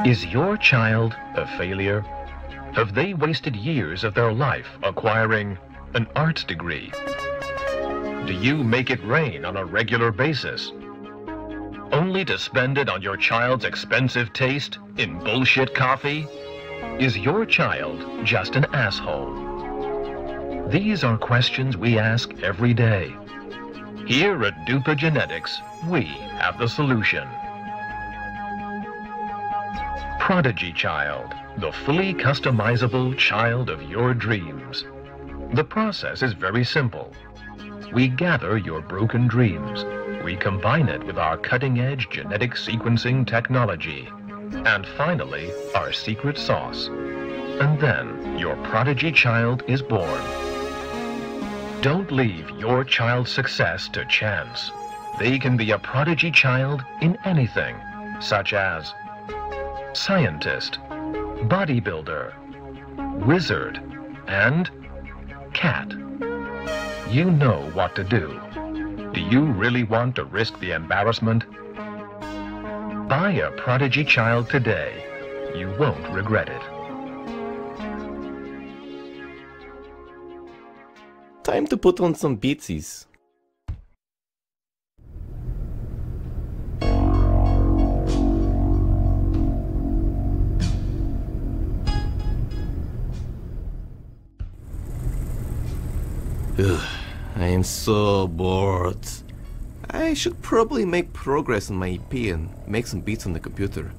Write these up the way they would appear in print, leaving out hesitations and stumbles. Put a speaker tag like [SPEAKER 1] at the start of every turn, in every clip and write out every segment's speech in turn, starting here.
[SPEAKER 1] Is your child a failure? Have they wasted years of their life acquiring an arts degree? Do you make it rain on a regular basis, only to spend it on your child's expensive taste in bullshit coffee? Is your child just an asshole? These are questions we ask every day. Here at Duper Genetics, we have the solution. Prodigy Child, the fully customizable child of your dreams. The process is very simple. We gather your broken dreams. We combine it with our cutting-edge genetic sequencing technology. And finally, our secret sauce. And then, your prodigy child is born. Don't leave your child's success to chance. They can be a prodigy child in anything, such as scientist, bodybuilder, wizard, and cat. You know what to do. Do you really want to risk the embarrassment? Buy a prodigy child today. You won't regret it.
[SPEAKER 2] Time to put on some beatsies. I am so bored. I should probably make progress on my EP and make some beats on the computer,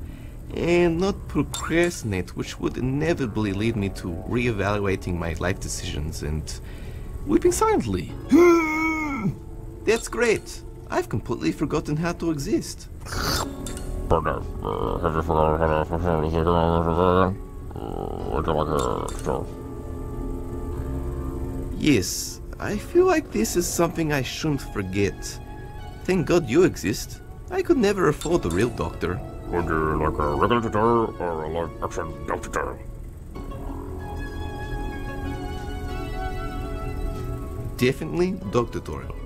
[SPEAKER 2] and not procrastinate, which would inevitably lead me to reevaluating my life decisions and weeping silently. That's great. I've completely forgotten how to exist. Yes, I feel like this is something I shouldn't forget. Thank God you exist. I could never afford a real doctor.
[SPEAKER 3] Would you like a regular tutor or a live action doctor?
[SPEAKER 2] Definitely dog tutorial.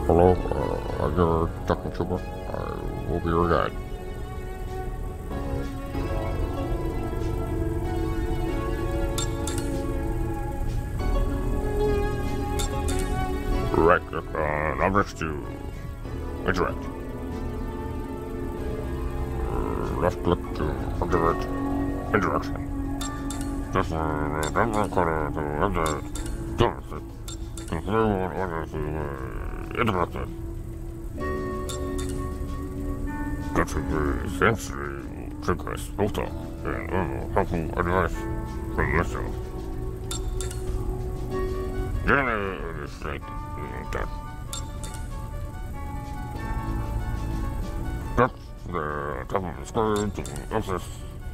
[SPEAKER 3] Hello, I'm your technical trooper. I will be your guide. Right, click on objects to interact. left click to activate interaction. Just don't record the demonstrate. Consider one order to interact with. That should be sensory trigger small talk and helpful advice from myself. Generally, it's like that. That's the top of the screen to access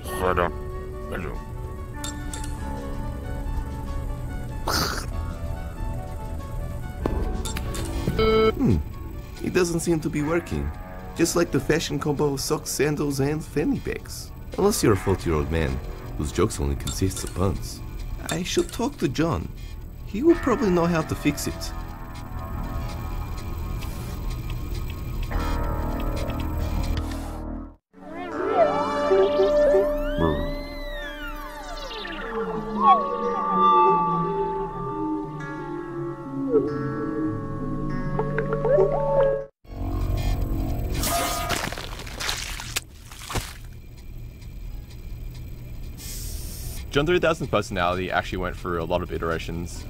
[SPEAKER 3] slide up menu.
[SPEAKER 2] It doesn't seem to be working. Just like the fashion combo of socks, sandals, and fanny bags. Unless you're a 40-year-old man, whose jokes only consists of puns. I should talk to John. He will probably know how to fix it.
[SPEAKER 4] John 3000's personality actually went through a lot of iterations,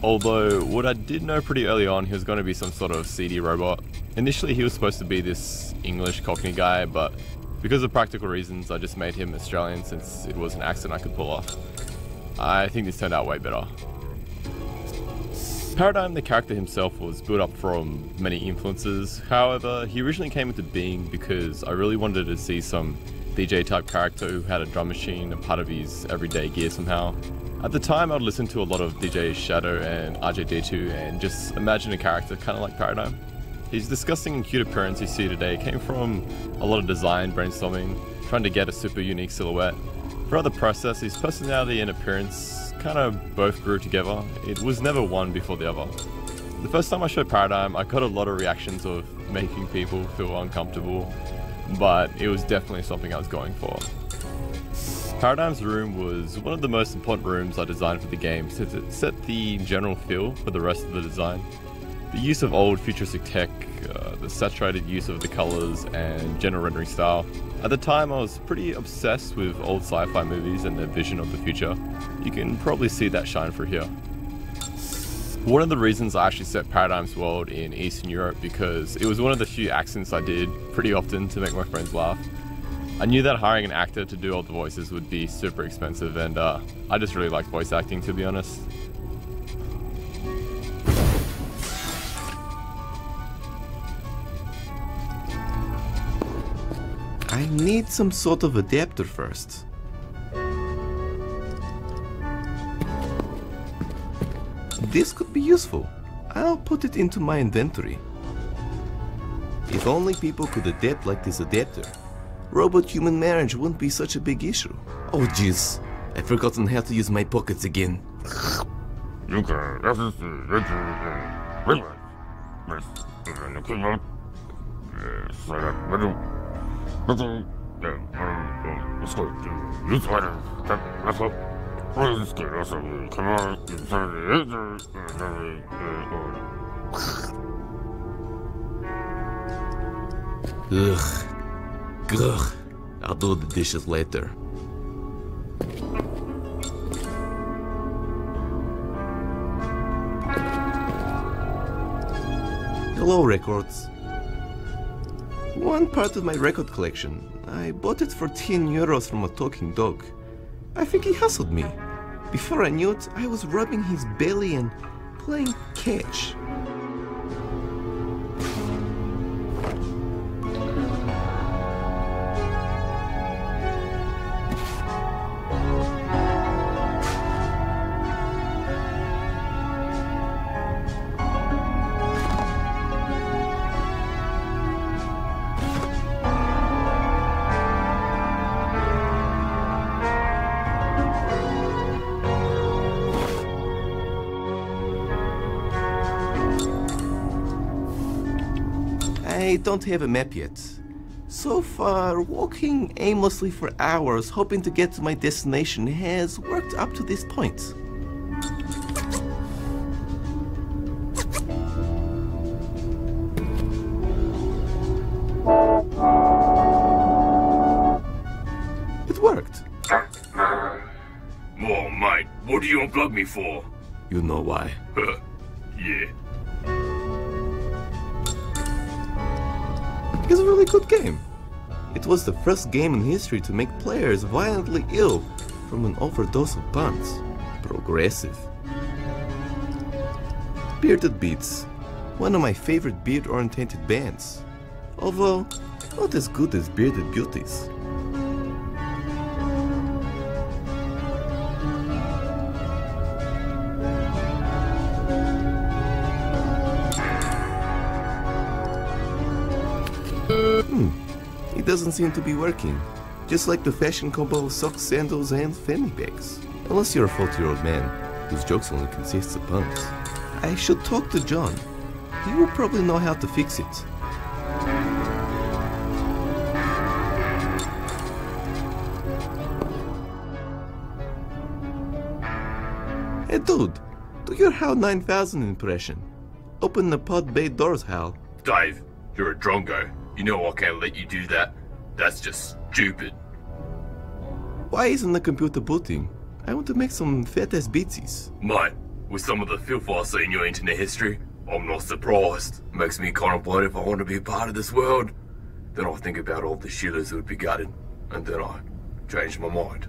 [SPEAKER 4] although what I did know pretty early on, he was going to be some sort of seedy robot. Initially he was supposed to be this English Cockney guy, but because of practical reasons I just made him Australian since it was an accent I could pull off. I think this turned out way better. Paradigm, the character himself, was built up from many influences. However, he originally came into being because I really wanted to see some DJ type character who had a drum machine a part of his everyday gear somehow. At the time I'd listen to a lot of DJ Shadow and RJD2 and just imagine a character kind of like Paradigm. His disgusting and cute appearance you see today came from a lot of design brainstorming, trying to get a super unique silhouette. Throughout the process, his personality and appearance kind of both grew together. It was never one before the other. The first time I showed Paradigm, I got a lot of reactions of making people feel uncomfortable, but it was definitely something I was going for. Paradigm's room was one of the most important rooms I designed for the game since it set the general feel for the rest of the design. The use of old futuristic tech, the saturated use of the colors and general rendering style. At the time I was pretty obsessed with old sci-fi movies and their vision of the future. You can probably see that shine through here. One of the reasons I actually set Paradigm's world in Eastern Europe because it was one of the few accents I did pretty often to make my friends laugh. I knew that hiring an actor to do all the voices would be super expensive, and I just really liked voice acting, to be honest.
[SPEAKER 2] I need some sort of adapter first. This could be useful. I'll put it into my inventory. If only people could adapt like this adapter, robot-human marriage wouldn't be such a big issue. Oh jeez, I've forgotten how to use my pockets again.
[SPEAKER 3] You can access the real life. And the keyboard. Slide up middle. Button. Let's go to use item. Tap left up. Or this can also be command inside the editor.
[SPEAKER 2] Ugh. I'll do the dishes later. Hello, records. One part of my record collection. I bought it for 10 euros from a talking dog. I think he hustled me. Before I knew it, I was rubbing his belly and playing catch. I don't have a map yet. So far, walking aimlessly for hours hoping to get to my destination has worked up to this point.
[SPEAKER 3] unplug me for?
[SPEAKER 2] You know why.
[SPEAKER 3] Yeah.
[SPEAKER 2] It's a really good game. It was the first game in history to make players violently ill from an overdose of puns. Progressive. Bearded Beats, one of my favorite beard-orientated bands, although not as good as Bearded Beauties. It doesn't seem to be working, just like the fashion combo of socks, sandals, and fanny bags. Unless you're a 40-year-old man whose jokes only consists of puns. I should talk to John. He will probably know how to fix it. Hey dude, do your HAL 9000 impression. Open the pod bay doors, HAL.
[SPEAKER 3] Dave, you're a drongo. You know I can't let you do that. That's just stupid.
[SPEAKER 2] Why isn't the computer booting? I want to make some fat-ass beatsies.
[SPEAKER 3] Mate, with some of the filth I see in your internet history, I'm not surprised. Makes me contemplate if I want to be a part of this world. Then I think about all the shillers who would be gutted, and then I change my mind.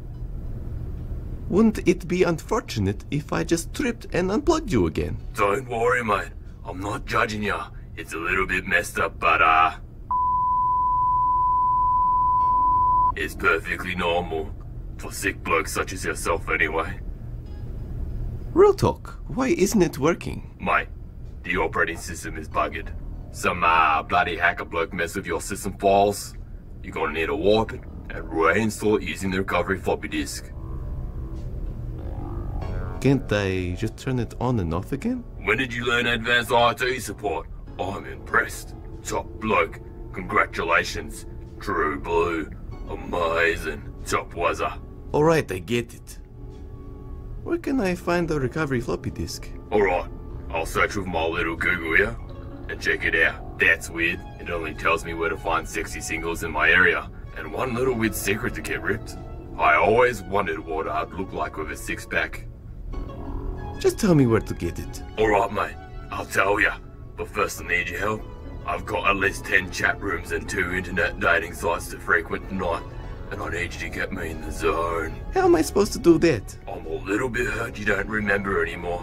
[SPEAKER 2] Wouldn't it be unfortunate if I just tripped and unplugged you again?
[SPEAKER 3] Don't worry, mate. I'm not judging ya. It's a little bit messed up, but it's perfectly normal. For sick blokes such as yourself anyway.
[SPEAKER 2] Real talk, why isn't it working?
[SPEAKER 3] Mate, the operating system is buggered. Some bloody hacker bloke messed with your system files. You're gonna need to wipe it and reinstall it using the recovery floppy disk.
[SPEAKER 2] Can't I just turn it on and off again?
[SPEAKER 3] When did you learn advanced IT support? I'm impressed. Top bloke. Congratulations. True blue. Amazing. Top wazza.
[SPEAKER 2] Alright, I get it. Where can I find the recovery floppy disk?
[SPEAKER 3] Alright, I'll search with my little Google here and check it out. That's weird. It only tells me where to find sexy singles in my area. And one little weird secret to get ripped. I always wondered what I'd look like with a six-pack.
[SPEAKER 2] Just tell me where to get it.
[SPEAKER 3] Alright mate, I'll tell ya. But first I need your help. I've got at least 10 chat rooms and 2 internet dating sites to frequent tonight. And I need you to get me in the zone.
[SPEAKER 2] How am I supposed to do that?
[SPEAKER 3] I'm a little bit hurt you don't remember anymore.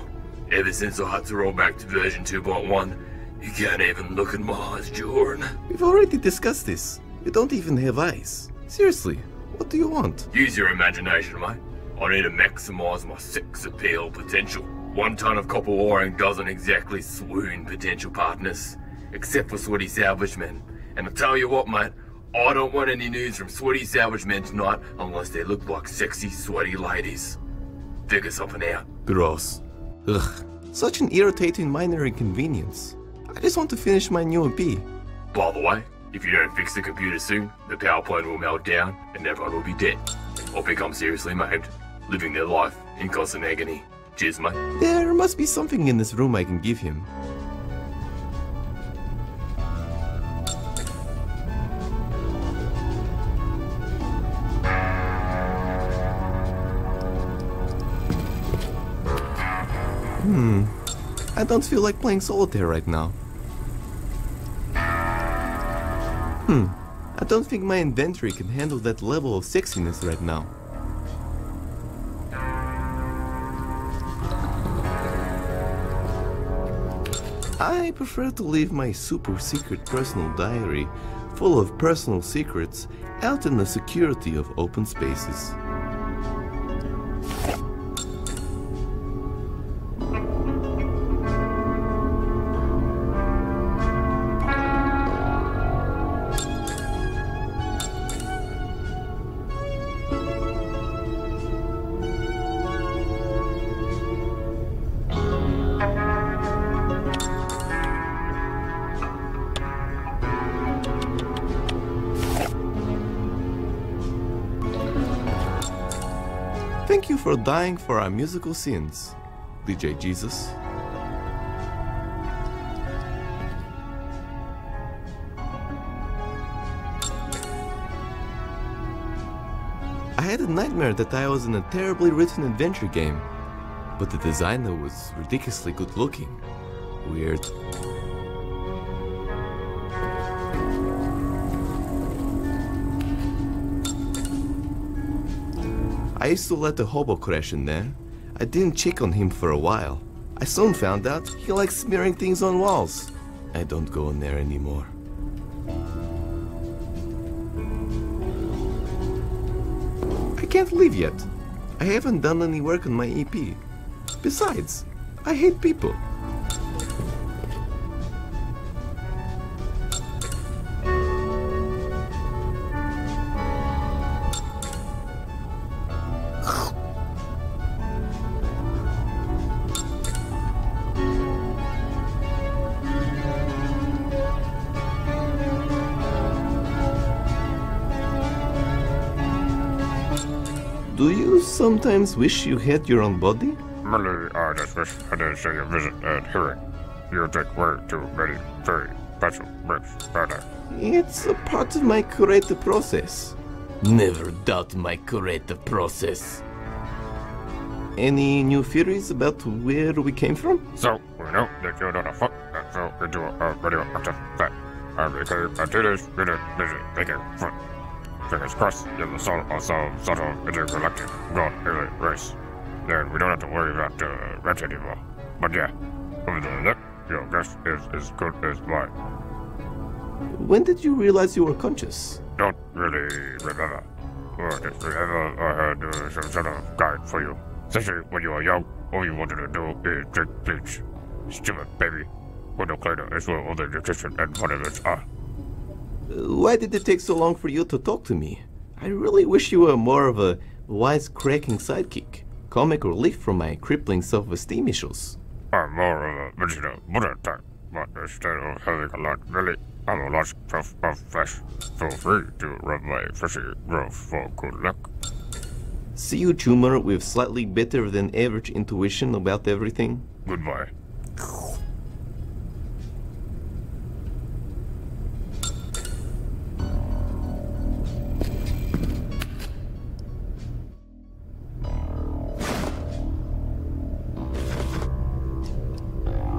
[SPEAKER 3] Ever since I had to roll back to version 2.1, you can't even look in my eyes, Jordan.
[SPEAKER 2] We've already discussed this. You don't even have eyes. Seriously, what do you want?
[SPEAKER 3] Use your imagination, mate. I need to maximize my sex appeal potential. 1 ton of copper wiring doesn't exactly swoon potential partners, except for sweaty salvage men. And I tell you what, mate, I don't want any news from sweaty salvage men tonight unless they look like sexy, sweaty ladies. Figure something out.
[SPEAKER 2] Gross. Ugh. Such an irritating minor inconvenience. I just want to finish my new MP.
[SPEAKER 3] By the way, if you don't fix the computer soon, the power plant will melt down and everyone will be dead. Or become seriously maimed, living their life in constant agony. Cheers, mate.
[SPEAKER 2] There must be something in this room I can give him. I don't feel like playing solitaire right now. I don't think my inventory can handle that level of sexiness right now. I prefer to leave my super secret personal diary full of personal secrets out in the security of open spaces. Thank you for dying for our musical sins, DJ Jesus. I had a nightmare that I was in a terribly written adventure game. but the designer was ridiculously good looking. Weird. I used to let the hobo crash in there. I didn't check on him for a while. I soon found out he likes smearing things on walls. I don't go in there anymore. I can't leave yet. I haven't done any work on my EP. Besides, I hate people. Do you sometimes wish you had your own body?
[SPEAKER 3] Really, I just wish I didn't see you visit and hearing. You take way too many very special risks, Paradigm.
[SPEAKER 2] It's a part of my creative process. Never doubt my creative process. Any new theories about where we came from?
[SPEAKER 3] So, we know that you're not a fuck, and so we do a radioactive thing. And we came a 2 days minute visit making fun. Fingers crossed, you're the soul of some sort of intergalactic god alien race. Then we don't have to worry about rats anymore. But yeah, other than that, your guess is as good as mine.
[SPEAKER 2] When did you realize you were conscious?
[SPEAKER 3] Don't really remember. Or just remember I had some sort of guide for you. Especially when you were young, all you wanted to do is drink bleach. Stupid baby. Window cleaner is where all the nutrition and vitamins are.
[SPEAKER 2] Why did it take so long for you to talk to me? I really wish you were more of a wisecracking sidekick, comic relief from my crippling self-esteem issues.
[SPEAKER 3] I'm more of a vegetable mother type, but instead of having a large belly, I'm a large puff of flesh. Feel free to rub my fleshy growth for good luck.
[SPEAKER 2] See you, tumor, with slightly better than average intuition about everything.
[SPEAKER 3] Goodbye.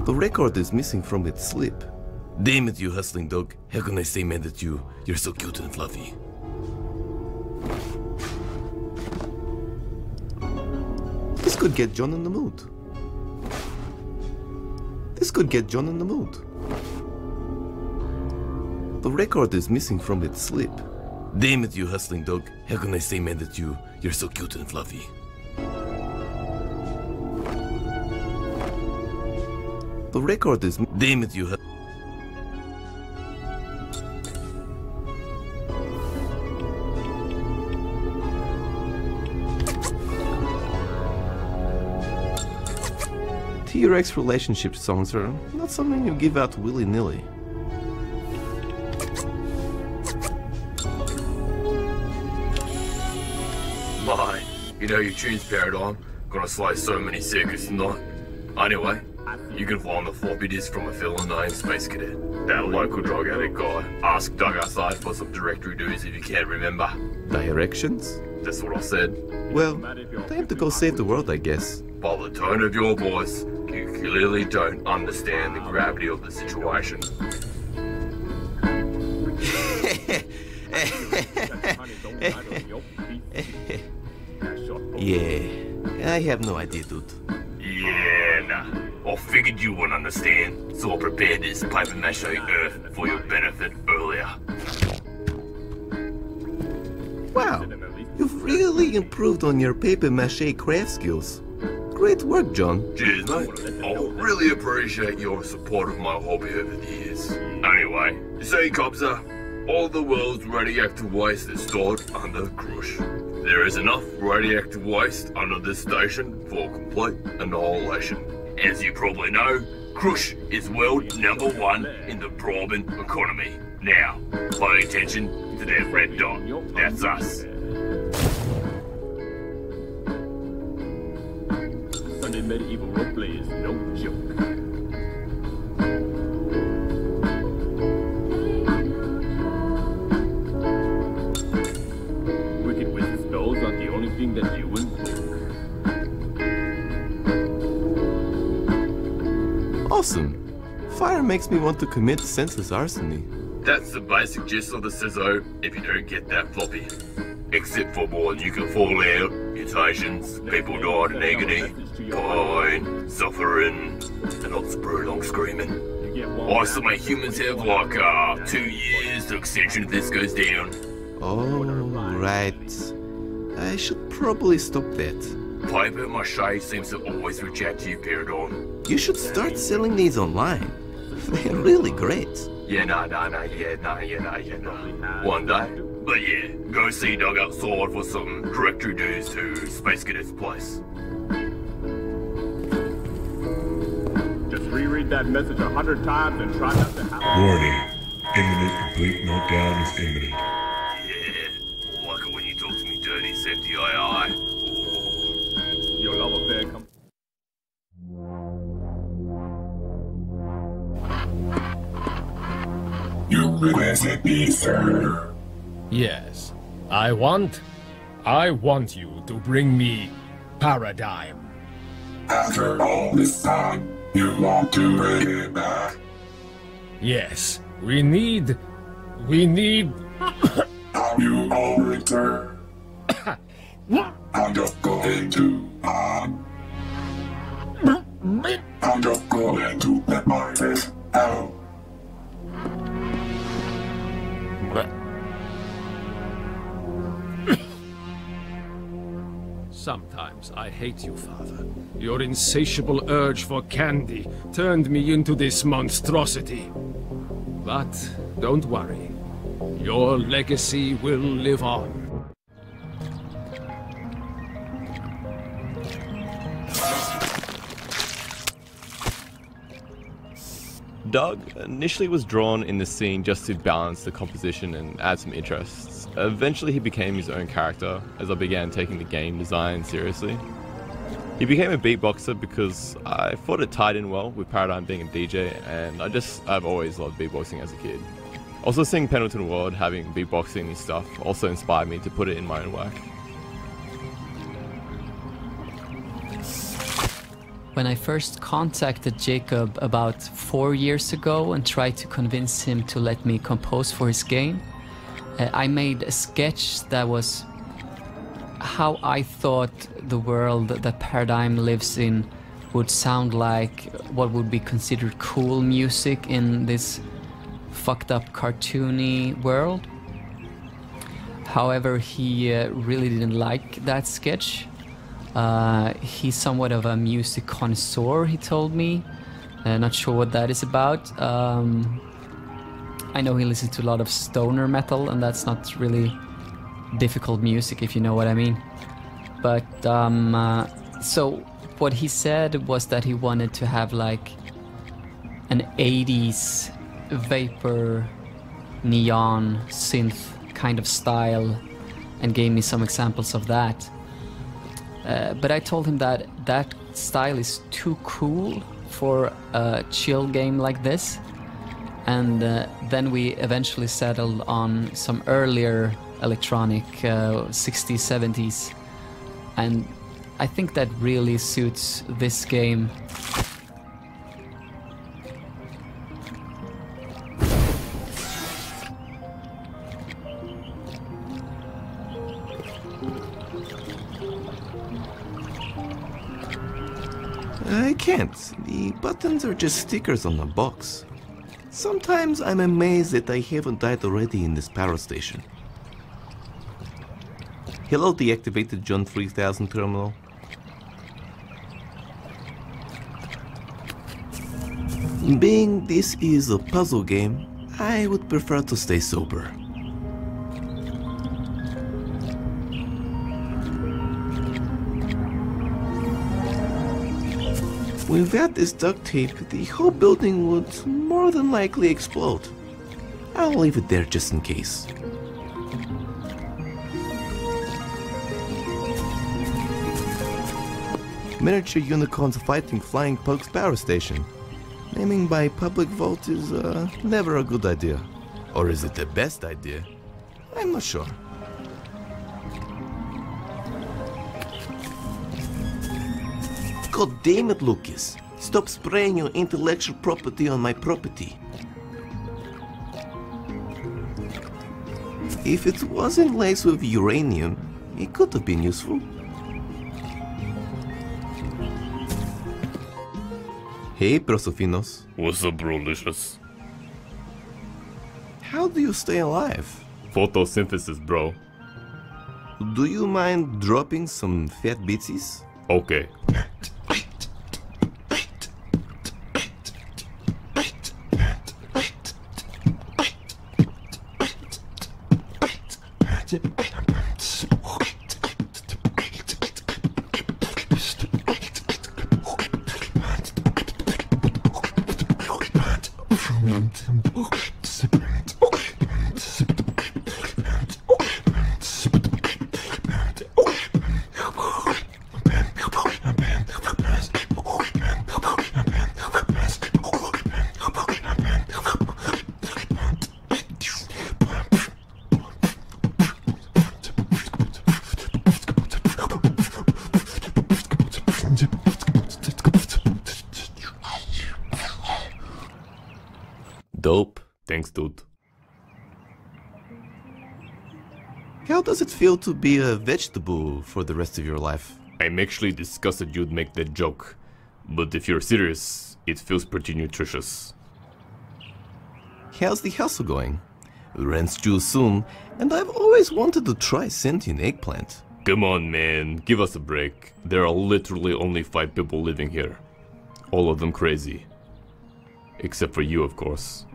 [SPEAKER 2] The record is missing from its slip. Damn it, you hustling dog. How can I say mad at you? You're so cute and fluffy. This could get John in the mood. This could get John in the mood. The record is missing from its slip. Damn it, you hustling dog. How can I say mad at you? You're so cute and fluffy. The record is... Damn it, you... T-Rex relationship songs are not something you give out willy-nilly.
[SPEAKER 5] Mate, you know your tune's Paradigm. Gonna slay so many circuits tonight. Anyway, you can find the floppy disk from a villain named Space Cadet. That local drug addict guy. Ask Doug outside for some directory dues if you can't remember.
[SPEAKER 2] Directions?
[SPEAKER 5] That's what I said.
[SPEAKER 2] Well, time to go save the world, I guess.
[SPEAKER 5] By the tone of your voice, you clearly don't understand the gravity of the situation.
[SPEAKER 2] Yeah, I have no idea, dude.
[SPEAKER 5] Yeah, nah. I figured you wouldn't understand, so I prepared this paper mache earth for your benefit earlier.
[SPEAKER 2] Wow, you've really improved on your paper mache craft skills. Great work, John.
[SPEAKER 5] Cheers, mate. I really appreciate your support of my hobby over the years. Anyway, you see, Cobza, all the world's radioactive waste is stored under Crush. There is enough radioactive waste under this station for complete annihilation. As you probably know, Crush is world #1 in the bribing economy. Now, pay attention to that red dot. That's us.
[SPEAKER 6] Sunday medieval roleplay is no joke. Wicked wizard spells aren't the only thing that you invoke.
[SPEAKER 2] Awesome. Fire makes me want to commit senseless larceny.
[SPEAKER 5] That's the basic gist of the scissor if you don't get that floppy. Except for more nuclear fallout, mutations, people died in agony, pain, suffering, and lots of prolonged screaming. I estimate humans have like 2 years to extension if this goes down.
[SPEAKER 2] Oh, right. I should probably stop that.
[SPEAKER 5] Paper mache seems to always reject you, Paradigim.
[SPEAKER 2] You should start selling these online. They're really great.
[SPEAKER 5] Yeah, One day. But yeah, go see Doug outside for some directory dues to Space Cadet's place.
[SPEAKER 6] Just reread that message 100 times and try not to have...
[SPEAKER 7] Warning. Imminent complete meltdown is imminent.
[SPEAKER 5] Yeah, like it when you talk to me dirty, safety II.
[SPEAKER 6] Your love affair comes...
[SPEAKER 7] You requested me, sir.
[SPEAKER 8] Yes, I want you to bring me Paradigim.
[SPEAKER 7] After all this time, you want to bring it back?
[SPEAKER 8] Yes, we need...
[SPEAKER 7] How you all return? I'm just going to let my face out.
[SPEAKER 8] Sometimes I hate you, Father. Your insatiable urge for candy turned me into this monstrosity. But don't worry. Your legacy will live on.
[SPEAKER 4] Doug initially was drawn in the scene just to balance the composition and add some interests. Eventually he became his own character as I began taking the game design seriously. He became a beatboxer because I thought it tied in well with Paradigim being a DJ, and I've always loved beatboxing as a kid. Also seeing Pendleton World having beatboxing and stuff also inspired me to put it in my own work.
[SPEAKER 9] When I first contacted Jacob about 4 years ago and tried to convince him to let me compose for his game, I made a sketch that was how I thought the world that Paradigim lives in would sound like, what would be considered cool music in this fucked up cartoony world. However, he really didn't like that sketch. He's somewhat of a music connoisseur, he told me. Not sure what that is about. I know he listens to a lot of stoner metal, and that's not really difficult music, if you know what I mean. But, so what he said was that he wanted to have like an 80s vapor neon synth kind of style, and gave me some examples of that. But I told him that that style is too cool for a chill game like this. And then we eventually settled on some earlier electronic 60s, 70s. And I think that really suits this game.
[SPEAKER 2] I can't. The buttons are just stickers on the box. Sometimes I'm amazed that I haven't died already in this power station. Hello, deactivated John 3000 terminal. Being this is a puzzle game, I would prefer to stay sober. Without this duct tape, the whole building would more than likely explode. I'll leave it there just in case. Miniature unicorns fighting flying pugs power station. Naming by public vote is never a good idea. Or is it the best idea? I'm not sure. God damn it, Lucas. Stop spraying your intellectual property on my property. If it wasn't laced with uranium, it could have been useful. Hey, Prosofinos.
[SPEAKER 3] What's up, Brolicious?
[SPEAKER 2] How do you stay alive?
[SPEAKER 3] Photosynthesis, bro.
[SPEAKER 2] Do you mind dropping some fat bitsies?
[SPEAKER 3] Okay. Dope. Thanks, dude.
[SPEAKER 2] How does it feel to be a vegetable for the rest of your life?
[SPEAKER 3] I'm actually disgusted you'd make that joke. But if you're serious, it feels pretty nutritious.
[SPEAKER 2] How's the hustle going? Rent's due soon, and I've always wanted to try sentient eggplant.
[SPEAKER 3] Come on, man. Give us a break. There are literally only 5 people living here. All of them crazy. Except for you, of course.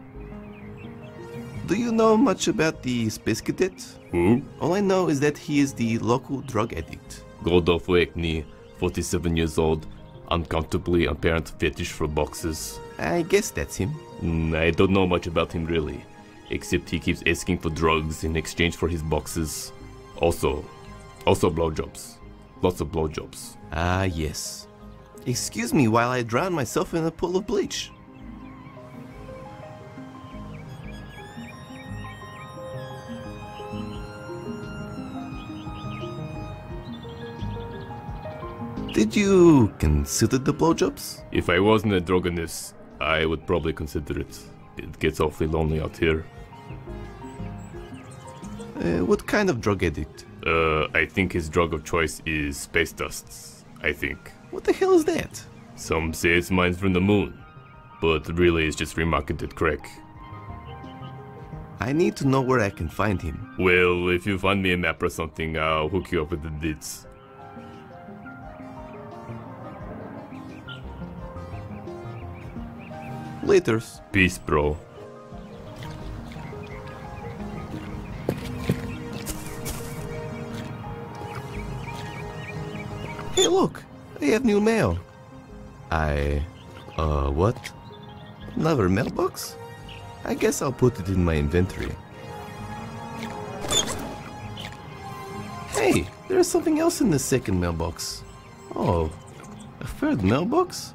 [SPEAKER 2] Do you know much about the space cadet?
[SPEAKER 3] Who?
[SPEAKER 2] All I know is that he is the local drug addict.
[SPEAKER 3] Godolph Wakney, 47 years old, uncountably apparent fetish for boxes.
[SPEAKER 2] I guess that's him.
[SPEAKER 3] I don't know much about him really, except he keeps asking for drugs in exchange for his boxes. Also blowjobs. Lots of blowjobs.
[SPEAKER 2] Ah, yes. Excuse me while I drown myself in a pool of bleach. Did you consider the blowjobs?
[SPEAKER 3] If I wasn't a drogonist, I would probably consider it. It gets awfully lonely out here.
[SPEAKER 2] What kind of drug addict?
[SPEAKER 3] I think his drug of choice is space dusts. I think.
[SPEAKER 2] What the hell is that?
[SPEAKER 3] Some say it's mines from the moon, but really it's just remarketed crack.
[SPEAKER 2] I need to know where I can find him.
[SPEAKER 3] Well, if you find me a map or something, I'll hook you up with the deets.
[SPEAKER 2] Laters.
[SPEAKER 3] Peace, bro.
[SPEAKER 2] Hey, look! I have new mail. What? Another mailbox? I guess I'll put it in my inventory. Hey, there's something else in the second mailbox. Oh, a third mailbox?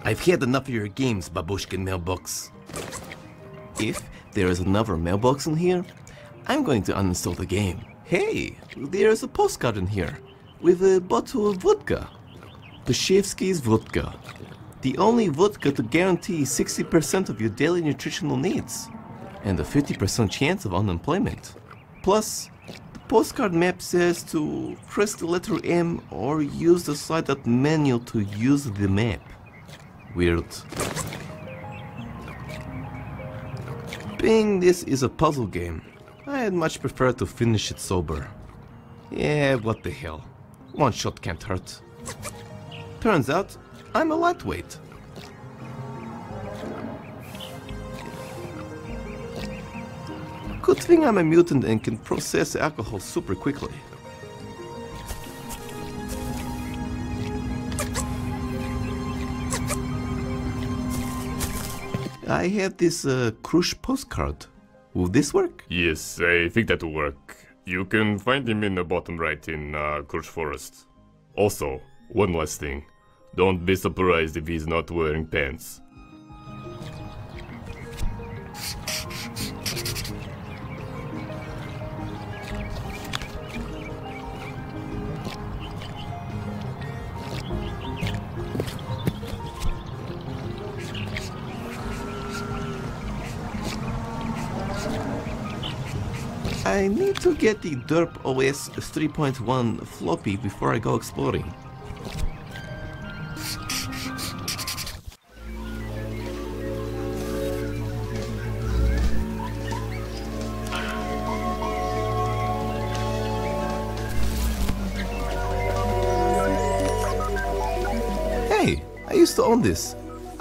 [SPEAKER 2] I've had enough of your games, Babushkin mailbox. If there is another mailbox in here, I'm going to uninstall the game. Hey, there's a postcard in here with a bottle of vodka. Pashevsky's vodka. The only vodka to guarantee 60% of your daily nutritional needs and a 50% chance of unemployment. Plus, the postcard map says to press the letter M or use the slide-out menu to use the map. Weird. Being this is a puzzle game, I'd much prefer to finish it sober. Yeah, what the hell. One shot can't hurt. Turns out, I'm a lightweight. Good thing I'm a mutant and can process alcohol super quickly. I have this Crush postcard. Will this work?
[SPEAKER 3] Yes, I think that will work. You can find him in the bottom right in Crush Forest. Also, one last thing. Don't be surprised if he's not wearing pants.
[SPEAKER 2] I need to get the Derp OS 3.1 floppy before I go exploring. Hey, I used to own this.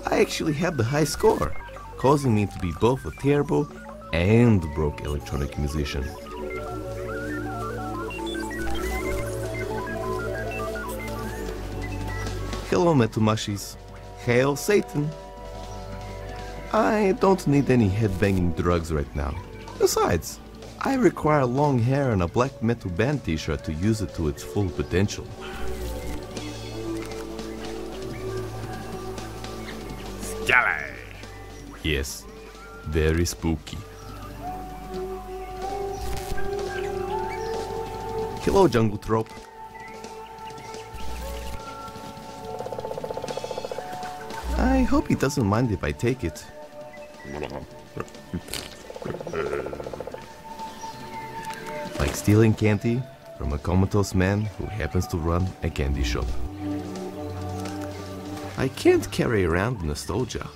[SPEAKER 2] I actually had the high score, causing me to be both a terrible and broke electronic musician. Hello, Metumashis. Hail Satan. I don't need any headbanging drugs right now. Besides, I require long hair and a black metal band t-shirt to use it to its full potential.
[SPEAKER 3] Scally!
[SPEAKER 2] Yes, very spooky. Hello, Jungle Trope. I hope he doesn't mind if I take it. Like stealing candy from a comatose man who happens to run a candy shop. I can't carry around nostalgia.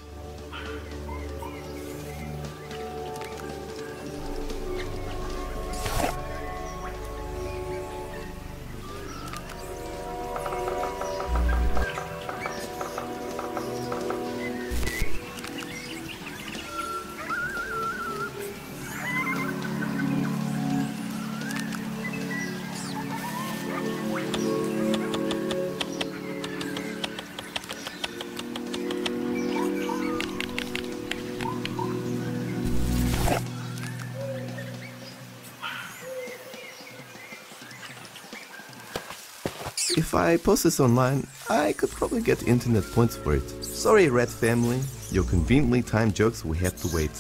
[SPEAKER 2] If I post this online, I could probably get internet points for it. Sorry, Rat Family. Your conveniently timed jokes will have to wait.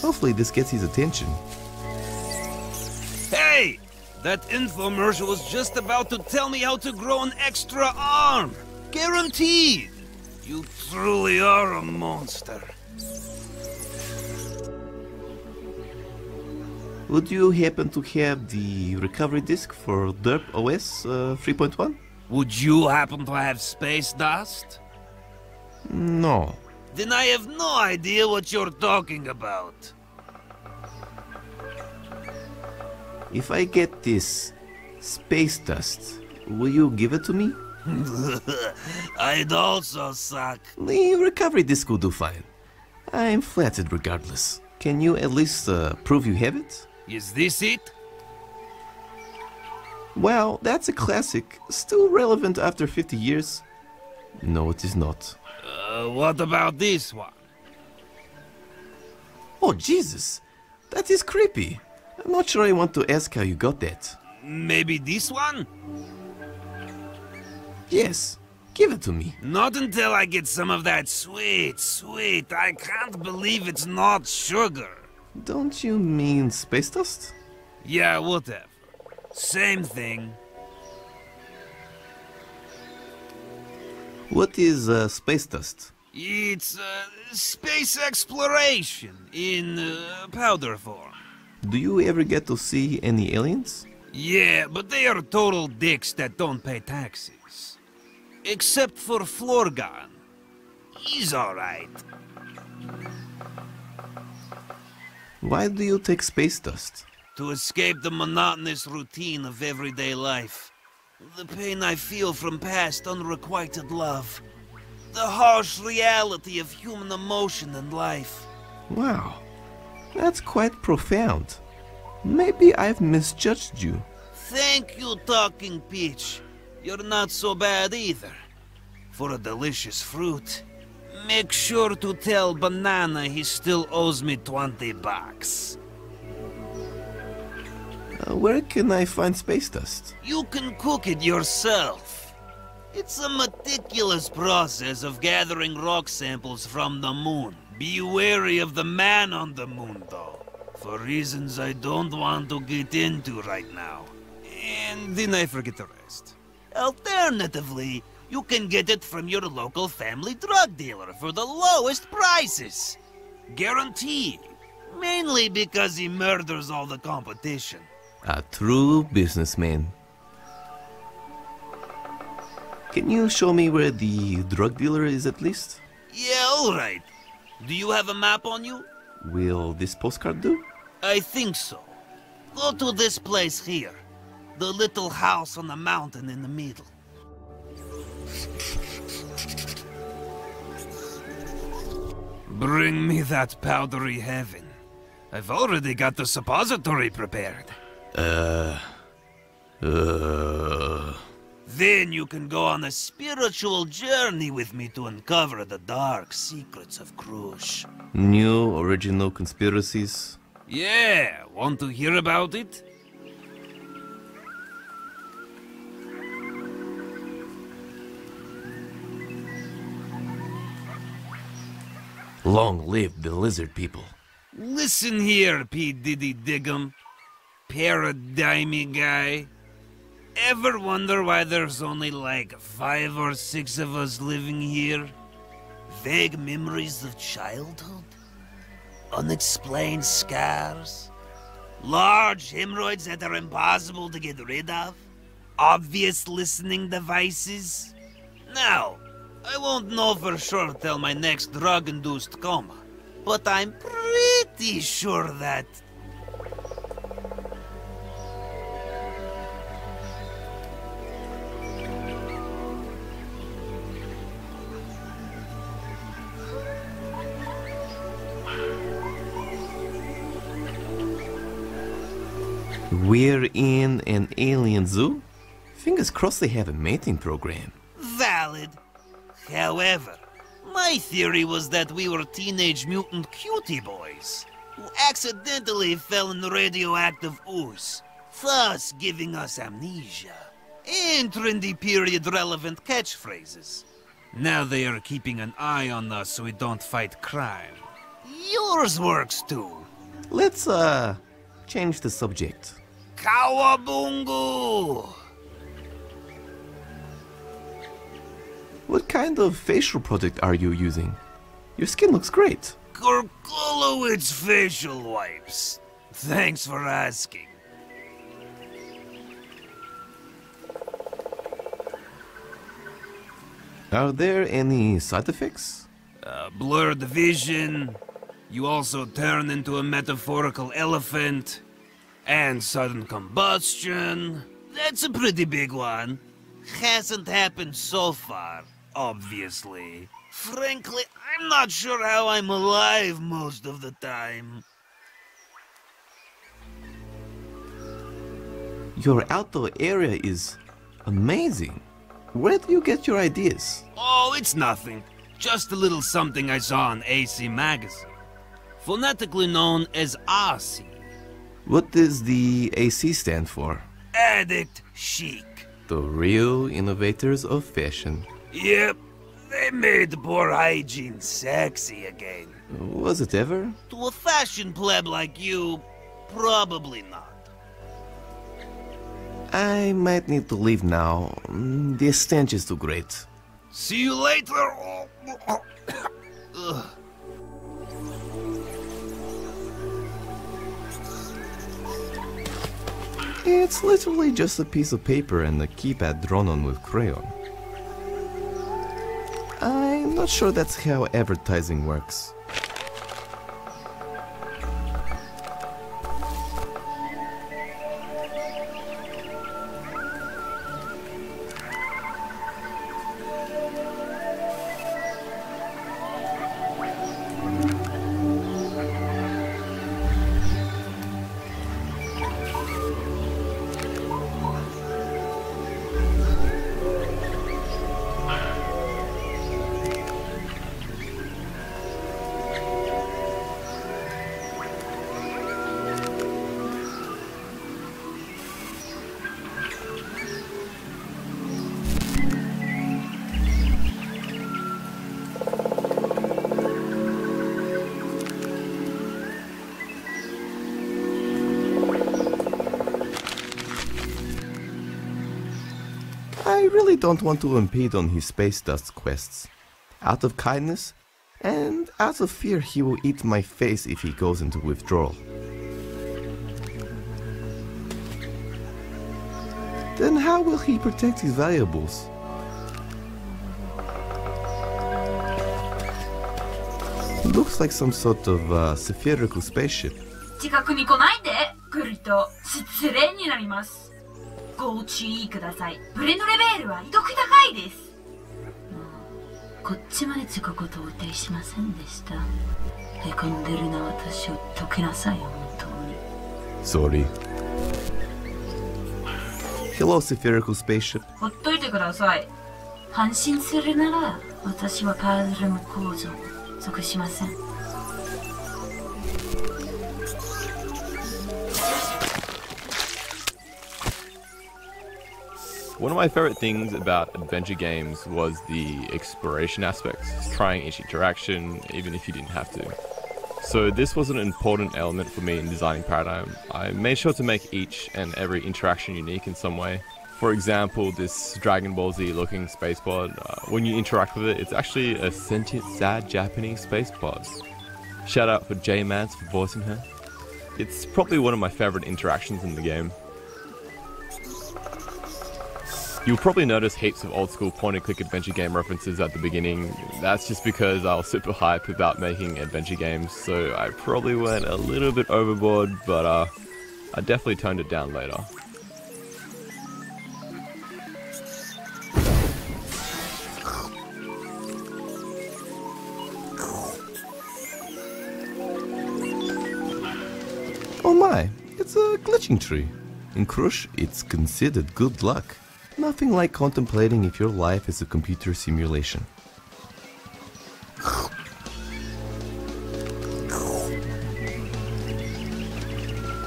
[SPEAKER 2] Hopefully this gets his attention.
[SPEAKER 10] Hey! That infomercial was just about to tell me how to grow an extra arm! Guaranteed! You truly are a monster.
[SPEAKER 2] Would you happen to have the recovery disk for Derp OS 3.1?
[SPEAKER 10] Would you happen to have space dust?
[SPEAKER 2] No.
[SPEAKER 10] Then I have no idea what you're talking about.
[SPEAKER 2] If I get this space dust, will you give it to me?
[SPEAKER 10] I'd also suck.
[SPEAKER 2] The recovery disk will do fine. I'm flattered regardless. Can you at least prove you have it?
[SPEAKER 10] Is this it?
[SPEAKER 2] Well, that's a classic. Still relevant after 50 years? No, it is not.
[SPEAKER 10] What about this one?
[SPEAKER 2] Oh, Jesus! That is creepy. I'm not sure I want to ask how you got that.
[SPEAKER 10] Maybe this one?
[SPEAKER 2] Yes, give it to me.
[SPEAKER 10] Not until I get some of that sweet, I can't believe it's not sugar.
[SPEAKER 2] Don't you mean space dust?
[SPEAKER 10] Yeah, whatever. Same thing.
[SPEAKER 2] What is space dust?
[SPEAKER 10] It's space exploration in powder form.
[SPEAKER 2] Do you ever get to see any aliens?
[SPEAKER 10] Yeah, but they are total dicks that don't pay taxes. Except for Florgan. He's alright.
[SPEAKER 2] Why do you take space dust?
[SPEAKER 10] To escape the monotonous routine of everyday life. The pain I feel from past unrequited love. The harsh reality of human emotion and life.
[SPEAKER 2] Wow, that's quite profound. Maybe I've misjudged you.
[SPEAKER 10] Thank you, Talking Peach. You're not so bad either. For a delicious fruit, make sure to tell Banana he still owes me $20.
[SPEAKER 2] Where can I find space dust?
[SPEAKER 10] You can cook it yourself. It's a meticulous process of gathering rock samples from the moon. Be wary of the man on the moon, though, for reasons I don't want to get into right now. And then I forget the rest. Alternatively, you can get it from your local family drug dealer for the lowest prices. Guaranteed. Mainly because he murders all the competition.
[SPEAKER 2] A true businessman. Can you show me where the drug dealer is at least?
[SPEAKER 10] Yeah, alright. Do you have a map on you?
[SPEAKER 2] Will this postcard do?
[SPEAKER 10] I think so. Go to this place here. The little house on the mountain in the middle. Bring me that powdery heaven. I've already got the suppository prepared. Then you can go on a spiritual journey with me to uncover the dark secrets of Crush.
[SPEAKER 2] New original conspiracies?
[SPEAKER 10] Yeah, want to hear about it?
[SPEAKER 2] Long live the lizard people.
[SPEAKER 10] Listen here, P. Diddy Diggum. Paradigim guy. Ever wonder why there's only like 5 or 6 of us living here? Vague memories of childhood? Unexplained scars? Large hemorrhoids that are impossible to get rid of? Obvious listening devices? Now, I won't know for sure till my next drug-induced coma, but I'm pretty sure that...
[SPEAKER 2] We're in an alien zoo? Fingers crossed they have a mating program.
[SPEAKER 10] Valid. However, my theory was that we were teenage mutant cutie boys who accidentally fell in the radioactive ooze, thus giving us amnesia and trendy period-relevant catchphrases. Now they are keeping an eye on us so we don't fight crime. Yours works too.
[SPEAKER 2] Let's, change the subject.
[SPEAKER 10] Kawabungu!
[SPEAKER 2] What kind of facial product are you using? Your skin looks great.
[SPEAKER 10] Gorkolowitz facial wipes. Thanks for asking.
[SPEAKER 2] Are there any side effects?
[SPEAKER 10] Blurred vision. You also turn into a metaphorical elephant. And sudden combustion. That's a pretty big one. Hasn't happened so far, obviously. Frankly, I'm not sure how I'm alive most of the time.
[SPEAKER 2] Your outdoor area is amazing. Where do you get your ideas?
[SPEAKER 10] Oh, it's nothing. Just a little something I saw on AC Magazine. Phonetically known as AC.
[SPEAKER 2] What does the AC stand for?
[SPEAKER 10] Addict chic.
[SPEAKER 2] The real innovators of fashion.
[SPEAKER 10] Yep, they made poor hygiene sexy again.
[SPEAKER 2] Was it ever?
[SPEAKER 10] To a fashion pleb like you, probably not.
[SPEAKER 2] I might need to leave now. The stench is too great.
[SPEAKER 10] See you later. Ugh.
[SPEAKER 2] It's literally just a piece of paper and a keypad drawn on with crayon. I'm not sure that's how advertising works. I really don't want to impede on his space dust quests. Out of kindness, and out of fear he will eat my face if he goes into withdrawal. Then how will he protect his valuables? Looks like some sort of spherical spaceship.
[SPEAKER 11] 近くに来ないで。来ると失礼になります。ご注意ください。ブレンドレベルは特高いです。こっちまで遅刻を到底しませんでした。へこんでるな私を解けなさいよ、本当に。
[SPEAKER 2] Sorry. Hello, spherical spaceship.
[SPEAKER 11] ほっといてください。安心するなら私はパズルの構造を属しません。
[SPEAKER 4] One of my favorite things about adventure games was the exploration aspects, trying each interaction, even if you didn't have to. So this was an important element for me in designing Paradigm. I made sure to make each and every interaction unique in some way. For example, this Dragon Ball Z looking space pod, when you interact with it, it's actually a sentient, sad Japanese space pod. Shout out for J-Mans for voicing her. It's probably one of my favorite interactions in the game. You'll probably notice heaps of old school point-and-click adventure game references at the beginning. That's just because I was super hyped about making adventure games, so I probably went a little bit overboard, but I definitely toned it down later.
[SPEAKER 2] Oh my, it's a glitching tree. In Crush, it's considered good luck. Nothing like contemplating if your life is a computer simulation.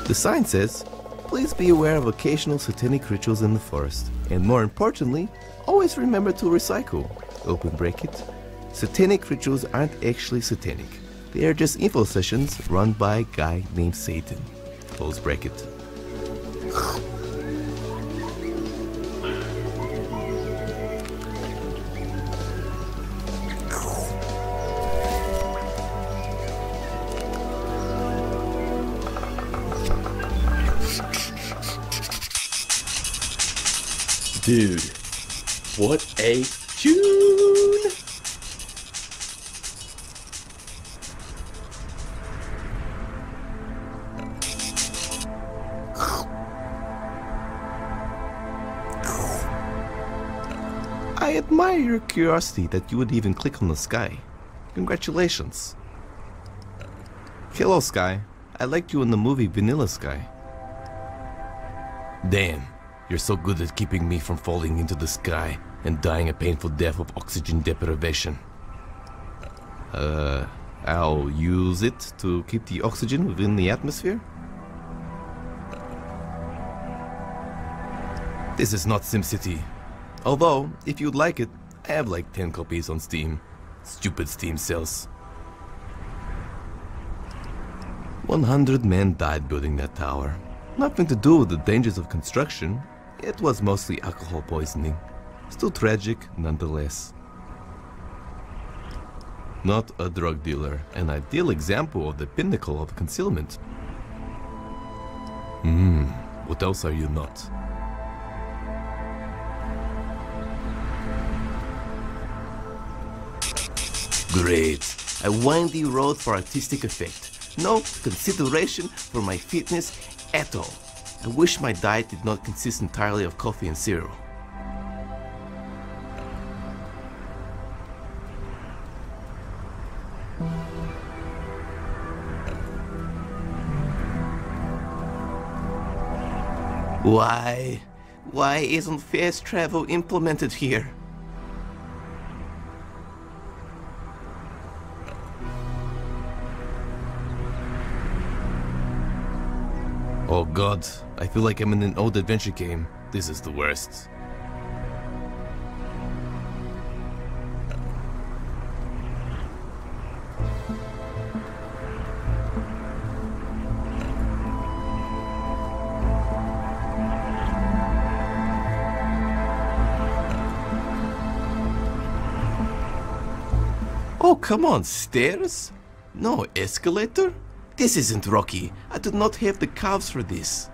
[SPEAKER 2] The sign says, please be aware of occasional satanic rituals in the forest, and more importantly, always remember to recycle. Open bracket. Satanic rituals aren't actually satanic. They are just info sessions run by a guy named Satan. Close bracket.
[SPEAKER 12] Dude, what a tune!
[SPEAKER 2] I admire your curiosity that you would even click on the sky. Congratulations. Hello, Sky. I liked you in the movie Vanilla Sky. Damn. You're so good at keeping me from falling into the sky and dying a painful death of oxygen deprivation. I'll use it to keep the oxygen within the atmosphere? This is not SimCity. Although, if you'd like it, I have like 10 copies on Steam. Stupid Steam sales. 100 men died building that tower. Nothing to do with the dangers of construction. It was mostly alcohol poisoning. Still tragic, nonetheless. Not a drug dealer, an ideal example of the pinnacle of concealment. What else are you not? Great. A windy road for artistic effect. No consideration for my fitness at all. I wish my diet did not consist entirely of coffee and cereal. Why isn't fast travel implemented here? Oh god, I feel like I'm in an old adventure game. This is the worst. Oh, come on, stairs? No escalator? This isn't Rocky. I do not have the calves for this.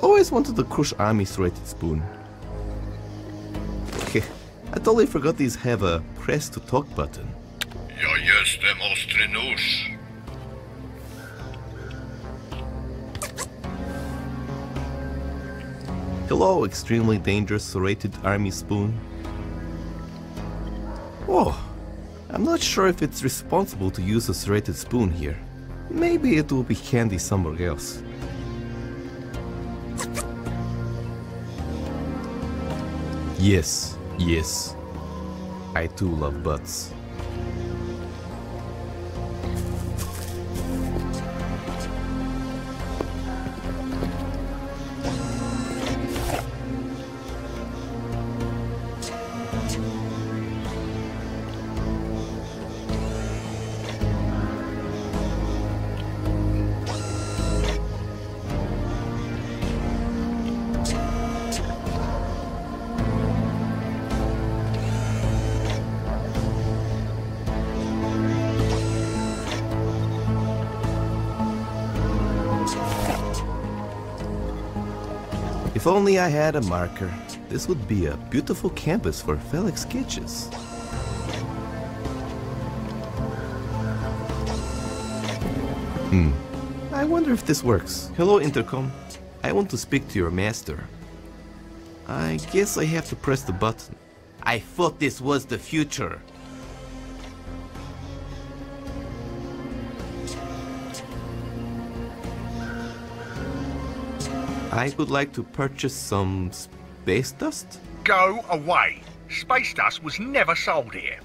[SPEAKER 2] always wanted to crush army serrated spoon. I totally forgot these have a press to talk button.
[SPEAKER 5] Ja jestem ostry nóż.
[SPEAKER 2] Hello, extremely dangerous serrated army spoon. Oh, I'm not sure if it's responsible to use a serrated spoon here. Maybe it will be handy somewhere else. Yes, yes. I too love butts. If only I had a marker, this would be a beautiful canvas for Felix sketches. I wonder if this works. Hello, intercom. I want to speak to your master. I guess I have to press the button. I thought this was the future. I would like to purchase some space dust.
[SPEAKER 13] Go away. Space dust was never sold here.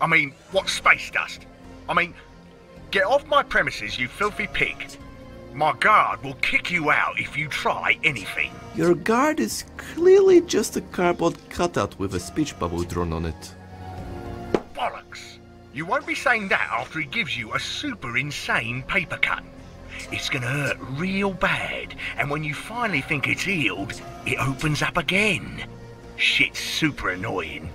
[SPEAKER 13] I mean, what's space dust? I mean, get off my premises, you filthy pig. My guard will kick you out if you try anything.
[SPEAKER 2] Your guard is clearly just a cardboard cutout with a speech bubble drawn on it.
[SPEAKER 13] Bollocks. You won't be saying that after he gives you a super insane paper cut. It's gonna hurt real bad, and when you finally think it's healed, it opens up again. Shit's super annoying.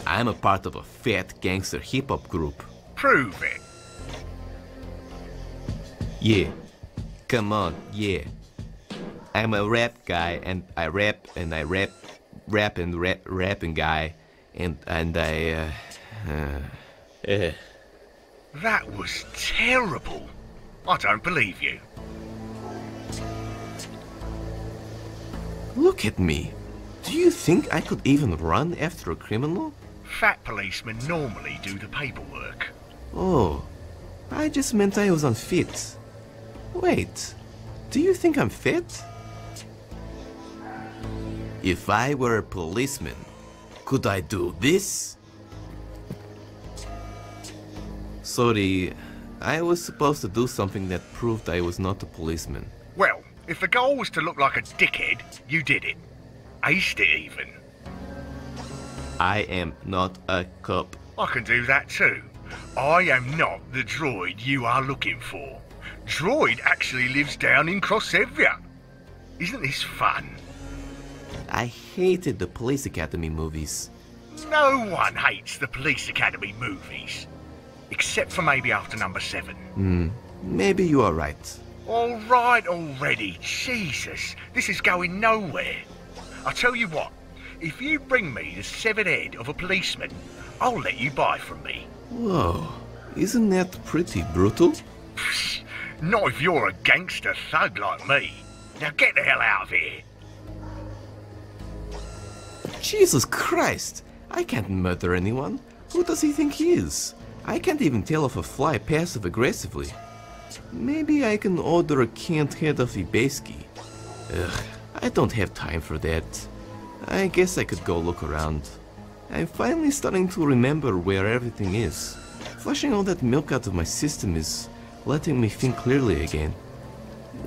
[SPEAKER 2] I'm a part of a fat gangster hip-hop group.
[SPEAKER 13] Prove it.
[SPEAKER 2] Yeah. Come on, yeah. I'm a rap guy, and I rap and I rapping guy, and I,
[SPEAKER 13] That was terrible. I don't believe you.
[SPEAKER 2] Look at me. Do you think I could even run after a criminal?
[SPEAKER 13] Fat policemen normally do the paperwork.
[SPEAKER 2] Oh, I just meant I was unfit. Wait, do you think I'm fit? If I were a policeman, could I do this? Sorry, I was supposed to do something that proved I was not a policeman.
[SPEAKER 13] Well, if the goal was to look like a dickhead, you did it. Aced it even.
[SPEAKER 2] I am not a cop.
[SPEAKER 13] I can do that too. I am not the droid you are looking for. Droid actually lives down in Crossevia. Isn't this fun?
[SPEAKER 2] I hated the Police Academy movies.
[SPEAKER 13] No one hates the Police Academy movies. Except for maybe after number 7.
[SPEAKER 2] Maybe you are right.
[SPEAKER 13] All right already, Jesus. This is going nowhere. I'll tell you what. If you bring me the severed head of a policeman, I'll let you buy from me.
[SPEAKER 2] Whoa, isn't that pretty brutal?
[SPEAKER 13] Not if you're a gangster thug like me. Now get the hell out of here.
[SPEAKER 2] Jesus Christ! I can't murder anyone. Who does he think he is? I can't even tell if a fly passive-aggressively. Maybe I can order a canned head of Ibeski. Ugh, I don't have time for that. I guess I could go look around. I'm finally starting to remember where everything is. Flushing all that milk out of my system is letting me think clearly again.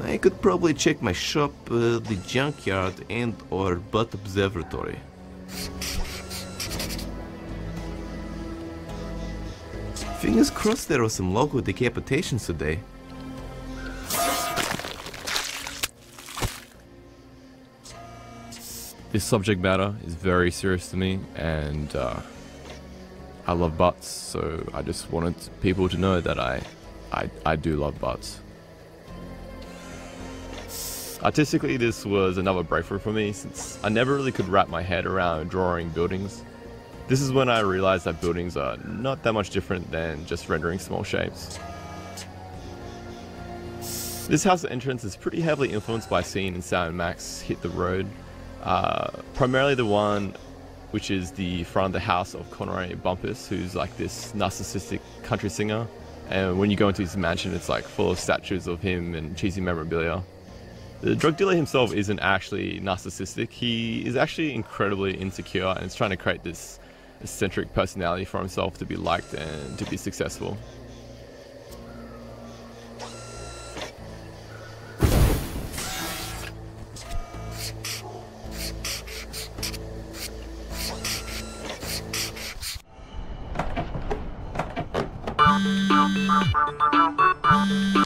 [SPEAKER 2] I could probably check my shop, the junkyard, and or butt observatory. Fingers crossed there are some local decapitations today.
[SPEAKER 4] This subject matter is very serious to me, and I love butts, so I just wanted people to know that I I do love butts. Artistically, this was another breakthrough for me, since I never really could wrap my head around drawing buildings. This is when I realized that buildings are not that much different than just rendering small shapes. This house entrance is pretty heavily influenced by a scene in Sam&Max Hit the Road. Primarily the one which is the front of the house of Conrad Bumpus, who's like this narcissistic country singer. And when you go into his mansion, it's like full of statues of him and cheesy memorabilia. The drug dealer himself isn't actually narcissistic. He is actually incredibly insecure and is trying to create this eccentric personality for himself to be liked and to be successful.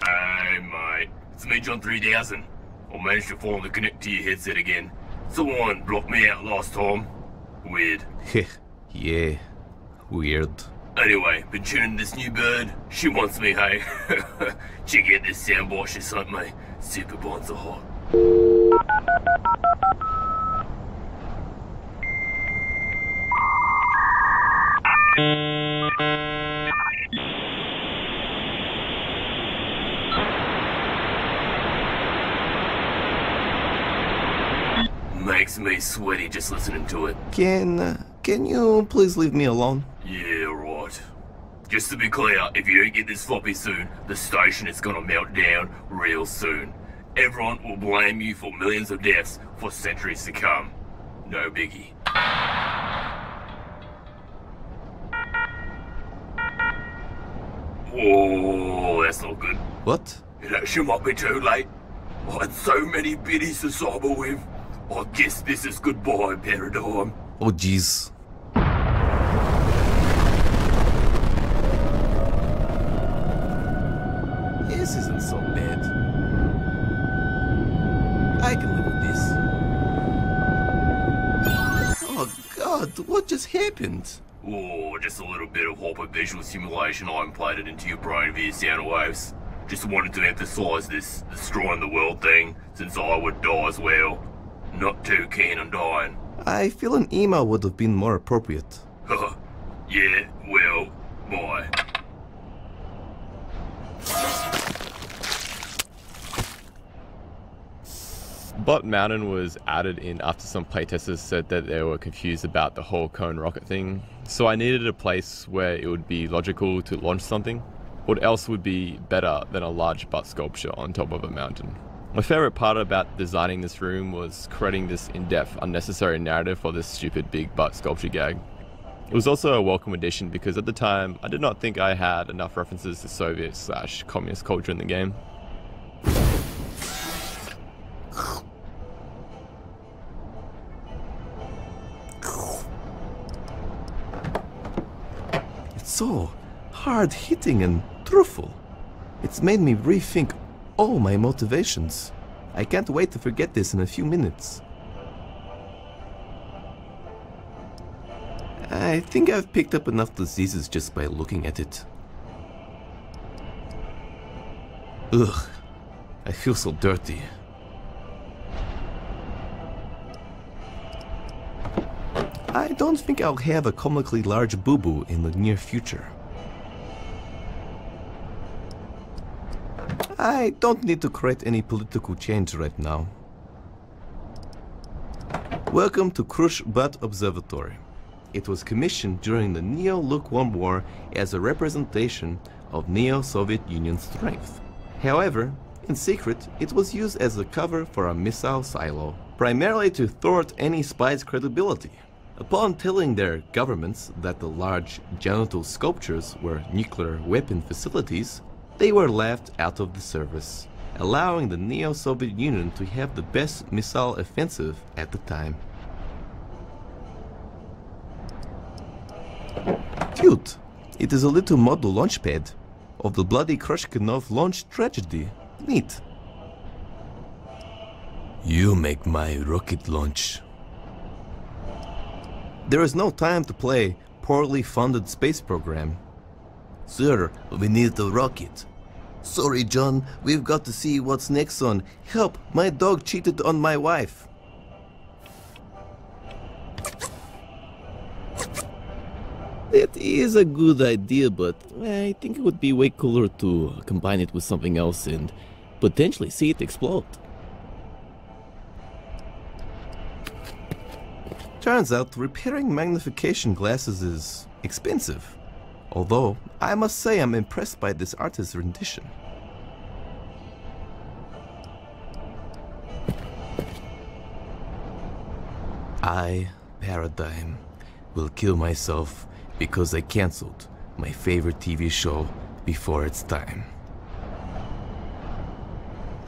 [SPEAKER 5] Hey mate, it's me John 3000. I managed to finally connect to your headset again. Someone blocked me out last time. Weird.
[SPEAKER 2] Yeah, weird.
[SPEAKER 5] Anyway, been tuning this new bird. She wants me, hey. Check out this soundboard she sent me. Super bonds are hot. Makes me sweaty just listening to it.
[SPEAKER 2] Can you please leave me alone?
[SPEAKER 5] Yeah, right. Just to be clear, if you don't get this floppy soon, the station is gonna melt down real soon. Everyone will blame you for millions of deaths for centuries to come. No biggie. Whoa, that's not good.
[SPEAKER 2] What?
[SPEAKER 5] It actually might be too late. I had so many biddies to cyber with. I guess this is goodbye, Paradigm.
[SPEAKER 2] Oh jeez. This isn't so bad. I can live with this. Oh god, what just happened?
[SPEAKER 5] Oh, just a little bit of hyper-visual simulation I implanted into your brain via sound waves. Just wanted to emphasize this destroying the world thing, since I would die as well. Not too keen on dying.
[SPEAKER 2] I feel an email would have been more appropriate.
[SPEAKER 5] Yeah, well, bye.
[SPEAKER 4] Butt Mountain was added in after some playtesters said that they were confused about the whole cone rocket thing, so I needed a place where it would be logical to launch something. What else would be better than a large butt sculpture on top of a mountain? My favorite part about designing this room was creating this in-depth, unnecessary narrative for this stupid big butt sculpture gag. It was also a welcome addition because at the time, I did not think I had enough references to Soviet/communist culture in the game.
[SPEAKER 2] It's so hard-hitting and truthful. It's made me rethink all my motivations. I can't wait to forget this in a few minutes. I think I've picked up enough diseases just by looking at it. Ugh, I feel so dirty. I don't think I'll have a comically large boo-boo in the near future. I don't need to create any political change right now. Welcome to Crush Butt Observatory. It was commissioned during the Neo-Lukewarm War as a representation of Neo-Soviet Union strength. However, in secret, it was used as a cover for a missile silo, primarily to thwart any spy's credibility. Upon telling their governments that the large genital sculptures were nuclear weapon facilities, they were left out of the service, allowing the Neo-Soviet Union to have the best missile offensive at the time. Cute! It is a little model launchpad of the bloody Krushkinov launch tragedy. Neat. You make my rocket launch. There is no time to play poorly funded space program. Sir, we need the rocket. Sorry, John, we've got to see what's next on. Help, my dog cheated on my wife. That is a good idea, but I think it would be way cooler to combine it with something else and potentially see it explode. Turns out repairing magnification glasses is expensive. Although, I must say I'm impressed by this artist's rendition. I, Paradigim, will kill myself because I cancelled my favorite TV show before its time.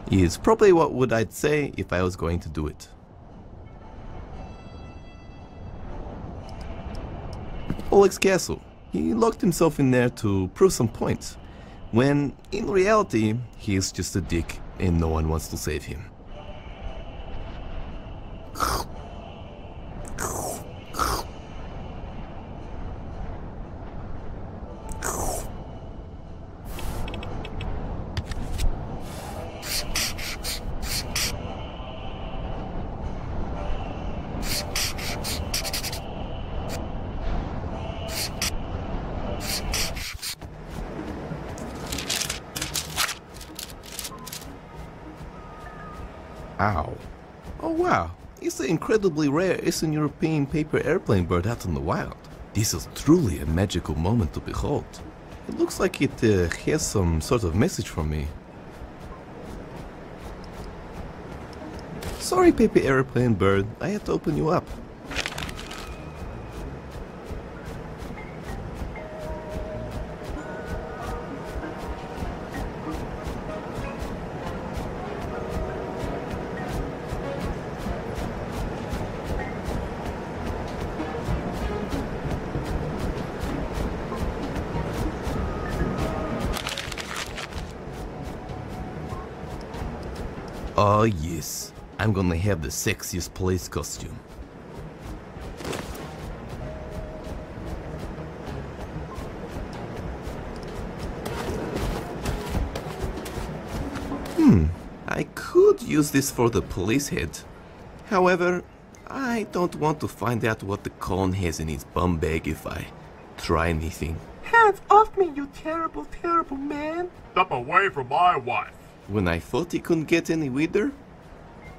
[SPEAKER 2] Is probably what would I'd say if I was going to do it. Oleg's castle. He locked himself in there to prove some points, when in reality he's just a dick and no one wants to save him. Ow. Oh wow, it's an incredibly rare Eastern European paper airplane bird out in the wild. This is truly a magical moment to behold. It looks like it has some sort of message for me. Sorry, paper airplane bird, I had to open you up. Oh yes, I'm gonna have the sexiest police costume. I could use this for the police head. However, I don't want to find out what the cone has in his bum bag if I try anything.
[SPEAKER 14] Hands off me, you terrible, terrible man!
[SPEAKER 3] Step away from my wife!
[SPEAKER 2] When I thought he couldn't get any weirder,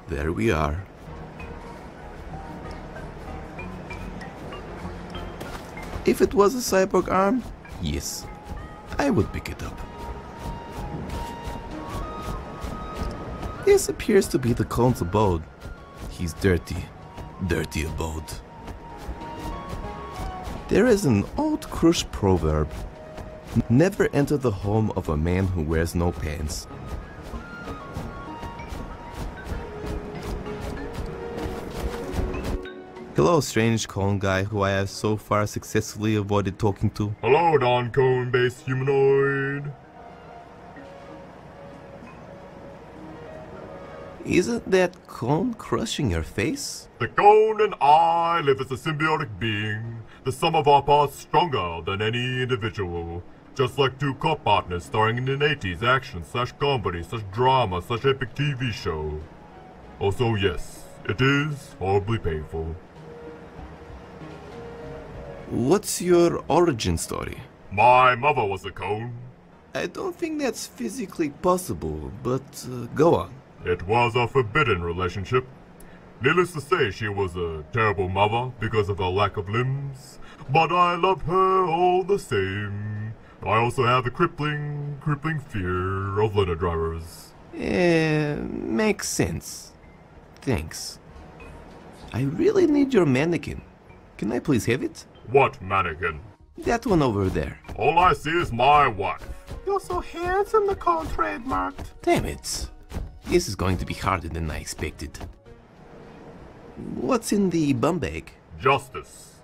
[SPEAKER 2] there we are. If it was a cyborg arm, yes, I would pick it up. This appears to be the cone's abode. His dirty, dirty abode. There is an old Krush proverb. Never enter the home of a man who wears no pants. Hello, strange cone guy who I have so far successfully avoided talking to.
[SPEAKER 3] Hello, non-cone-based humanoid.
[SPEAKER 2] Isn't that cone crushing your face?
[SPEAKER 3] The cone and I live as a symbiotic being, the sum of our parts stronger than any individual. Just like two co-partners starring in an 80s action/comedy/drama/epic TV show. Also yes, it is horribly painful.
[SPEAKER 2] What's your origin story?
[SPEAKER 3] My mother was a cone.
[SPEAKER 2] I don't think that's physically possible, but go on.
[SPEAKER 3] It was a forbidden relationship. Needless to say, she was a terrible mother because of her lack of limbs, but I love her all the same. I also have a crippling fear of litter drivers.
[SPEAKER 2] Makes sense. Thanks. I really need your mannequin. Can I please have it?
[SPEAKER 3] What mannequin?
[SPEAKER 2] That one over there.
[SPEAKER 3] All I see is my wife.
[SPEAKER 14] You're so handsome, the cone trademarked.
[SPEAKER 2] Damn it. This is going to be harder than I expected. What's in the bum bag?
[SPEAKER 3] Justice.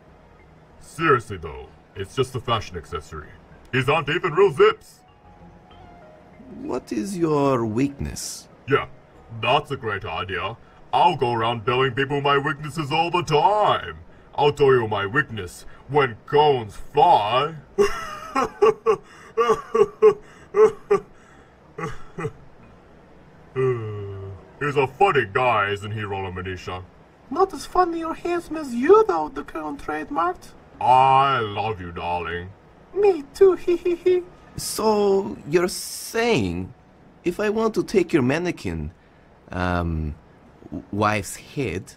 [SPEAKER 3] Seriously though, it's just a fashion accessory. These aren't even real zips.
[SPEAKER 2] What is your weakness?
[SPEAKER 3] Yeah, that's a great idea. I'll go around telling people my weaknesses all the time. I'll tell you my weakness when cones fly. He's a funny guy, isn't he, Rolamanisha?
[SPEAKER 14] Not as funny or handsome as you, though, the current trademarked.
[SPEAKER 3] I love you, darling.
[SPEAKER 14] Me too, hee.
[SPEAKER 2] So, you're saying, if I want to take your mannequin, wife's head,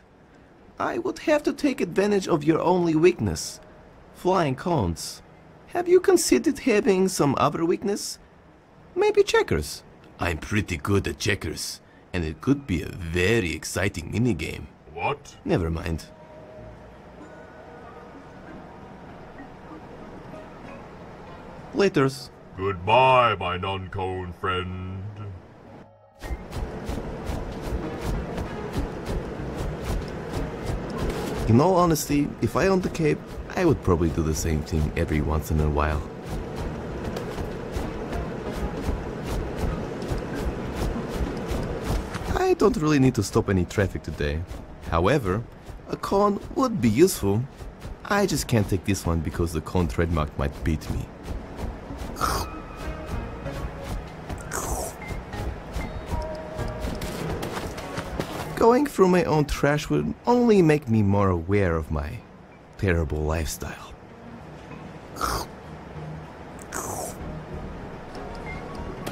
[SPEAKER 2] I would have to take advantage of your only weakness, flying cones. Have you considered having some other weakness? Maybe checkers? I'm pretty good at checkers, and it could be a very exciting minigame.
[SPEAKER 3] What?
[SPEAKER 2] Never mind. Laters.
[SPEAKER 3] Goodbye, my non-cone friend.
[SPEAKER 2] In all honesty, if I owned the cape, I would probably do the same thing every once in a while. I don't really need to stop any traffic today. However, a cone would be useful. I just can't take this one because the cone trademark might beat me. Going through my own trash would only make me more aware of my terrible lifestyle.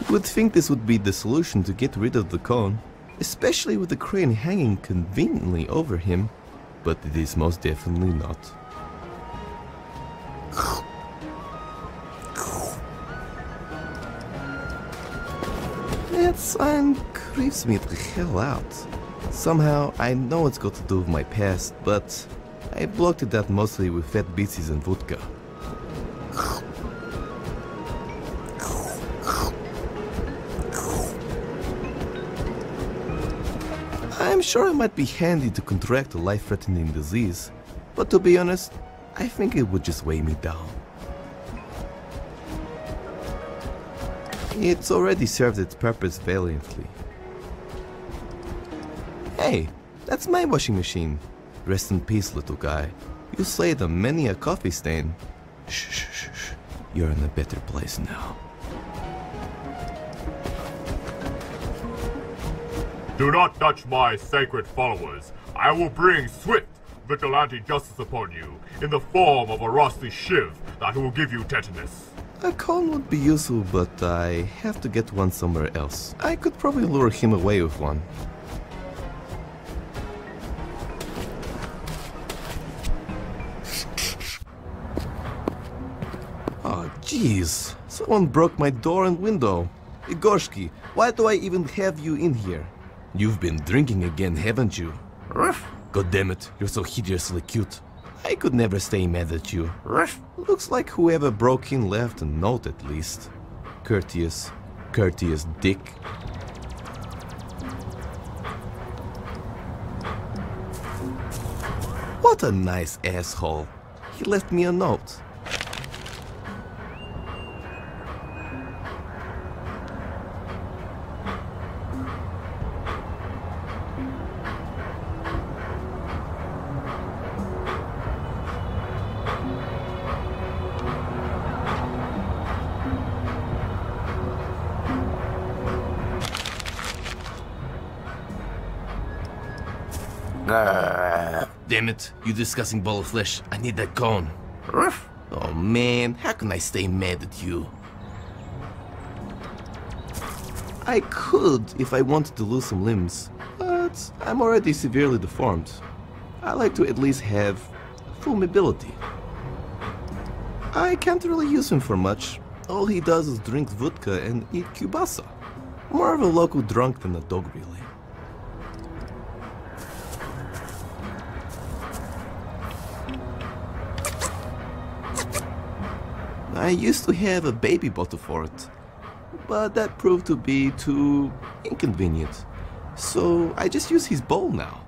[SPEAKER 2] Would think this would be the solution to get rid of the cone, especially with the crane hanging conveniently over him, but it is most definitely not. That sign creeps me the hell out. Somehow, I know it's got to do with my past, but I blocked it out mostly with fat beatsies and vodka. I'm sure it might be handy to contract a life-threatening disease, but to be honest, I think it would just weigh me down. It's already served its purpose valiantly. Hey, that's my washing machine. Rest in peace, little guy. You slayed on many a coffee stain. Shh. You're in a better place now.
[SPEAKER 3] Do not touch my sacred followers. I will bring swift vigilante justice upon you in the form of a rusty shiv that will give you tetanus.
[SPEAKER 2] A cone would be useful, but I have to get one somewhere else. I could probably lure him away with one. Oh, jeez. Someone broke my door and window. Igorski, why do I even have you in here? You've been drinking again, haven't you? God damn it, you're so hideously cute. I could never stay mad at you. Looks like whoever broke in left a note at least. Courteous dick. What a nice asshole. He left me a note. Damn it, you disgusting ball of flesh. I need that cone. Oh man, how can I stay mad at you? I could if I wanted to lose some limbs, but I'm already severely deformed. I like to at least have full mobility. I can't really use him for much. All he does is drink vodka and eat kielbasa. More of a local drunk than a dog, really. I used to have a baby bottle for it, but that proved to be too inconvenient, so I just use his bowl now.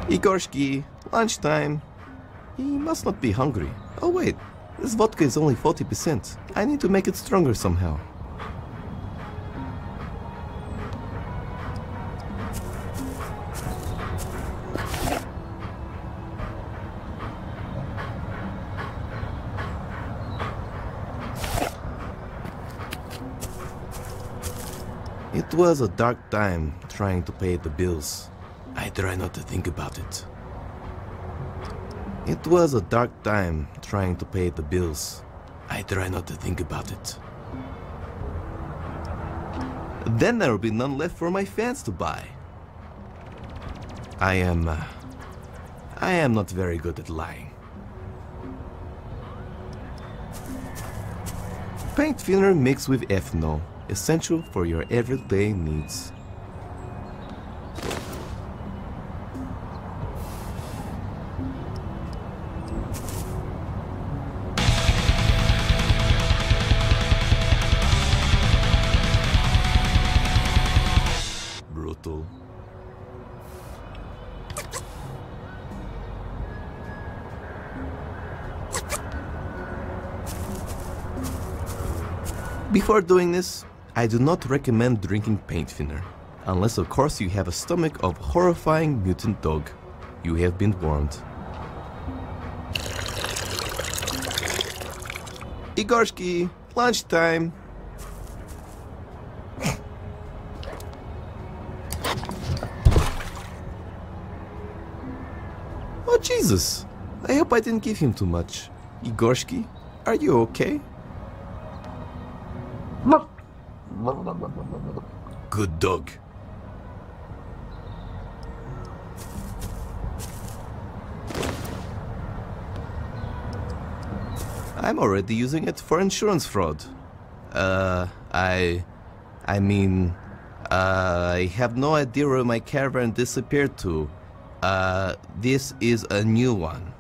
[SPEAKER 2] Igorski, lunchtime. He must not be hungry. Oh wait, this vodka is only 40%. I need to make it stronger somehow. It was a dark time trying to pay the bills. I try not to think about it. It was a dark time trying to pay the bills. I try not to think about it. Then there will be none left for my fans to buy. I am not very good at lying. Paint thinner mixed with ethanol, essential for your everyday needs. Brutal. Before doing this, I do not recommend drinking paint thinner, unless of course you have a stomach of horrifying mutant dog. You have been warned. Igorski, lunchtime. Oh Jesus, I hope I didn't give him too much. Igorski, are you okay? Good dog. I'm already using it for insurance fraud. I have no idea where my caravan disappeared to. This is a new one.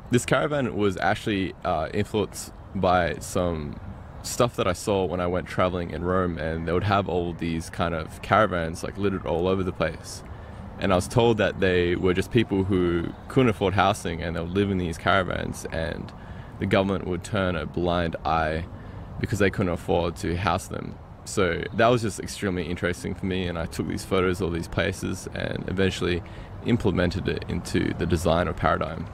[SPEAKER 4] This caravan was actually influenced by some stuff that I saw when I went traveling in Rome, and they would have all these kind of caravans like littered all over the place. And I was told that they were just people who couldn't afford housing and they would live in these caravans, and the government would turn a blind eye because they couldn't afford to house them. So that was just extremely interesting for me, and I took these photos of all these places and eventually implemented it into the design of Paradigm.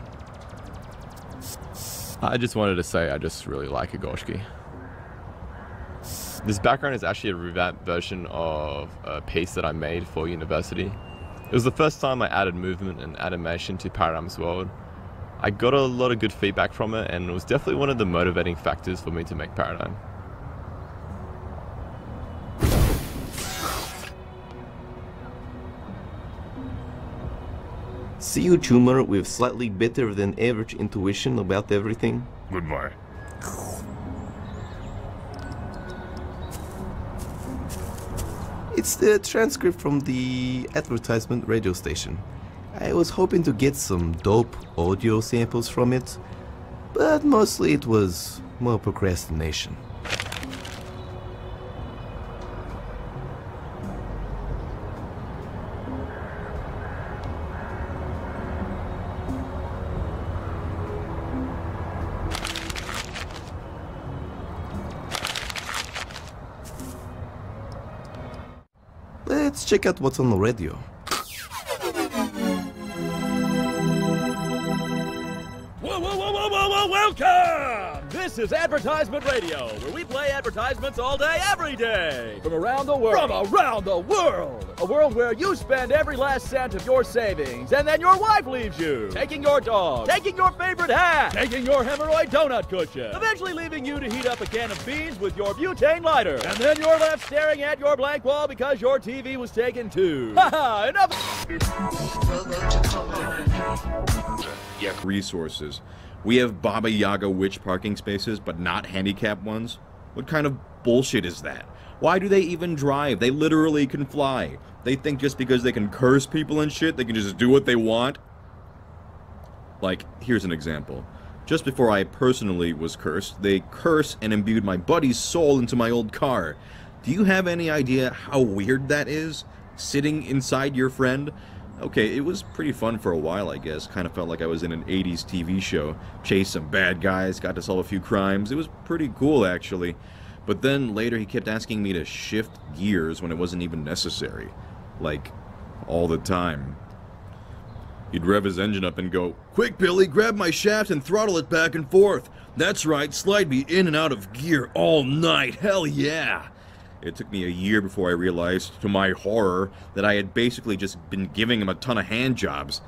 [SPEAKER 4] I just wanted to say I just really like Igorski. This background is actually a revamped version of a piece that I made for university. It was the first time I added movement and animation to Paradigm's world. I got a lot of good feedback from it, and it was definitely one of the motivating factors for me to make Paradigm.
[SPEAKER 2] See you, Chumer, with slightly better than average intuition about everything.
[SPEAKER 3] Goodbye.
[SPEAKER 2] It's the transcript from the advertisement radio station. I was hoping to get some dope audio samples from it, but mostly it was more procrastination. Let's check out what's on the radio.
[SPEAKER 15] Welcome! This is Advertisement Radio, where we play advertisements all day, every day. From around the world. From around the world! A world where you spend every last cent of your savings, and then your wife leaves you. Taking your dog. Taking your favorite hat. Taking your hemorrhoid donut cushion. Eventually leaving you to heat up a can of beans with your butane lighter. And then you're left staring at your blank wall because your TV was taken too. Haha, enough!
[SPEAKER 16] Resources. We have Baba Yaga witch parking spaces, but not handicap ones? What kind of bullshit is that? Why do they even drive? They literally can fly. They think just because they can curse people and shit, they can just do what they want? Like, here's an example. Just before I personally was cursed, they cursed and imbued my buddy's soul into my old car. Do you have any idea how weird that is? Sitting inside your friend? Okay, it was pretty fun for a while, I guess. Kind of felt like I was in an 80s TV show. Chased some bad guys, got to solve a few crimes. It was pretty cool, actually. But then later he kept asking me to shift gears when it wasn't even necessary. Like, all the time. He'd rev his engine up and go, "Quick, Billy, grab my shaft and throttle it back and forth. That's right, slide me in and out of gear all night, hell yeah." It took me a year before I realized, to my horror, that I had basically just been giving him a ton of hand jobs.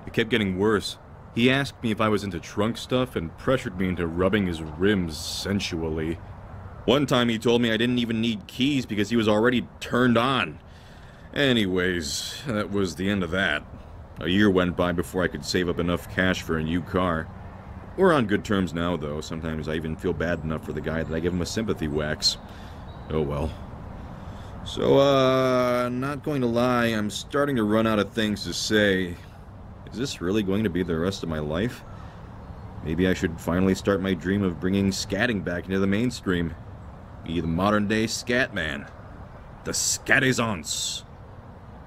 [SPEAKER 16] It kept getting worse. He asked me if I was into trunk stuff and pressured me into rubbing his rims sensually. One time he told me I didn't even need keys because he was already turned on. Anyways, that was the end of that. A year went by before I could save up enough cash for a new car. We're on good terms now, though. Sometimes I even feel bad enough for the guy that I give him a sympathy wax. Oh well. So, not going to lie, I'm starting to run out of things to say. Is this really going to be the rest of my life? Maybe I should finally start my dream of bringing scatting back into the mainstream. Be the modern-day scat man. The Scatizance.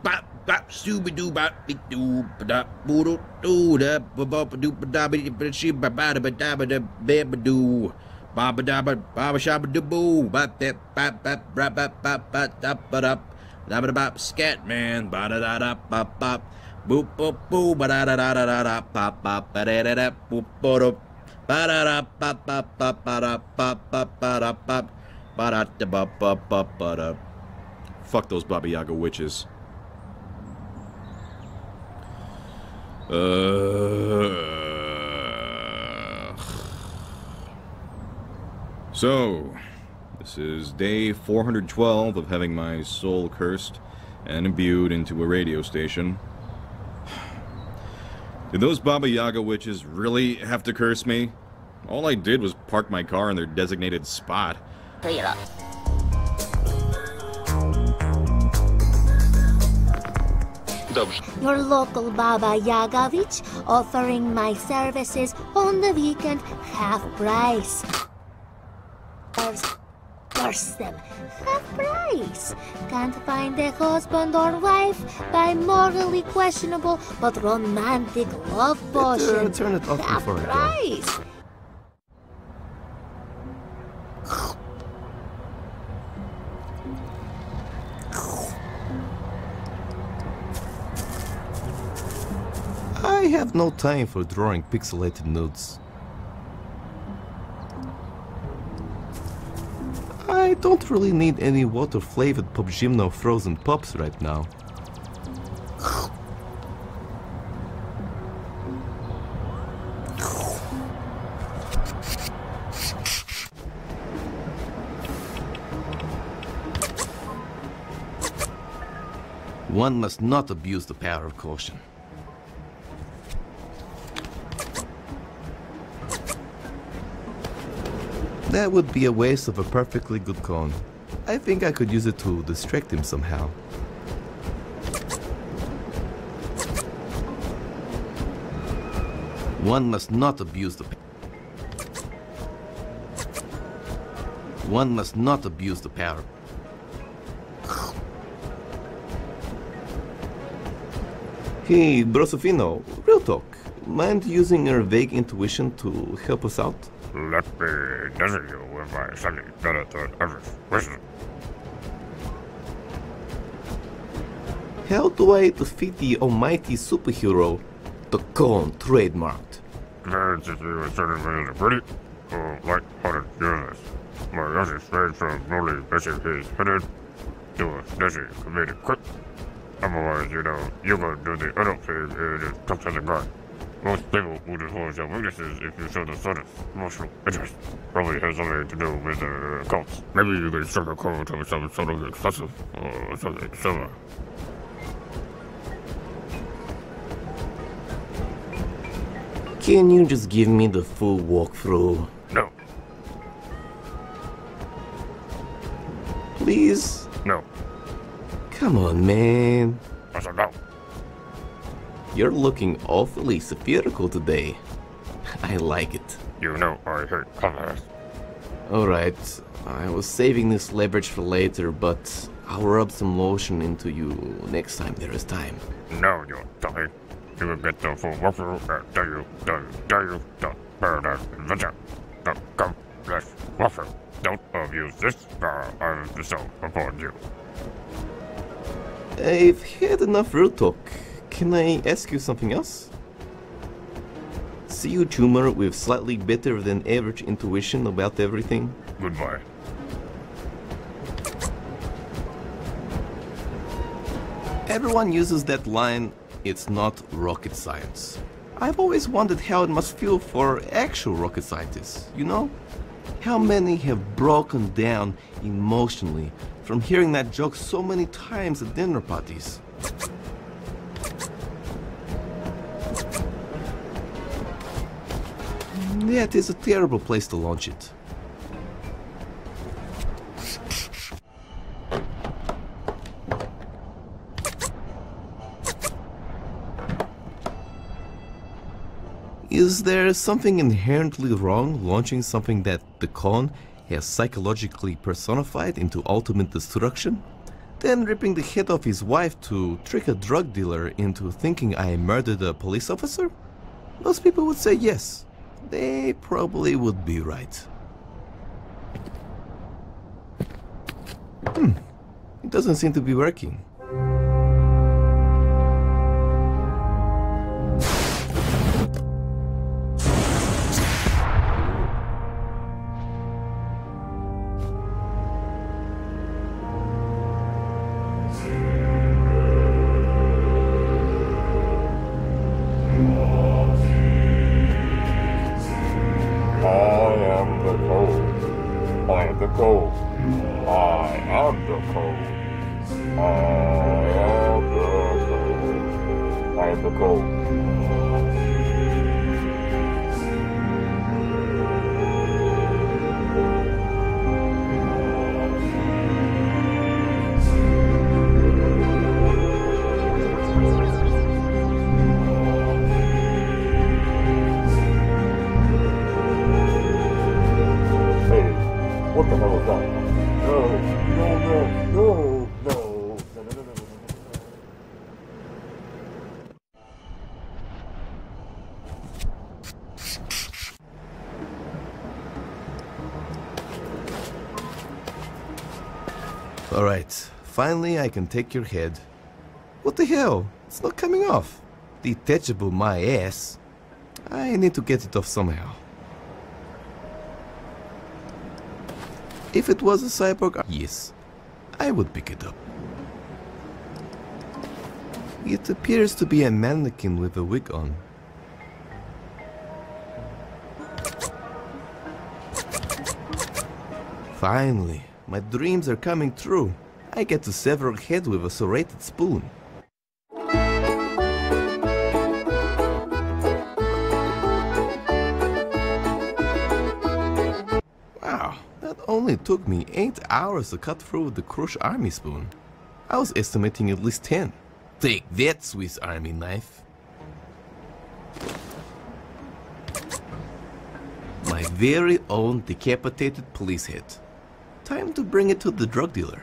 [SPEAKER 16] Bop bop doo bop doo ba da boo doo da ba ba doo ba da ba she ba ba da ba da ba da ba doo ba ba da ba ba sha ba doo boo ba da ba ba ba ba ba ba da ba da da ba da scat man ba da da da ba ba boop boop boo ba da da da da da ba ba ba da da da boop boop ba da da ba ba ba ba da ba ba ba da ba ba da da ba ba ba ba da. Fuck those Baba Yaga witches. So, this is day 412 of having my soul cursed and imbued into a radio station. Did those Baba Yaga witches really have to curse me? All I did was park my car in their designated spot.
[SPEAKER 17] Your local Baba Yaga witch offering my services on the weekend half price. Curse them. Half price. Can't find a husband or wife by morally questionable but romantic love potion.
[SPEAKER 2] Turn it off
[SPEAKER 17] half
[SPEAKER 2] before I go.
[SPEAKER 17] price.
[SPEAKER 2] I have no time for drawing pixelated nudes. I don't really need any water-flavored Popgymno frozen pops right now. One must not abuse the power of caution. That would be a waste of a perfectly good cone. I think I could use it to distract him somehow. One must not abuse the... One must not abuse the power. Hey, Brosofino, real talk. Mind using your vague intuition to help us out?
[SPEAKER 3] Let me dazzle you with my slightly better than average wisdom.
[SPEAKER 2] How do I defeat the almighty superhero, the Cone trademarked?
[SPEAKER 3] Glad that you are certainly pretty or light-hearted journalist. My office made from only bashing his headed to a snazzy comedic quick. Otherwise, you know, you're gonna do the adult thing and just talk to the guy. Most people would avoid your weaknesses if you show the slightest emotional interest. Probably has something to do with cults. Maybe you could struck a code of some sort of exclusive or something similar.
[SPEAKER 2] Can you just give me the full walkthrough?
[SPEAKER 3] No.
[SPEAKER 2] Please?
[SPEAKER 3] No.
[SPEAKER 2] Come on, man.
[SPEAKER 3] I said no.
[SPEAKER 2] You're looking awfully satirical today. I like it.
[SPEAKER 3] You know I hate colors.
[SPEAKER 2] Alright, I was saving this leverage for later, but I'll rub some lotion into you next time there is time.
[SPEAKER 3] No, you dummy. You will get the full walkthrough at www.paradigm.com/walkthrough. Don't abuse this power I have bestowed upon you.
[SPEAKER 2] I've had enough real talk. Can I ask you something else? See you humor with slightly better than average intuition about everything?
[SPEAKER 3] Goodbye.
[SPEAKER 2] Everyone uses that line, it's not rocket science. I've always wondered how it must feel for actual rocket scientists, you know? How many have broken down emotionally from hearing that joke so many times at dinner parties? Yeah, it is a terrible place to launch it. Is there something inherently wrong launching something that the con has psychologically personified into ultimate destruction? Then ripping the head off his wife to trick a drug dealer into thinking I murdered a police officer? Most people would say yes. They probably would be right. It doesn't seem to be working. Alright, finally I can take your head. What the hell? It's not coming off. Detachable my ass. I need to get it off somehow. If it was a cyborg, yes, I would pick it up. It appears to be a mannequin with a wig on. Finally, my dreams are coming true. I get to sever a head with a serrated spoon. Wow, that only took me 8 hours to cut through the Crush Army spoon. I was estimating at least 10. Take that, Swiss Army knife. My very own decapitated police head. Time to bring it to the drug dealer.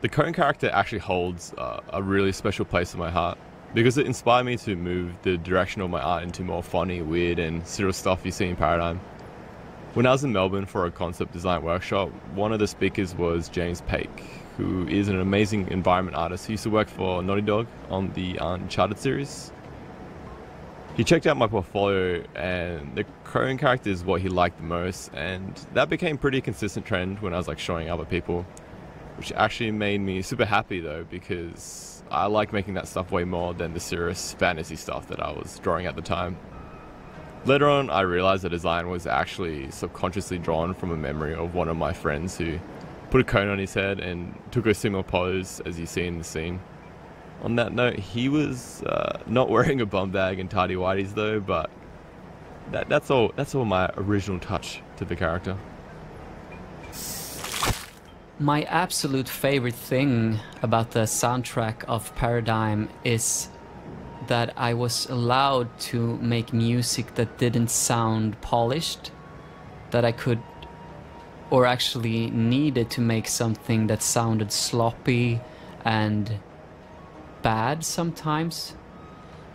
[SPEAKER 4] The Cone character actually holds a really special place in my heart because it inspired me to move the direction of my art into more funny, weird and surreal stuff you see in Paradigm. When I was in Melbourne for a concept design workshop, one of the speakers was James Paik, who is an amazing environment artist who used to work for Naughty Dog on the Uncharted series. He checked out my portfolio and the Cone character is what he liked the most, and that became a pretty consistent trend when I was showing other people, which actually made me super happy though, because I like making that stuff way more than the serious fantasy stuff that I was drawing at the time. Later on, I realized the design was actually subconsciously drawn from a memory of one of my friends who put a cone on his head and took a similar pose as you see in the scene. On that note, he was not wearing a bum bag and tidy whities though, but that's all my original touch to the character.
[SPEAKER 9] My absolute favorite thing about the soundtrack of Paradigm is that I was allowed to make music that didn't sound polished, that I could, or actually needed to make something that sounded sloppy and bad sometimes.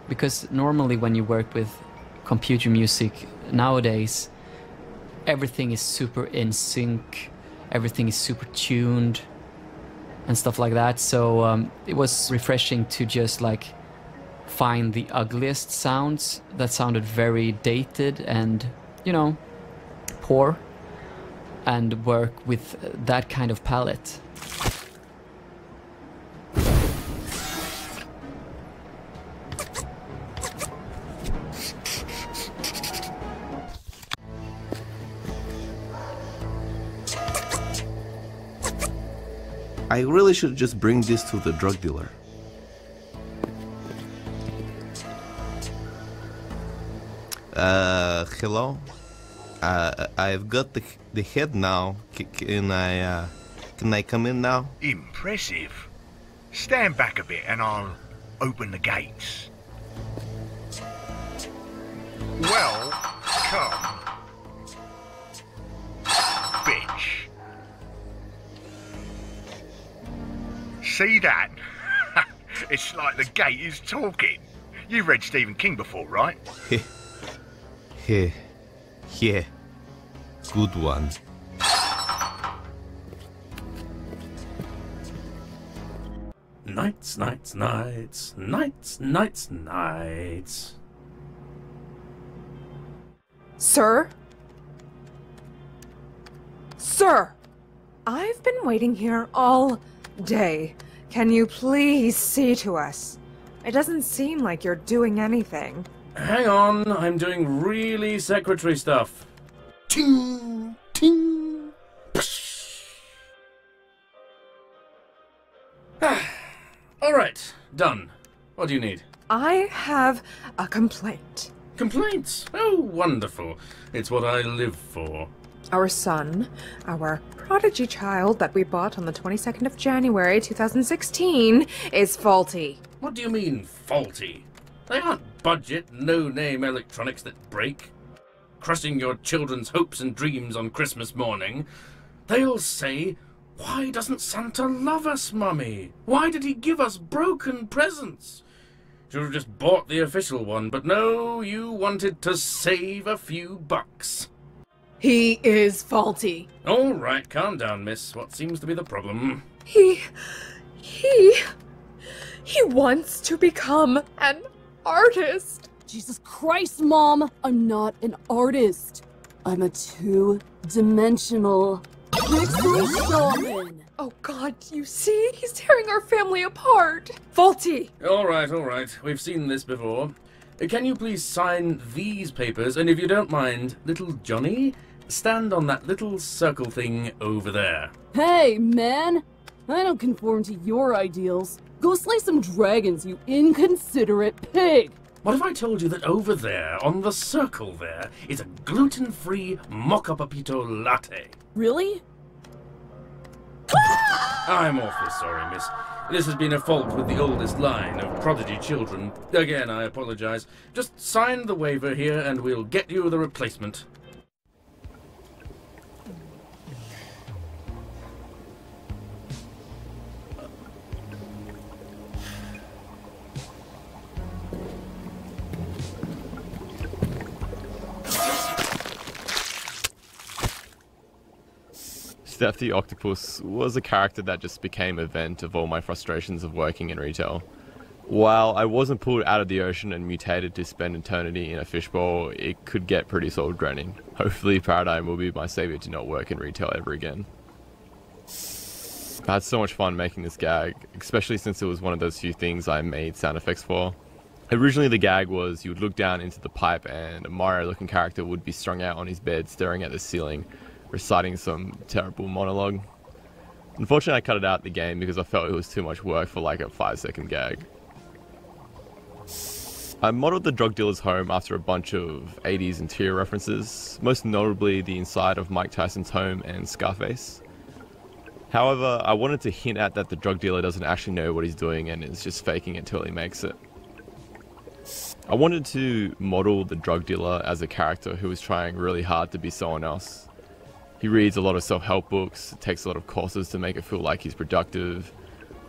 [SPEAKER 9] Because normally when you work with computer music nowadays, everything is super in sync, everything is super tuned and stuff like that. So it was refreshing to just like find the ugliest sounds that sounded very dated and, you know, poor, and work with that kind of palette.
[SPEAKER 2] I really should just bring this to the drug dealer. Hello? I've got the head now. Can I come in now?
[SPEAKER 13] Impressive. Stand back a bit and I'll open the gates. Welcome, bitch. See that? It's like the gate is talking. You've read Stephen King before, right?
[SPEAKER 2] Yeah. Good one.
[SPEAKER 18] Nights, nights, nights, nights, nights, nights.
[SPEAKER 19] Sir? Sir! I've been waiting here all day. Can you please see to us? It doesn't seem like you're doing anything.
[SPEAKER 18] Hang on, I'm doing really secretary stuff. Ting, ting, psh. All right, done. What do you need?
[SPEAKER 19] I have a complaint.
[SPEAKER 18] Complaints? Oh, wonderful. It's what I live for.
[SPEAKER 19] Our son, our prodigy child that we bought on the 22nd of January 2016, is faulty.
[SPEAKER 18] What do you mean, faulty? They aren't budget, no-name electronics that break, crushing your children's hopes and dreams on Christmas morning. They'll say, "Why doesn't Santa love us, Mummy? Why did he give us broken presents? Should have just bought the official one, but no, you wanted to save a few bucks."
[SPEAKER 19] He is faulty.
[SPEAKER 18] All right, calm down, miss. What seems to be the problem?
[SPEAKER 19] He wants to become an artist.
[SPEAKER 20] Jesus Christ, Mom! I'm not an artist. I'm a two-dimensional pixel shaman.
[SPEAKER 19] Oh God, you see? He's tearing our family apart. Faulty.
[SPEAKER 18] All right. We've seen this before. Can you please sign these papers? And if you don't mind, little Johnny, stand on that little circle thing over there.
[SPEAKER 20] Hey, man! I don't conform to your ideals. Go slay some dragons, you inconsiderate pig!
[SPEAKER 18] What if I told you that over there, on the circle there, is a gluten-free mocha papito latte?
[SPEAKER 20] Really?
[SPEAKER 18] I'm awfully sorry, miss. This has been a fault with the oldest line of prodigy children. Again, I apologize. Just sign the waiver here and we'll get you the replacement.
[SPEAKER 4] Steph the Octopus was a character that just became a vent of all my frustrations of working in retail. While I wasn't pulled out of the ocean and mutated to spend eternity in a fishbowl, it could get pretty soul draining. Hopefully Paradigm will be my savior to not work in retail ever again. I had so much fun making this gag, especially since it was one of those few things I made sound effects for. Originally the gag was you would look down into the pipe and a Mario looking character would be strung out on his bed staring at the ceiling, reciting some terrible monologue. Unfortunately I cut it out of the game because I felt it was too much work for like a 5-second gag. I modeled the drug dealer's home after a bunch of 80s interior references, most notably the inside of Mike Tyson's home and Scarface. However, I wanted to hint at that the drug dealer doesn't actually know what he's doing and is just faking it till he makes it. I wanted to model the drug dealer as a character who is trying really hard to be someone else. He reads a lot of self-help books, takes a lot of courses to make it feel like he's productive.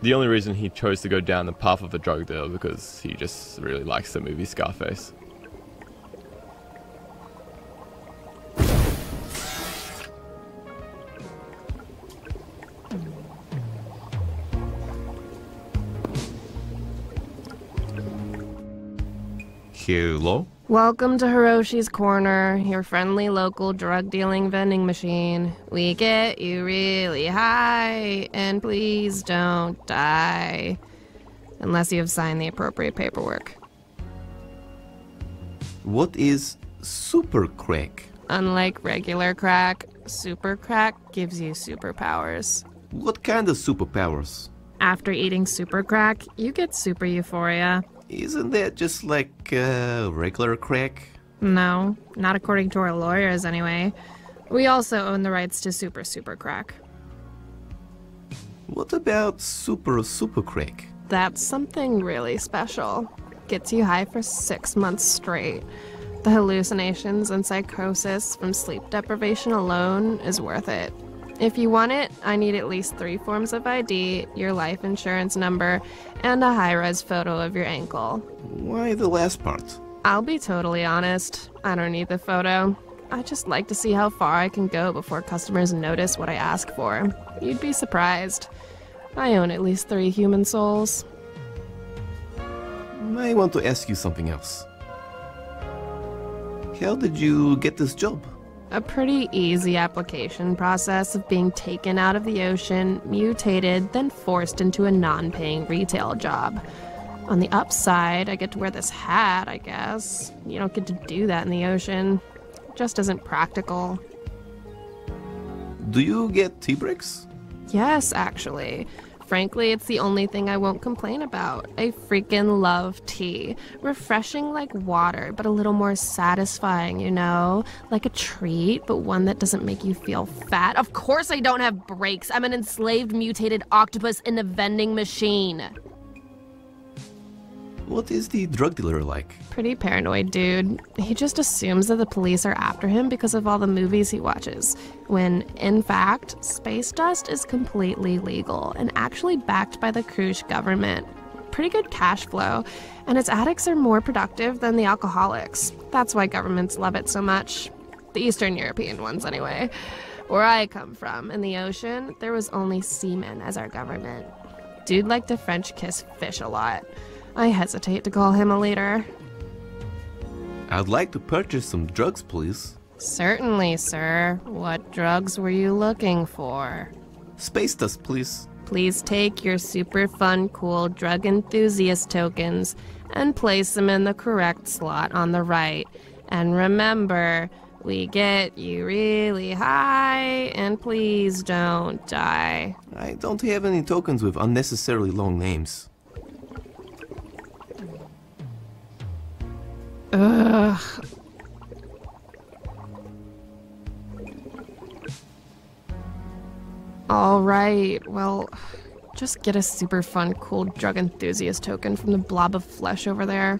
[SPEAKER 4] The only reason he chose to go down the path of the drug dealer because he just really likes the movie Scarface.
[SPEAKER 2] Hello?
[SPEAKER 21] Welcome to Hiroshi's Corner, your friendly local drug-dealing vending machine. We get you really high, and please don't die. Unless you have signed the appropriate paperwork.
[SPEAKER 2] What is super crack?
[SPEAKER 21] Unlike regular crack, super crack gives you superpowers.
[SPEAKER 2] What kind of superpowers?
[SPEAKER 21] After eating super crack, you get super euphoria.
[SPEAKER 2] Isn't that just like regular crack?
[SPEAKER 21] No, not according to our lawyers anyway. We also own the rights to super crack.
[SPEAKER 2] What about super crack?
[SPEAKER 21] That's something really special. Gets you high for 6 months straight. The hallucinations and psychosis from sleep deprivation alone is worth it. If you want it, I need at least 3 forms of ID, your life insurance number, and a high-res photo of your ankle.
[SPEAKER 2] Why the last part?
[SPEAKER 21] I'll be totally honest. I don't need the photo. I just like to see how far I can go before customers notice what I ask for. You'd be surprised. I own at least 3 human souls.
[SPEAKER 2] I want to ask you something else. How did you get this job?
[SPEAKER 21] A pretty easy application process of being taken out of the ocean, mutated, then forced into a non-paying retail job. On the upside, I get to wear this hat, I guess. You don't get to do that in the ocean. It just isn't practical.
[SPEAKER 2] Do you get tea breaks?
[SPEAKER 21] Yes, actually. Frankly, it's the only thing I won't complain about. I freaking love tea. Refreshing like water, but a little more satisfying, you know? Like a treat, but one that doesn't make you feel fat. Of course I don't have breaks. I'm an enslaved, mutated octopus in a vending machine.
[SPEAKER 2] What is the drug dealer like?
[SPEAKER 21] Pretty paranoid dude. He just assumes that the police are after him because of all the movies he watches, when, in fact, space dust is completely legal and actually backed by the Cringe government. Pretty good cash flow, and its addicts are more productive than the alcoholics. That's why governments love it so much. The Eastern European ones, anyway. Where I come from, in the ocean, there was only seamen as our government. Dude liked to French kiss fish a lot. I hesitate to call him a leader.
[SPEAKER 2] I'd like to purchase some drugs, please.
[SPEAKER 21] Certainly, sir. What drugs were you looking for?
[SPEAKER 2] Space dust, please.
[SPEAKER 21] Please take your super fun, cool drug enthusiast tokens and place them in the correct slot on the right. And remember, we get you really high, and please don't die.
[SPEAKER 2] I don't have any tokens with unnecessarily long names.
[SPEAKER 21] Ugh. Alright, well, just get a super fun, cool drug enthusiast token from the blob of flesh over there,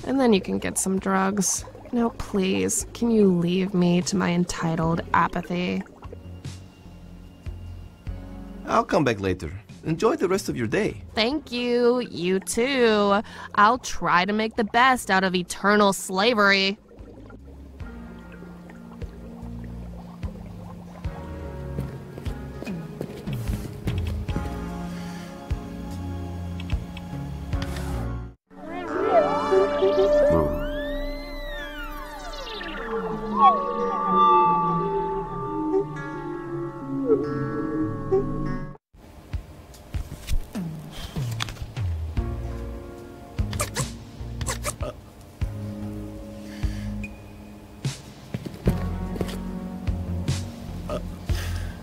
[SPEAKER 21] and then you can get some drugs. Now please, can you leave me to my entitled apathy?
[SPEAKER 2] I'll come back later. Enjoy the rest of your day.
[SPEAKER 21] Thank you. You too. I'll try to make the best out of eternal slavery.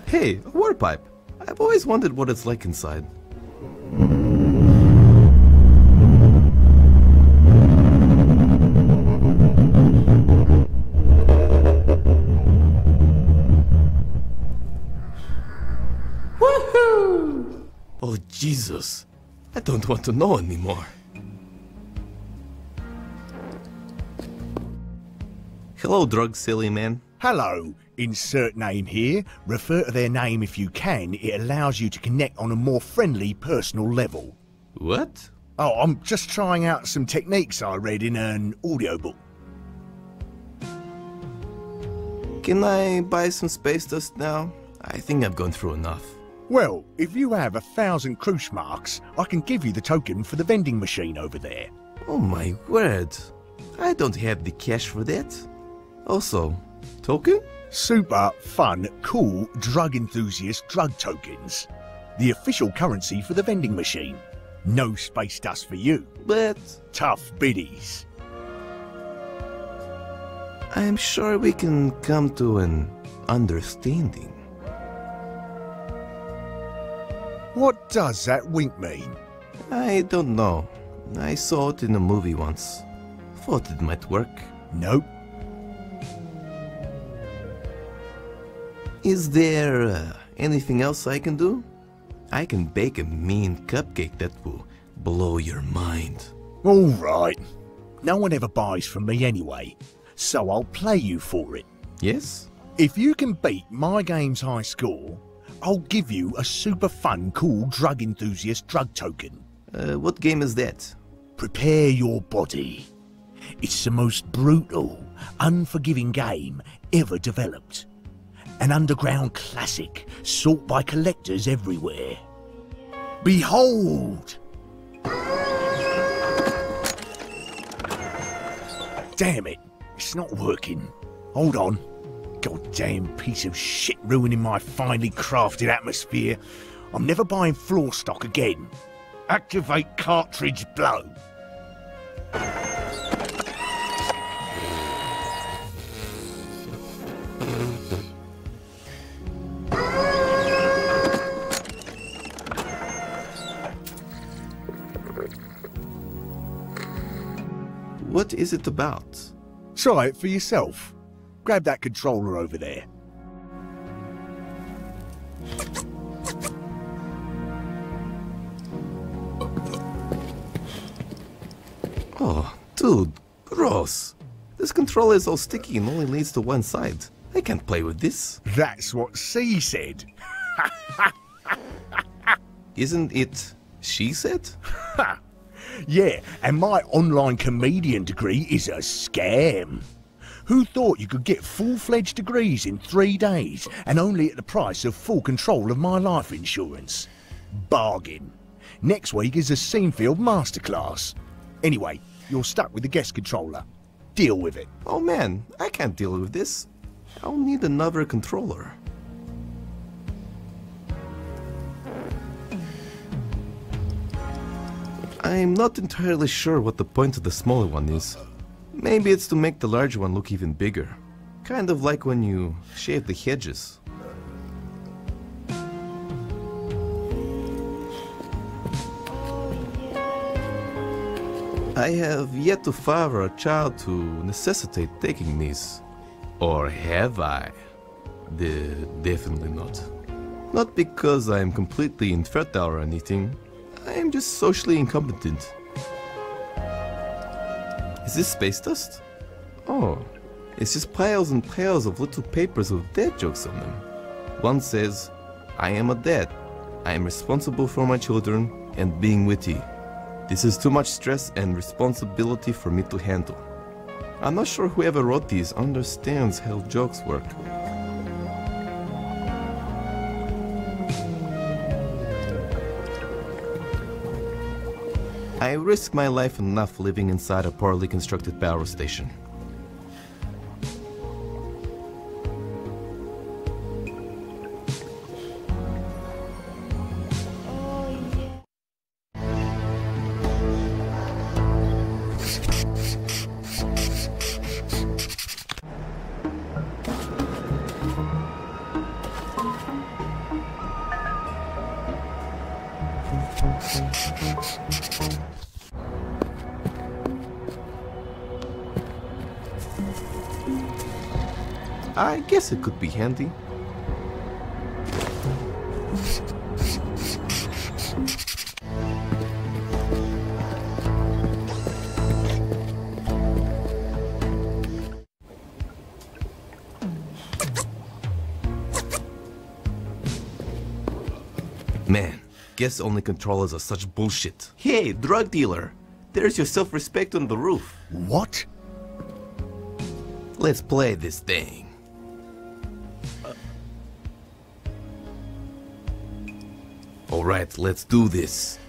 [SPEAKER 2] Hey, a water pipe. I've always wondered what it's like inside. Woohoo! Oh, Jesus. I don't want to know anymore. Hello, drug silly man.
[SPEAKER 13] Hello. Insert name here. Refer to their name if you can. It allows you to connect on a more friendly, personal level.
[SPEAKER 2] What?
[SPEAKER 13] Oh, I'm just trying out some techniques I read in an audiobook.
[SPEAKER 2] Can I buy some space dust now? I think I've gone through enough.
[SPEAKER 13] Well, if you have 1,000 cruise marks, I can give you the token for the vending machine over there.
[SPEAKER 2] Oh my word. I don't have the cash for that. Also, token?
[SPEAKER 13] Super fun, cool drug enthusiast drug tokens. The official currency for the vending machine. No space dust for you.
[SPEAKER 2] But...
[SPEAKER 13] tough biddies.
[SPEAKER 2] I'm sure we can come to an understanding.
[SPEAKER 13] What does that wink mean?
[SPEAKER 2] I don't know. I saw it in a movie once. Thought it might work.
[SPEAKER 13] Nope.
[SPEAKER 2] Is there anything else I can do? I can bake a mean cupcake that will blow your mind.
[SPEAKER 13] All right. No one ever buys from me anyway, so I'll play you for it.
[SPEAKER 2] Yes?
[SPEAKER 13] If you can beat my game's high score, I'll give you a super fun, cool drug enthusiast drug token.
[SPEAKER 2] What game is that?
[SPEAKER 13] Prepare your body. It's the most brutal, unforgiving game ever developed. An underground classic sought by collectors everywhere. Behold! Damn it, it's not working. Hold on. Goddamn piece of shit ruining my finely crafted atmosphere. I'm never buying floor stock again. Activate cartridge blow.
[SPEAKER 2] What is it about?
[SPEAKER 13] Try it for yourself. Grab that controller over there.
[SPEAKER 2] Oh, dude, gross. This controller is all sticky and only leads to one side. I can't play with this.
[SPEAKER 13] That's what C said.
[SPEAKER 2] Isn't it she said?
[SPEAKER 13] Yeah, and my online comedian degree is a scam. Who thought you could get full-fledged degrees in 3 days and only at the price of full control of my life insurance? Bargain. Next week is a Scenefield masterclass. Anyway, you're stuck with the guest controller. Deal with it.
[SPEAKER 2] Oh man, I can't deal with this. I'll need another controller. I'm not entirely sure what the point of the smaller one is. Maybe it's to make the larger one look even bigger. Kind of like when you shave the hedges. I have yet to father a child to necessitate taking these. Or have I? Definitely not. Not because I am completely infertile or anything. I am just socially incompetent. Is this space dust? Oh, it's just piles and piles of little papers with dad jokes on them. One says, I am a dad. I am responsible for my children and being witty. This is too much stress and responsibility for me to handle. I'm not sure whoever wrote these understands how jokes work. I risk my life enough living inside a poorly constructed power station. I guess it could be handy. Man, guess only controllers are such bullshit. Hey, drug dealer! There's your self-respect on the roof.
[SPEAKER 13] What?
[SPEAKER 2] Let's play this thing. Alright, let's do this.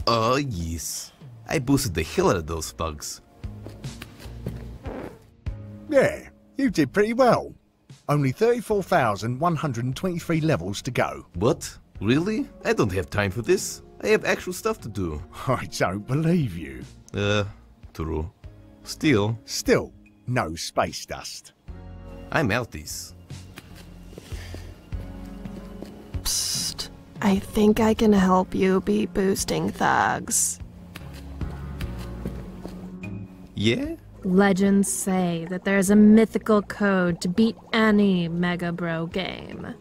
[SPEAKER 2] Oh yes, I boosted the hell out of those thugs.
[SPEAKER 1] Yeah, you did pretty well. Only 34,123 levels to go.
[SPEAKER 2] What? Really? I don't have time for this. I have actual stuff to do.
[SPEAKER 1] I don't believe you.
[SPEAKER 2] True. Still,
[SPEAKER 1] no space dust.
[SPEAKER 2] I'm out this.
[SPEAKER 21] Psst. I think I can help you be boosting thugs.
[SPEAKER 2] Yeah?
[SPEAKER 21] Legends say that there's a mythical code to beat any Mega Bro game.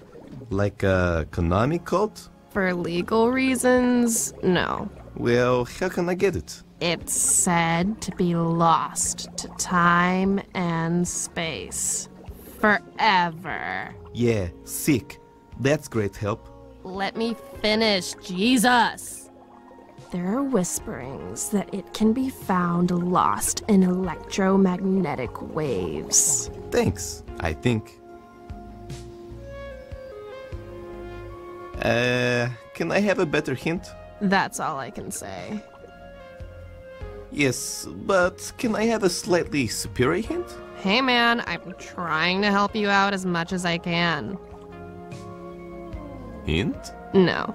[SPEAKER 2] Like a Konami code?
[SPEAKER 21] For legal reasons, no.
[SPEAKER 2] Well, how can I get it?
[SPEAKER 21] It's said to be lost to time and space. Forever.
[SPEAKER 2] Yeah, sick. That's great help.
[SPEAKER 21] Let me finish, Jesus! There are whisperings that it can be found lost in electromagnetic waves.
[SPEAKER 2] Thanks, I think. Can I have a better hint?
[SPEAKER 21] That's all I can say.
[SPEAKER 2] Yes, but can I have a slightly superior hint?
[SPEAKER 21] Hey man, I'm trying to help you out as much as I can.
[SPEAKER 2] Hint?
[SPEAKER 21] No.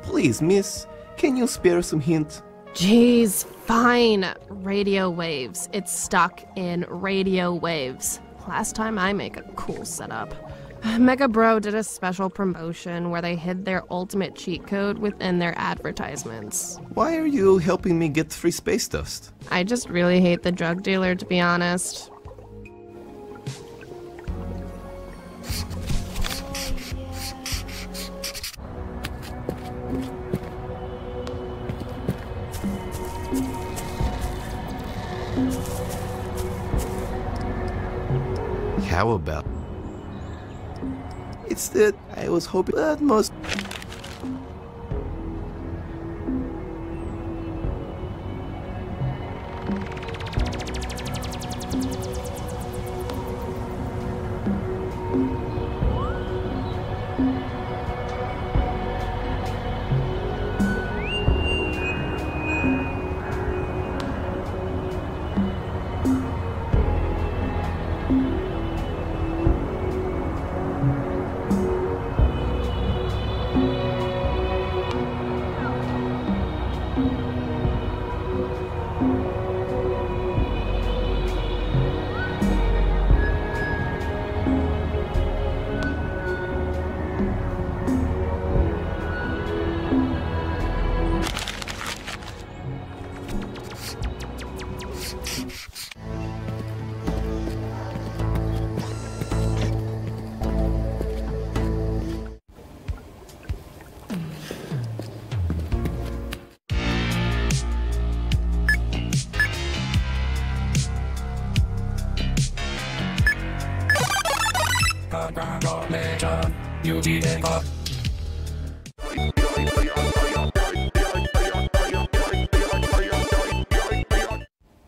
[SPEAKER 2] Please, miss, can you spare some hint?
[SPEAKER 21] Jeez, fine. Radio waves. It's stuck in radio waves. Last time I make a cool setup. Mega Bro did a special promotion where they hid their ultimate cheat code within their advertisements.
[SPEAKER 2] Why are you helping me get free space dust?
[SPEAKER 21] I just really hate the drug dealer, to be honest.
[SPEAKER 2] How about... It's that I was hoping that most...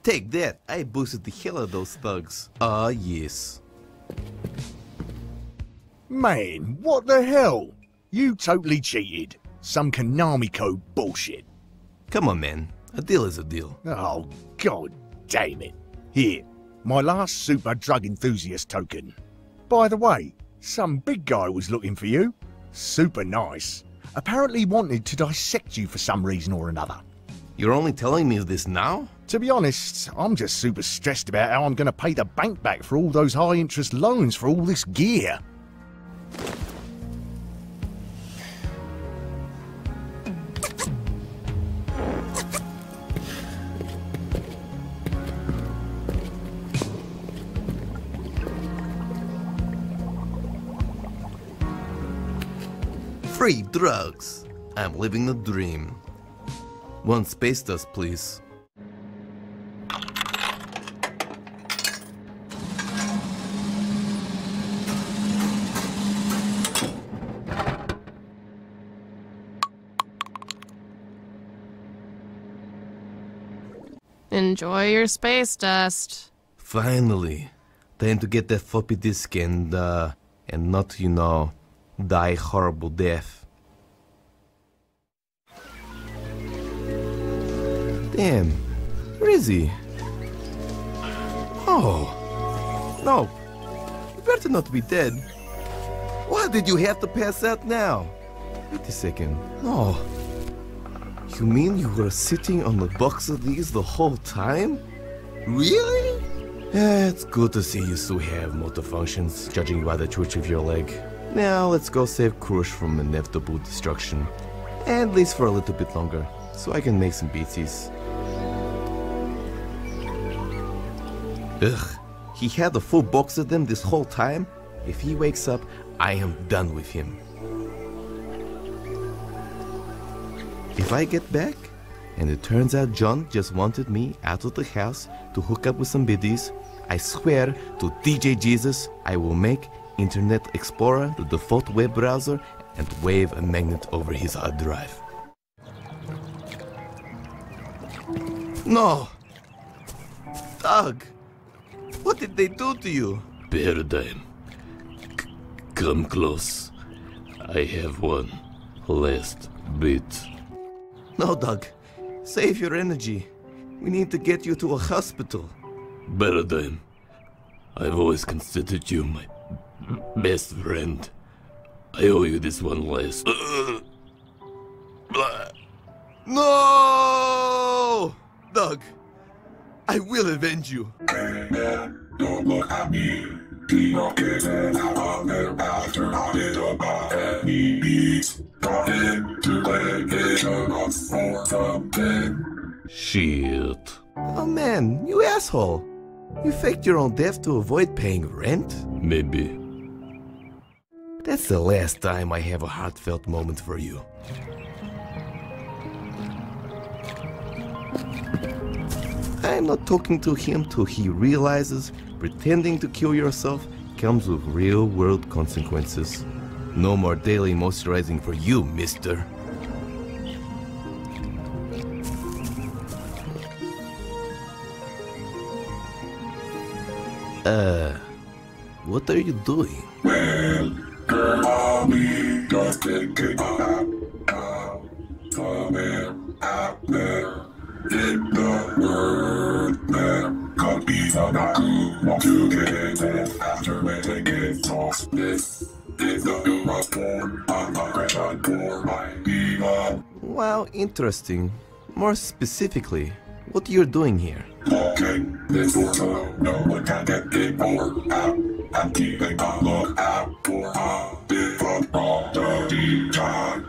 [SPEAKER 2] Take that! I boosted the hell out of those thugs. Ah, yes.
[SPEAKER 1] Man, what the hell? You totally cheated. Some Konami code bullshit.
[SPEAKER 2] Come on, man. A deal is a deal.
[SPEAKER 1] Oh, god damn it. Here, my last super drug enthusiast token. By the way, some big guy was looking for you. Super nice. Apparently wanted to dissect you for some reason or another.
[SPEAKER 2] You're only telling me this now?
[SPEAKER 1] To be honest, I'm just super stressed about how I'm going to pay the bank back for all those high-interest loans for all this gear.
[SPEAKER 2] Free drugs. I'm living the dream. One space dust, please.
[SPEAKER 21] Enjoy your space dust.
[SPEAKER 2] Finally. Time to get that floppy disk and not, you know, die horrible death. Damn. Where is he? Oh. No. You better not be dead. Why did you have to pass out now? Wait a second. No. You mean you were sitting on the box of these the whole time? Really? It's good to see you still have motor functions, judging by the twitch of your leg. Now let's go save Crush from inevitable destruction. At least for a little bit longer, so I can make some beatsies. Ugh, he had a full box of them this whole time? If he wakes up, I am done with him. If I get back, and it turns out John just wanted me out of the house to hook up with some biddies, I swear to DJ Jesus I will make Internet Explorer the default web browser and wave a magnet over his hard drive. No! Doug! What did they do to you?
[SPEAKER 12] Paradigm. Come close. I have one last bit.
[SPEAKER 2] No, Doug. Save your energy. We need to get you to a hospital.
[SPEAKER 12] Paradigm. I've always considered you my best friend. I owe you this one last.
[SPEAKER 2] No! Doug, I will avenge you.
[SPEAKER 7] Hey man, don't look at me. Demarcated out of their bastard haunted about any beats. Got into litigation on for something.
[SPEAKER 12] Shit.
[SPEAKER 2] Oh man, you asshole. You faked your own death to avoid paying rent?
[SPEAKER 12] Maybe.
[SPEAKER 2] That's the last time I have a heartfelt moment for you. I'm not talking to him till he realizes pretending to kill yourself comes with real-world consequences. No more daily moisturizing for you, mister. What are you doing?
[SPEAKER 7] Well, girl, I'll be just thinking about somewhere out there in the world there could be some who want to get it after letting it off. This is the new form of aggression for my people.
[SPEAKER 2] Wow, interesting. More specifically, what you're doing here?
[SPEAKER 7] Walking this door so no one can get in or out. I'm keeping a lookout for a different prodigy child.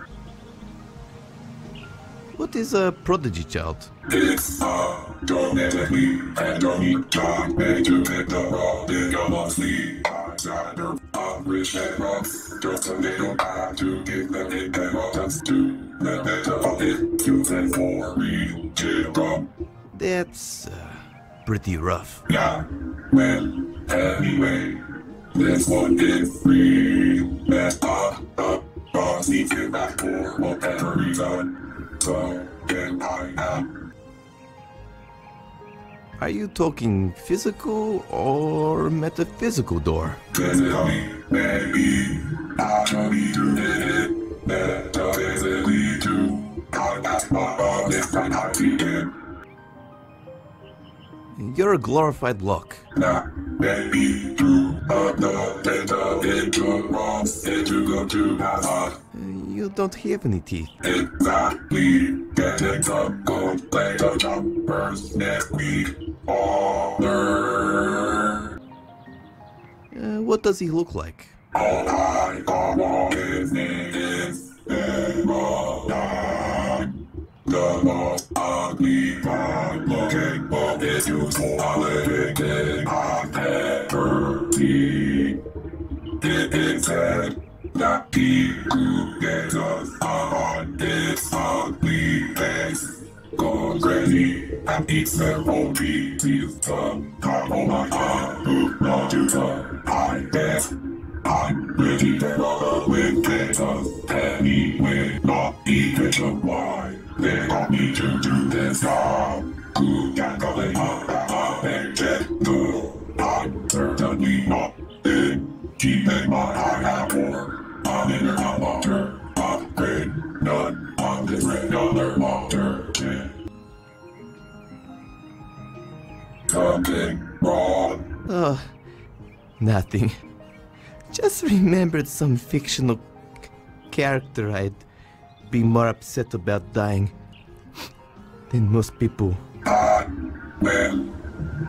[SPEAKER 2] What is a prodigy child?
[SPEAKER 7] It's a genetically engineered child made to pick the ridiculously outsider of rich and rough. Just a little time to give them inheritance to the better it using for real children.
[SPEAKER 2] That's pretty rough.
[SPEAKER 7] Yeah, well, anyway, this one is real messed up. But seeking back for whatever reason. So can I have?
[SPEAKER 2] Are you talking physical or metaphysical door?
[SPEAKER 7] Physically, maybe. Actually, to it. Metaphysically, too. That's my different idea.
[SPEAKER 2] You're a glorified lock.
[SPEAKER 7] That may be true, but the data interrupts into the two paths.
[SPEAKER 2] You don't have any teeth.
[SPEAKER 7] Exactly. Getting some good data jumpers next week.
[SPEAKER 2] What does he look like?
[SPEAKER 7] All I got on his name is Paradigim. The most ugly, fine-looking book is useful for living thing I've ever seen. It is said that he who gets us on its ugly face goes crazy and eats several pieces of carbonite who not to the I guess. I'm pretty terrible with data anyway, not even sure why they got me to do this job. Who can go in a paycheck? No, I'm certainly not in keeping my eye out for an inner water upgrade. None of this regular water. Something wrong.
[SPEAKER 2] Oh, nothing. Just remembered some fictional character I'd be more upset about dying than most people.
[SPEAKER 7] Well,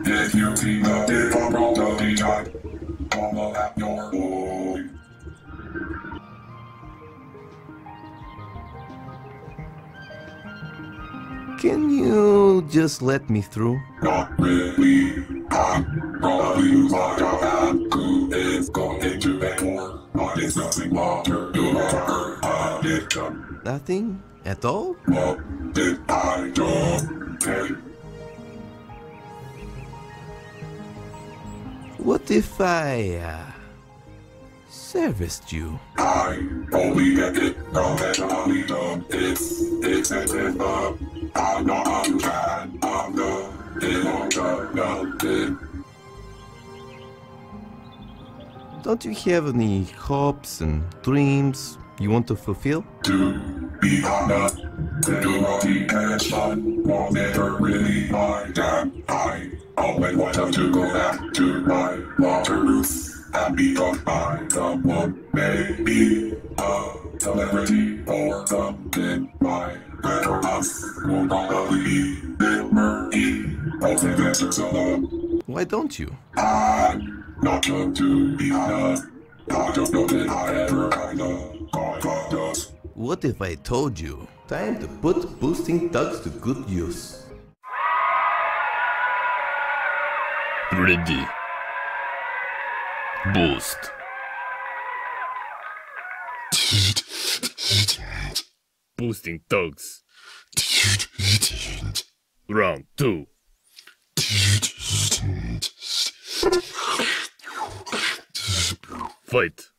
[SPEAKER 7] if you see the different property type, follow at your boy.
[SPEAKER 2] Can you just let me through?
[SPEAKER 7] Not really. I'm probably use my job who is going to pay for my discussing water to her addiction.
[SPEAKER 2] Nothing at all?
[SPEAKER 7] What did I do? Hey.
[SPEAKER 2] What if I serviced you?
[SPEAKER 7] I only get it professionally done. It's expensive, but I'm not a fan of the emotional.
[SPEAKER 2] Don't you have any hopes and dreams you want to fulfill?
[SPEAKER 7] To be honest, the education was never really my jam. I always wanted to go back to my water roots and be taught by someone, maybe a celebrity or something. My veterans will probably be Bill Murray, Professor alone.
[SPEAKER 2] Why don't you?
[SPEAKER 7] I'm not sure, to be honest. I don't know that I ever kinda got us.
[SPEAKER 2] What if I told you? Time to put boosting thugs to good use.
[SPEAKER 12] Ready. Boost. Boosting thugs. Round 2.
[SPEAKER 3] Fight.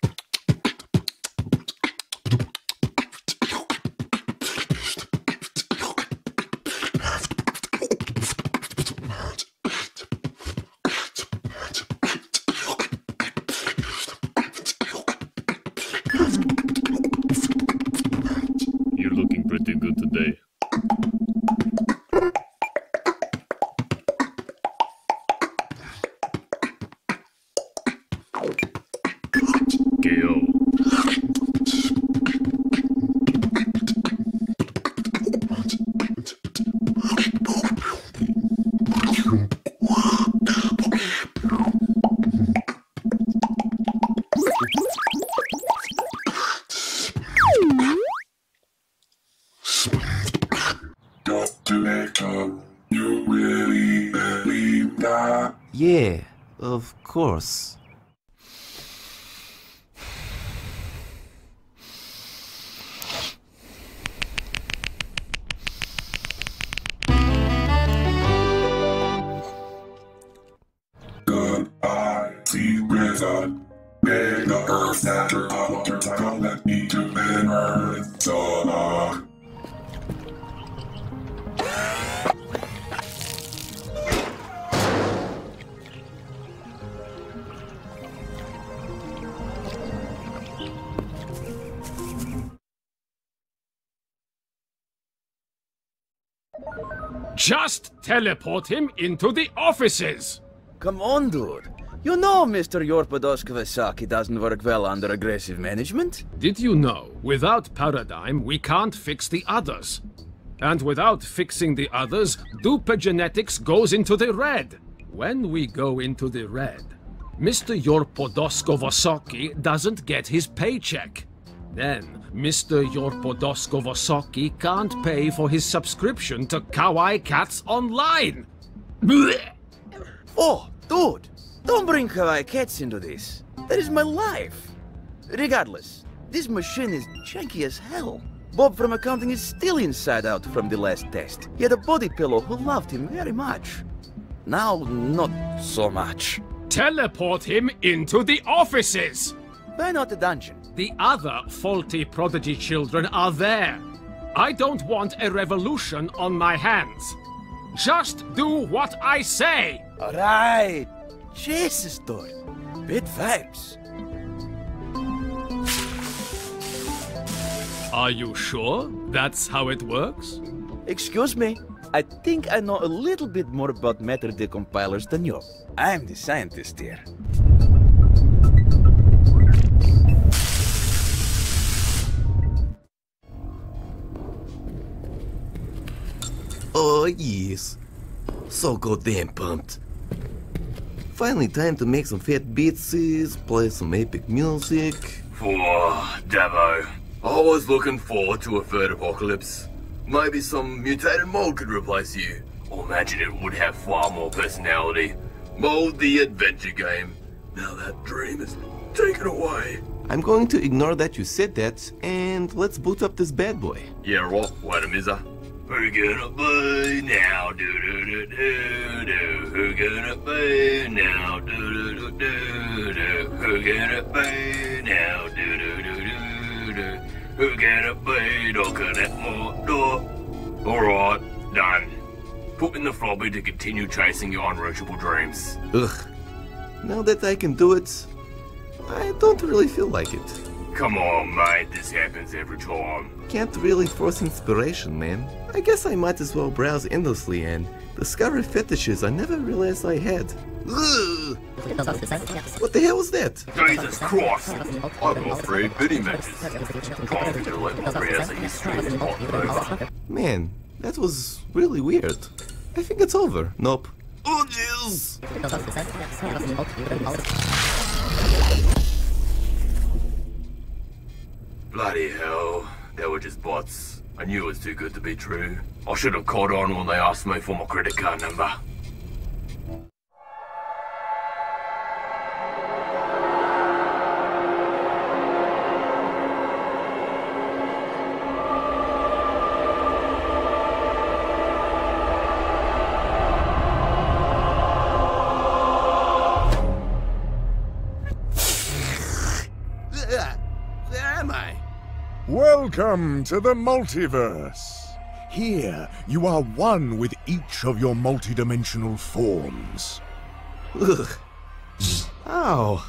[SPEAKER 3] You're looking pretty good today. KO.
[SPEAKER 7] Director, you really believe that?
[SPEAKER 2] Yeah, of course.
[SPEAKER 7] Goodbye, sea wizard. May the earth matter water cycle let me to an earth dog.
[SPEAKER 8] Just teleport him into the offices!
[SPEAKER 6] Come on, dude. You know Mr. Yorpodoskvasaki doesn't work well under aggressive management.
[SPEAKER 8] Did you know, without Paradigm, we can't fix the others? And without fixing the others, Duper Genetics goes into the red. When we go into the red, Mr. Yorpodoskvasaki doesn't get his paycheck. Then, Mr. Yorpodoskvasaki can't pay for his subscription to Kawaii Cats Online. Blech.
[SPEAKER 6] Oh, dude, don't bring Kawaii Cats into this. That is my life. Regardless, this machine is janky as hell. Bob from accounting is still inside out from the last test. He had a body pillow who loved him very much. Now, not so much.
[SPEAKER 8] Teleport him into the offices!
[SPEAKER 6] Why not the dungeon?
[SPEAKER 8] The other faulty prodigy children are there. I don't want a revolution on my hands. Just do what I say!
[SPEAKER 6] Alright. Jesus, dude. Bit vibes.
[SPEAKER 8] Are you sure that's how it works?
[SPEAKER 6] Excuse me. I think I know a little bit more about matter decompilers than you. I'm the scientist here.
[SPEAKER 2] Oh yes. So goddamn pumped. Finally time to make some fat beatses, play some epic music.
[SPEAKER 5] Davo. I was looking forward to a third apocalypse. Maybe some mutated mold could replace you. Or imagine it would have far more personality. Mold the adventure game. Now that dream is taken away.
[SPEAKER 2] I'm going to ignore that you said that, and let's boot up this bad boy.
[SPEAKER 5] Yeah, what? Wait a mizzer. Who gonna be now? Do do do do do. Who gonna be now? Do do do do do. Who gonna be now? Do do do do do. Who gonna be knocking at my door? Alright, done. Put in the floppy to continue chasing your unreachable dreams.
[SPEAKER 2] Ugh. Now that I can do it, I don't really feel like it.
[SPEAKER 5] Come on, mate, this happens every time.
[SPEAKER 2] Can't really force inspiration, man. I guess I might as well browse endlessly and discover fetishes I never realized I had. Ugh. What the hell was that?
[SPEAKER 5] Jesus Christ! I've got 3 biddy matches. Time to delete my browser history is not over.
[SPEAKER 2] Man, that was really weird. I think it's over. Nope. Oh jeez!
[SPEAKER 5] Bloody hell, they were just bots. I knew it was too good to be true. I should have caught on when they asked me for my credit card number.
[SPEAKER 2] Where am I?
[SPEAKER 1] Welcome to the multiverse. Here, you are one with each of your multidimensional forms.
[SPEAKER 2] Ugh. Ow,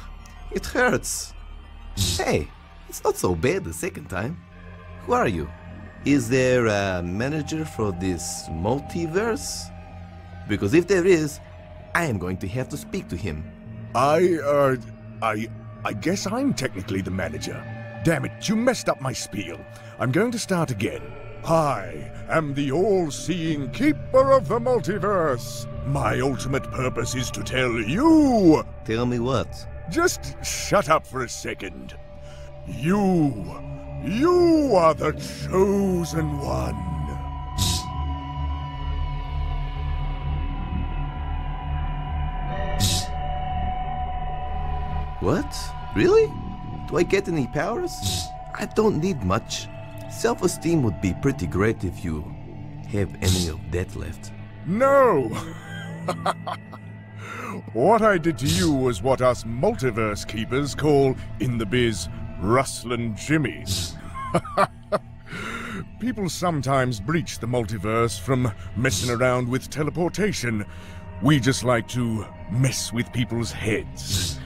[SPEAKER 2] it hurts. Hey, it's not so bad the second time. Who are you? Is there a manager for this multiverse? Because if there is, I am going to have to speak to him.
[SPEAKER 1] I guess I'm technically the manager. Damn it, you messed up my spiel. I'm going to start again. I am the all-seeing keeper of the multiverse. My ultimate purpose is to tell you...
[SPEAKER 2] Tell me what?
[SPEAKER 1] Just shut up for a second. You are the chosen one.
[SPEAKER 2] What? Really? Do I get any powers? I don't need much. Self-esteem would be pretty great if you have any of that left.
[SPEAKER 1] No! What I did to you was what us multiverse keepers call, in the biz, rustlin' jimmies. People sometimes breach the multiverse from messing around with teleportation. We just like to mess with people's heads.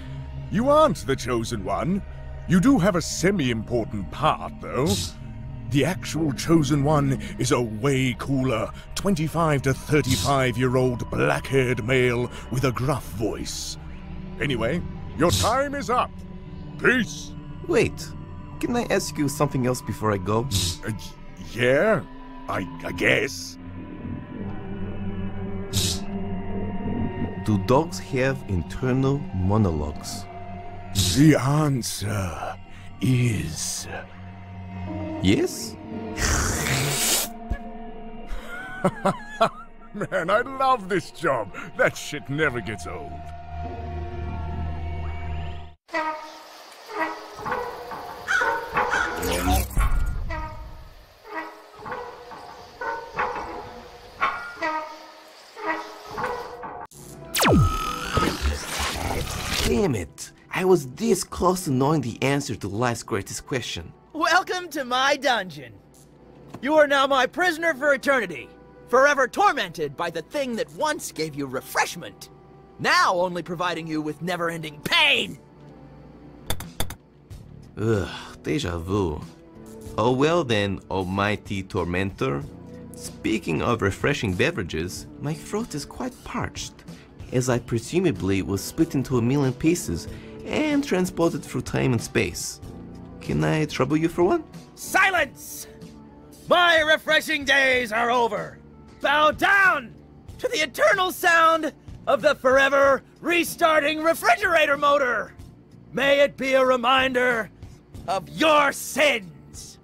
[SPEAKER 1] You aren't the chosen one. You do have a semi-important part, though. The actual chosen one is a way cooler 25 to 35-year-old black-haired male with a gruff voice. Anyway, your time is up. Peace.
[SPEAKER 2] Wait, can I ask you something else before I go?
[SPEAKER 1] Yeah, I guess.
[SPEAKER 2] Do dogs have internal monologues?
[SPEAKER 1] The answer is...
[SPEAKER 2] Yes?
[SPEAKER 1] Man, I love this job. That shit never gets old.
[SPEAKER 2] Damn it! I was this close to knowing the answer to life's greatest question.
[SPEAKER 6] Welcome to my dungeon. You are now my prisoner for eternity, forever tormented by the thing that once gave you refreshment, now only providing you with never-ending pain.
[SPEAKER 2] Ugh, deja vu. Oh well then, almighty tormentor. Speaking of refreshing beverages, my throat is quite parched, as I presumably was split into a million pieces and transported through time and space. Can I trouble you for one?
[SPEAKER 6] Silence! My refreshing days are over. Bow down to the eternal sound of the forever restarting refrigerator motor. May it be a reminder of your sins.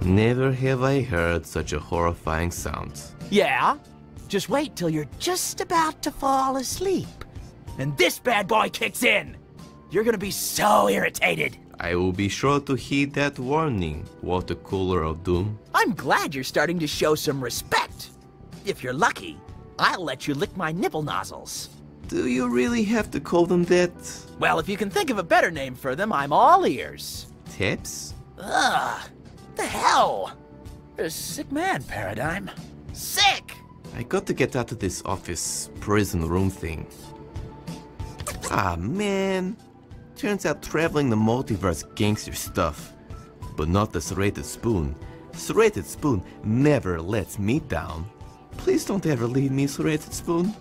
[SPEAKER 2] Never have I heard such a horrifying sound.
[SPEAKER 6] Yeah? Just wait till you're just about to fall asleep. And this bad boy kicks in. You're gonna be so irritated.
[SPEAKER 2] I will be sure to heed that warning, water cooler of doom.
[SPEAKER 6] I'm glad you're starting to show some respect. If you're lucky, I'll let you lick my nipple nozzles.
[SPEAKER 2] Do you really have to call them that?
[SPEAKER 6] Well, if you can think of a better name for them, I'm all ears.
[SPEAKER 2] Tips?
[SPEAKER 6] Ugh. The hell? You're a sick man, Paradigm. Sick!
[SPEAKER 2] I got to get out of this office prison room thing. Ah man. Turns out traveling the multiverse gangster stuff. But not the serrated spoon. Serrated spoon never lets me down. Please don't ever leave me, serrated spoon.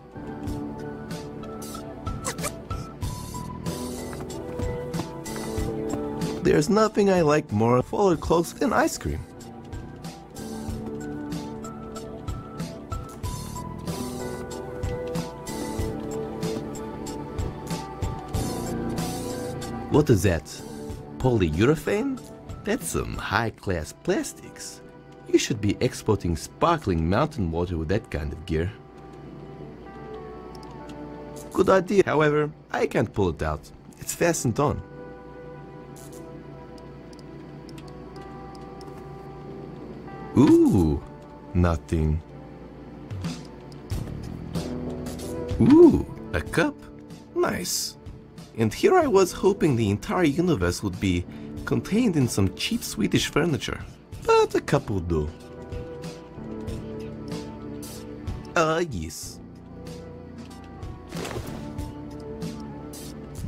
[SPEAKER 2] There's nothing I like more folded clothes than ice cream. What is that? Polyurethane? That's some high-class plastics. You should be exporting sparkling mountain water with that kind of gear. Good idea, however, I can't pull it out. It's fastened on. Ooh, nothing. Ooh, a cup. Nice. And here I was hoping the entire universe would be contained in some cheap Swedish furniture. But a cup will do. Yes.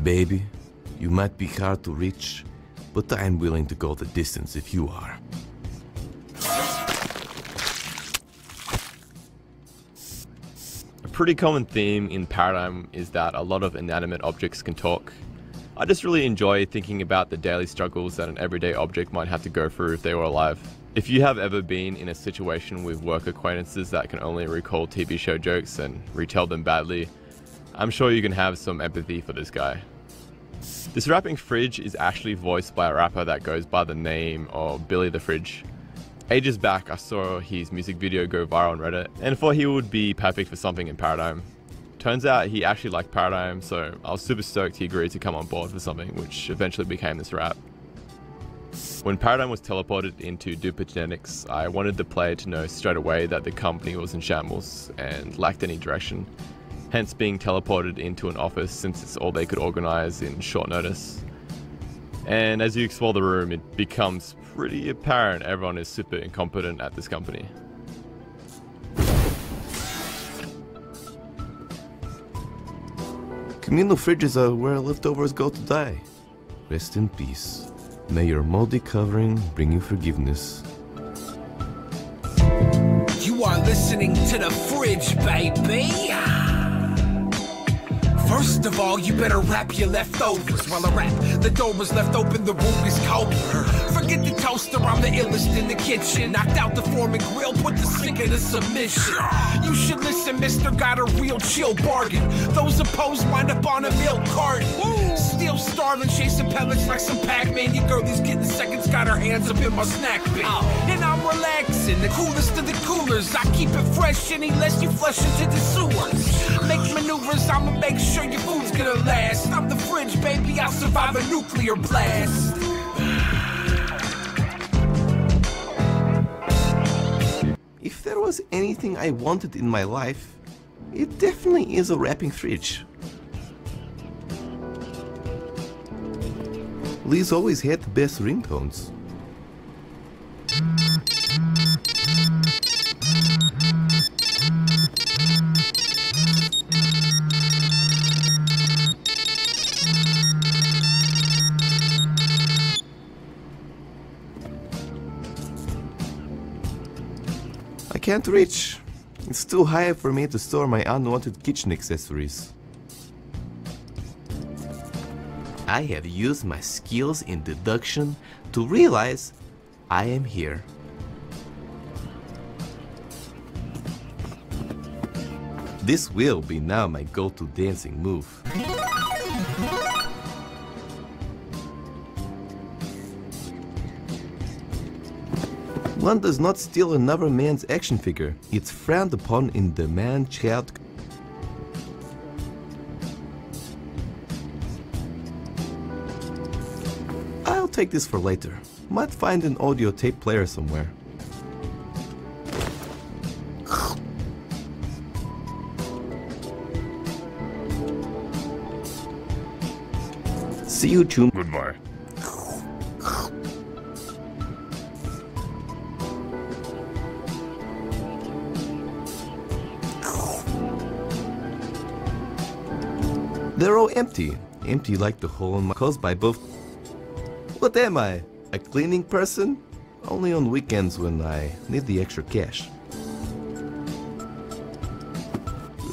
[SPEAKER 2] Baby, you might be hard to reach, but I'm willing to go the distance if you are.
[SPEAKER 4] A pretty common theme in Paradigm is that a lot of inanimate objects can talk. I just really enjoy thinking about the daily struggles that an everyday object might have to go through if they were alive. If you have ever been in a situation with work acquaintances that can only recall TV show jokes and retell them badly, I'm sure you can have some empathy for this guy. This rapping fridge is actually voiced by a rapper that goes by the name of Billy the Fridge. Ages back, I saw his music video go viral on Reddit and thought he would be perfect for something in Paradigm. Turns out he actually liked Paradigm, so I was super stoked he agreed to come on board for something, which eventually became this rap. When Paradigm was teleported into Duper Genetics, I wanted the player to know straight away that the company was in shambles and lacked any direction, hence being teleported into an office since it's all they could organize in short notice. And as you explore the room, it becomes pretty apparent everyone is super incompetent at this company.
[SPEAKER 2] Communal fridges are where leftovers go to die. Rest in peace. May your moldy covering bring you forgiveness.
[SPEAKER 10] You are listening to The Fridge, baby. First of all, you better wrap your leftovers. While I wrap, the door was left open, the room is colder. Forget the toaster, I'm the illest in the kitchen. Knocked out the Foreman grill, put the sink into submission. You should listen, mister, got a real chill bargain. Those opposed wind up on a milk carton. Still starving, chasing pellets like some Pac-Man. Your girlie's getting seconds, got her hands up in my snack bin. And I'm relaxing, the coolest of the coolers. I keep it fresh any less you flush into the sewers. Make maneuvers, I'ma make sure your food's gonna last. I'm the fridge, baby, I'll survive a nuclear blast.
[SPEAKER 2] If there was anything I wanted in my life, it definitely is a wrapping fridge. Liz always had the best ringtones. I can't reach. It's too high for me to store my unwanted kitchen accessories. I have used my skills in deduction to realize I am here. This will be now my go-to dancing move. One does not steal another man's action figure. It's frowned upon in the man-child. I'll take this for later. Might find an audio tape player somewhere. See you, Chum.
[SPEAKER 3] Goodbye.
[SPEAKER 2] They're all empty. Empty like the hole in my caused by both. What am I? A cleaning person? Only on weekends when I need the extra cash.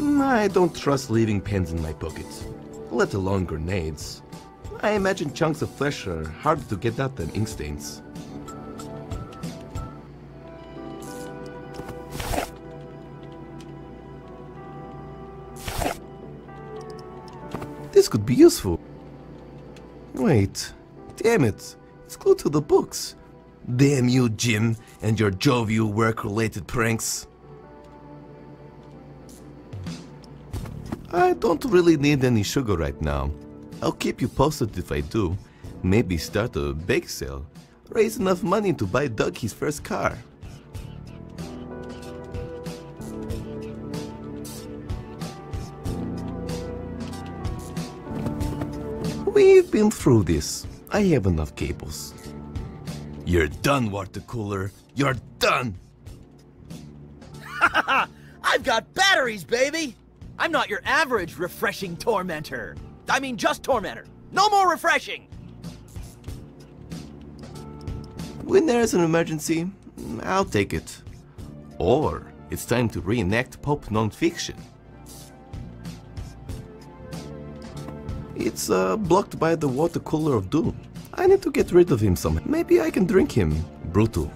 [SPEAKER 2] I don't trust leaving pens in my pockets, let alone grenades. I imagine chunks of flesh are harder to get out than ink stains. This could be useful. Wait, damn it, it's glued to the books. Damn you, Jim, and your jovial work-related pranks. I don't really need any sugar right now. I'll keep you posted if I do. Maybe start a bake sale. Raise enough money to buy Doug his first car. been through this. I have enough cables. You're done, water cooler. You're done!
[SPEAKER 6] I've got batteries, baby! I'm not your average refreshing tormentor. I mean just tormentor. No more refreshing!
[SPEAKER 2] When there's an emergency, I'll take it. Or it's time to reenact pulp non-fiction. It's blocked by the water cooler of doom. I need to get rid of him somehow. Maybe I can drink him. Brutal.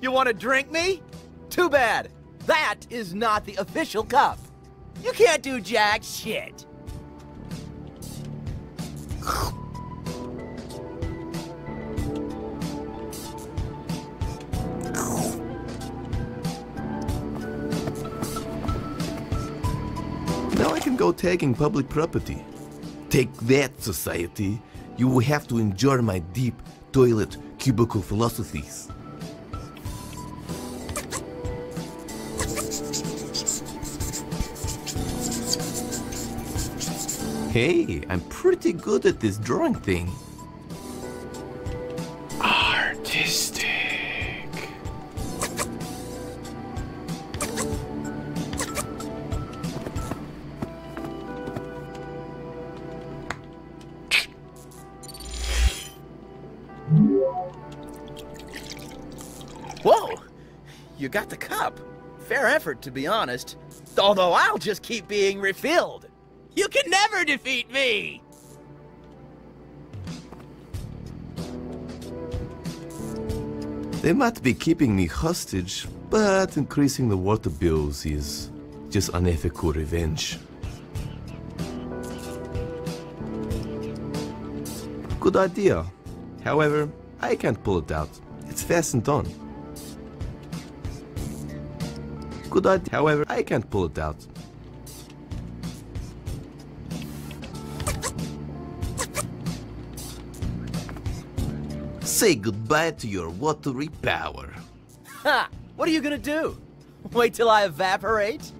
[SPEAKER 6] You want to drink me? Too bad. That is not the official cup. You can't do jack shit.
[SPEAKER 2] Now I can go tagging public property. Take that, society. You will have to endure my deep toilet cubicle philosophies. Hey, I'm pretty good at this drawing thing.
[SPEAKER 12] Artistic.
[SPEAKER 6] Whoa! You got the cup. Fair effort, to be honest. Although I'll just keep being refilled. You can never defeat me!
[SPEAKER 2] They might be keeping me hostage, but increasing the water bills is just unethical revenge. Good idea. However, I can't pull it out. It's fastened on. Good idea. However, I can't pull it out. Say goodbye to your watery power.
[SPEAKER 6] Ha! What are you gonna do? Wait till I evaporate?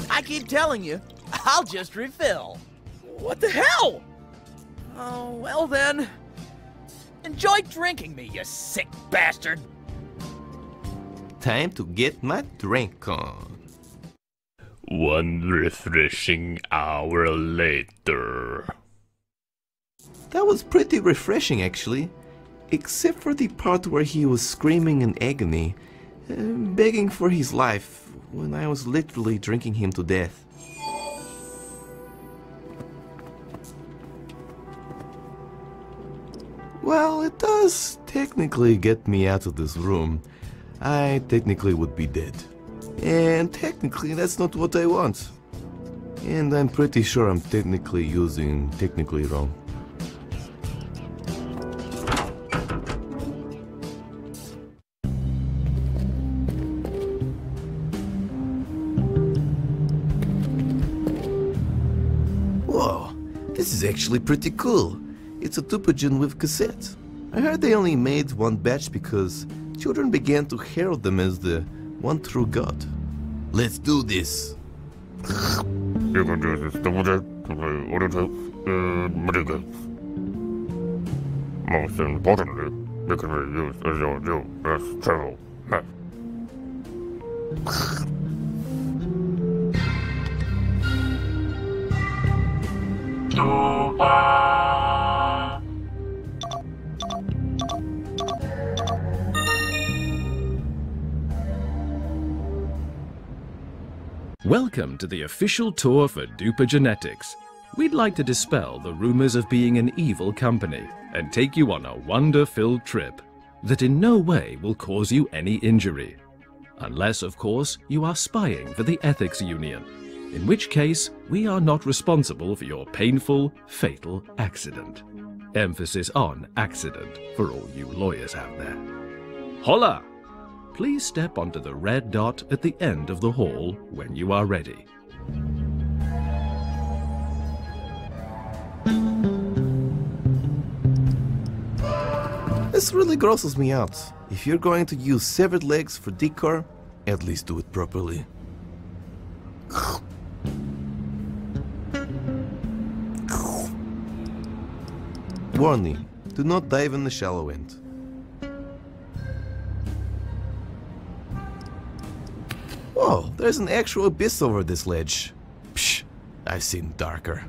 [SPEAKER 6] I keep telling you, I'll just refill. What the hell? Oh, well then. Enjoy drinking me, you sick bastard.
[SPEAKER 2] Time to get my drink on.
[SPEAKER 12] One refreshing hour later.
[SPEAKER 2] That was pretty refreshing, actually. Except for the part where he was screaming in agony, begging for his life, when I was literally drinking him to death. Well, it does technically get me out of this room. I technically would be dead. And technically that's not what I want. And I'm pretty sure I'm technically using technically wrong. Whoa, this is actually pretty cool. It's a Tupagen with cassette. I heard they only made one batch because children began to herald them as the one true God. Let's do this.
[SPEAKER 3] You can do this double check to play autotypes and mitigates. Most importantly, they can be used as your new best travel map.
[SPEAKER 11] Welcome to the official tour for Duper Genetics. We'd like to dispel the rumors of being an evil company and take you on a wonder-filled trip that in no way will cause you any injury. Unless, of course, you are spying for the Ethics Union, in which case we are not responsible for your painful, fatal accident. Emphasis on accident for all you lawyers out there. Holla! Please step onto the red dot at the end of the hall when you are ready.
[SPEAKER 2] This really grosses me out. If you're going to use severed legs for decor, at least do it properly. Warning, do not dive in the shallow end. Oh, there's an actual abyss over this ledge. Psh, I've seen darker.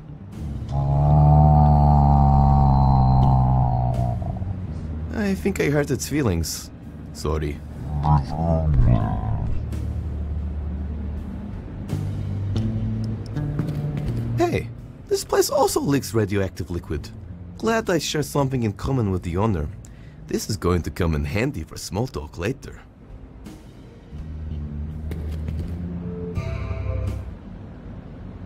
[SPEAKER 2] I think I hurt its feelings. Sorry. Hey, this place also leaks radioactive liquid. Glad I share something in common with the owner. This is going to come in handy for small talk later.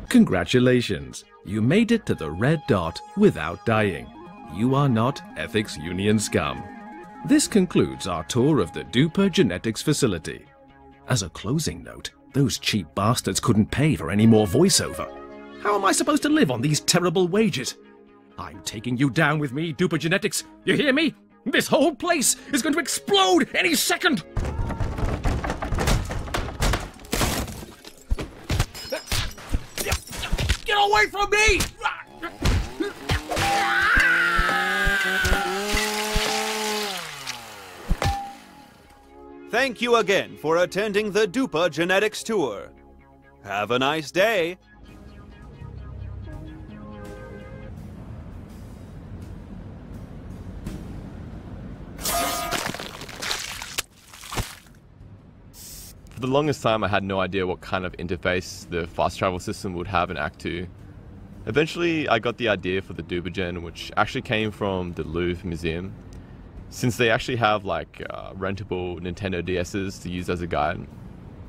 [SPEAKER 11] Congratulations! You made it to the red dot without dying. You are not Ethics Union scum. This concludes our tour of the Duper Genetics facility. As a closing note, those cheap bastards couldn't pay for any more voiceover. How am I supposed to live on these terrible wages? I'm taking you down with me, Duper Genetics. You hear me? This whole place is going to explode any second!
[SPEAKER 10] Get away from me!
[SPEAKER 14] Thank you again for attending the Duper Genetics Tour. Have a nice day.
[SPEAKER 4] For the longest time, I had no idea what kind of interface the fast travel system would have in Act 2. Eventually, I got the idea for the Dupergen, which actually came from the Louvre Museum, since they actually have like rentable Nintendo DS's to use as a guide.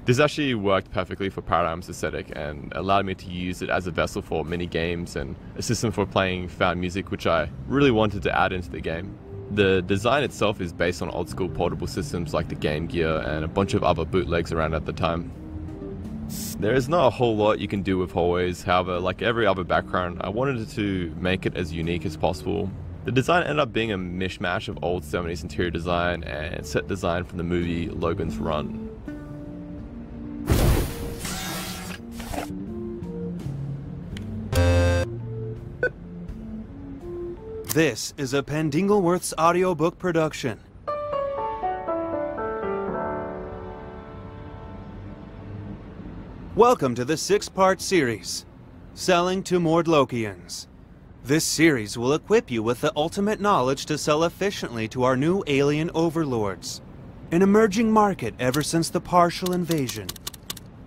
[SPEAKER 4] This actually worked perfectly for Paradigm's aesthetic and allowed me to use it as a vessel for mini games and a system for playing found music, which I really wanted to add into the game. The design itself is based on old school portable systems like the Game Gear and a bunch of other bootlegs around at the time. There is not a whole lot you can do with hallways, however, like every other background, I wanted to make it as unique as possible. The design ended up being a mishmash of old 70s interior design and set design from the movie Logan's Run.
[SPEAKER 14] This is a Pendingleworth's audiobook production. Welcome to the 6-part series, Selling to Mordlokians. This series will equip you with the ultimate knowledge to sell efficiently to our new alien overlords, an emerging market ever since the partial invasion.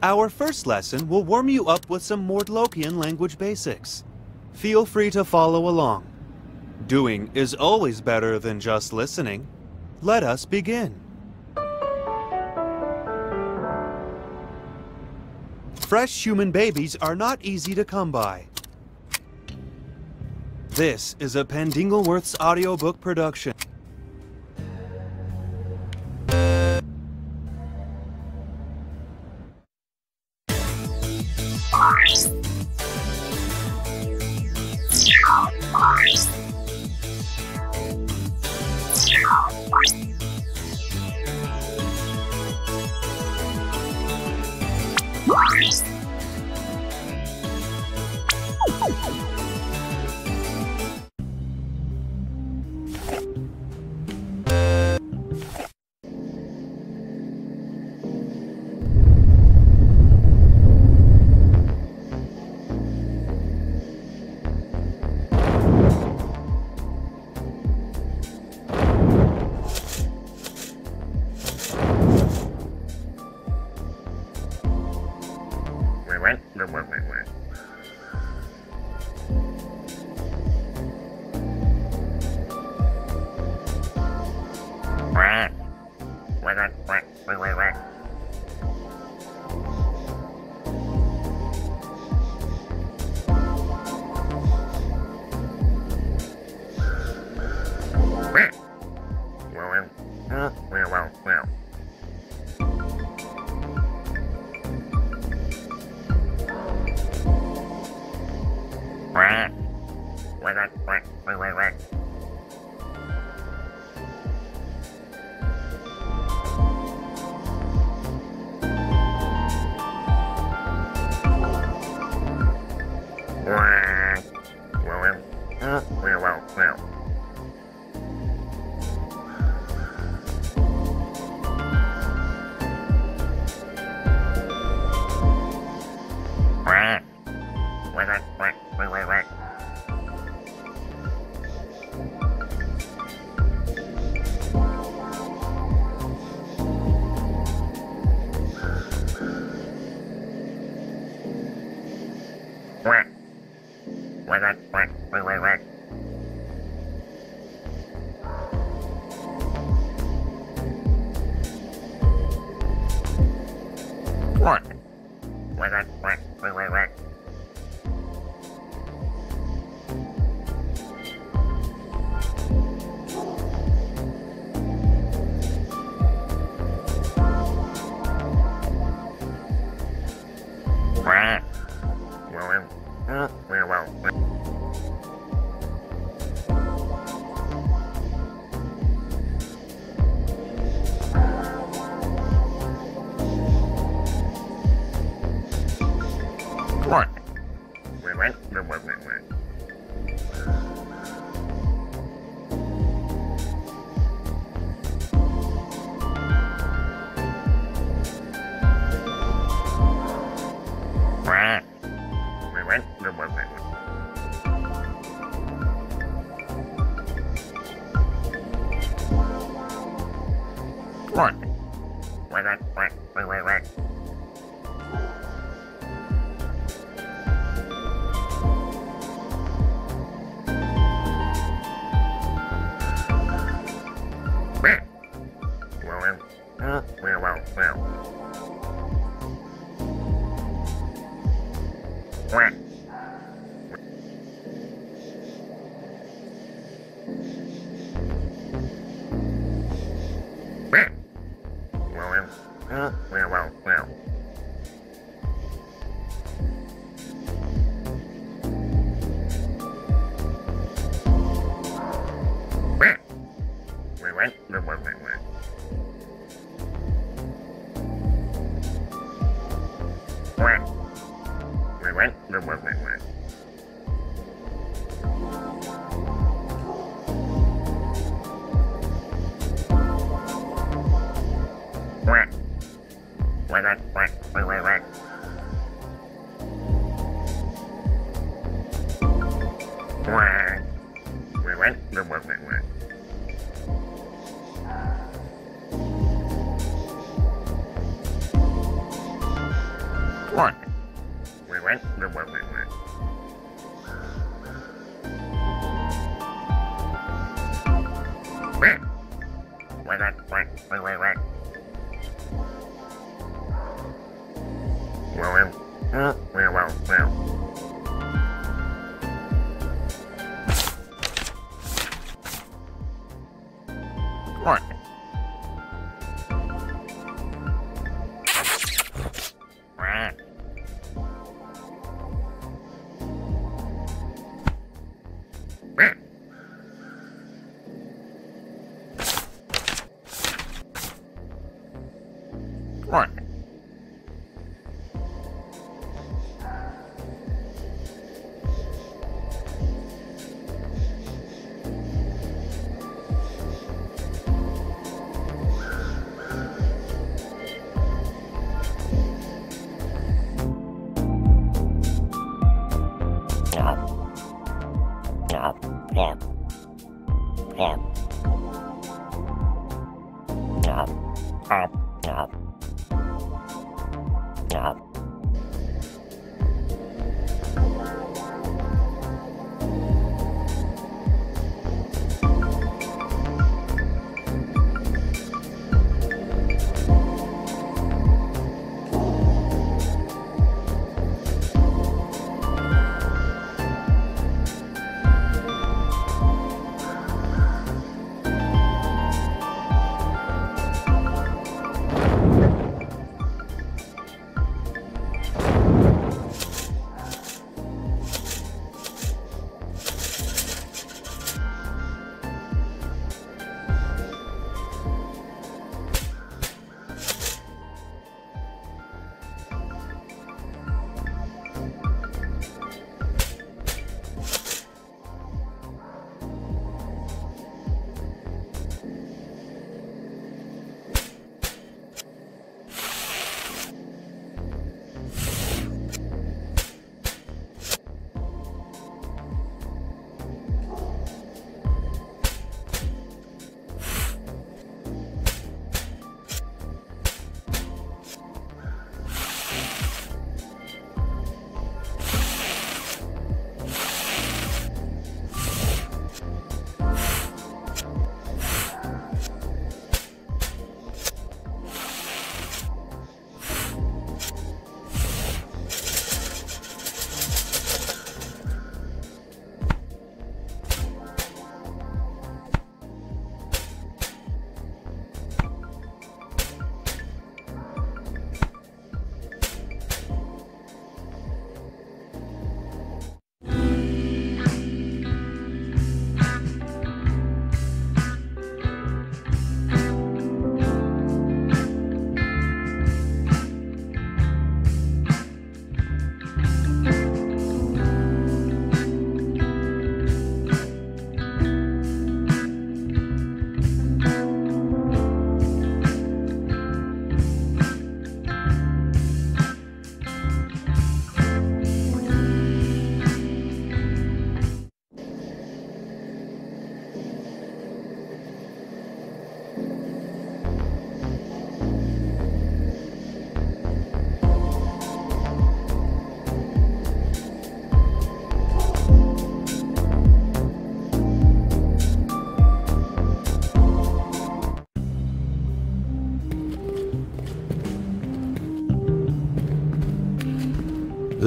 [SPEAKER 14] Our first lesson will warm you up with some Mordlokian language basics. Feel free to follow along. Doing is always better than just listening. Let us begin. Fresh human babies are not easy to come by. This is a Pendingleworth's audiobook production.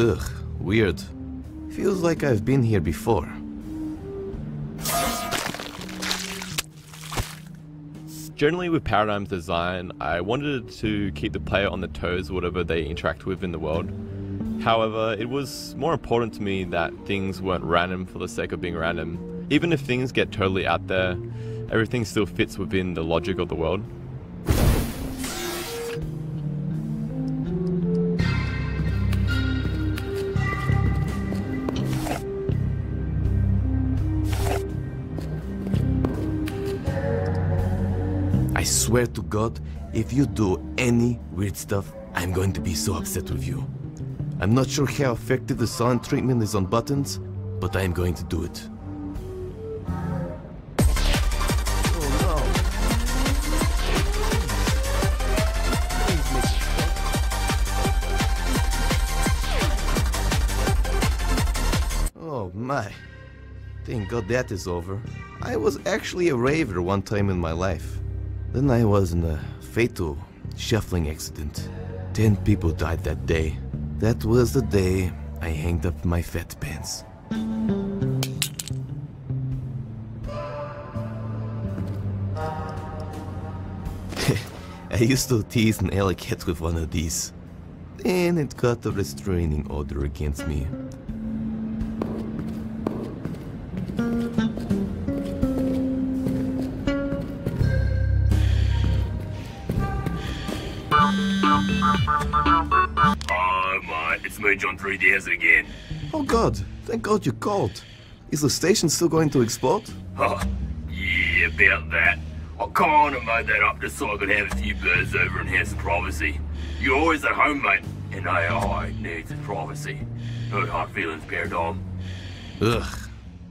[SPEAKER 2] Ugh, weird. Feels like I've been here before.
[SPEAKER 4] Generally with Paradigm's design, I wanted to keep the player on their toes whatever they interact with in the world. However, it was more important to me that things weren't random for the sake of being random. Even if things get totally out there, everything still fits within the logic of the world.
[SPEAKER 2] I swear to God, if you do any weird stuff, I'm going to be so upset with you. I'm not sure how effective the silent treatment is on buttons, but I'm going to do it. Oh my. Thank God that is over. I was actually a raver one time in my life. Then I was in a fatal shuffling accident. 10 people died that day. That was the day I hanged up my fat pants. I used to tease an alley cat with one of these. Then it got a restraining order against me.
[SPEAKER 5] Oh my, it's me, John 3DS again.
[SPEAKER 2] Oh God, thank God you called. Is the station still going to explode?
[SPEAKER 5] Oh, yeah, about that. I kinda made that up just so I could have a few birds over and have some privacy. You're always at home, mate, and AI needs privacy. No hard feelings, Paradigm.
[SPEAKER 2] Ugh,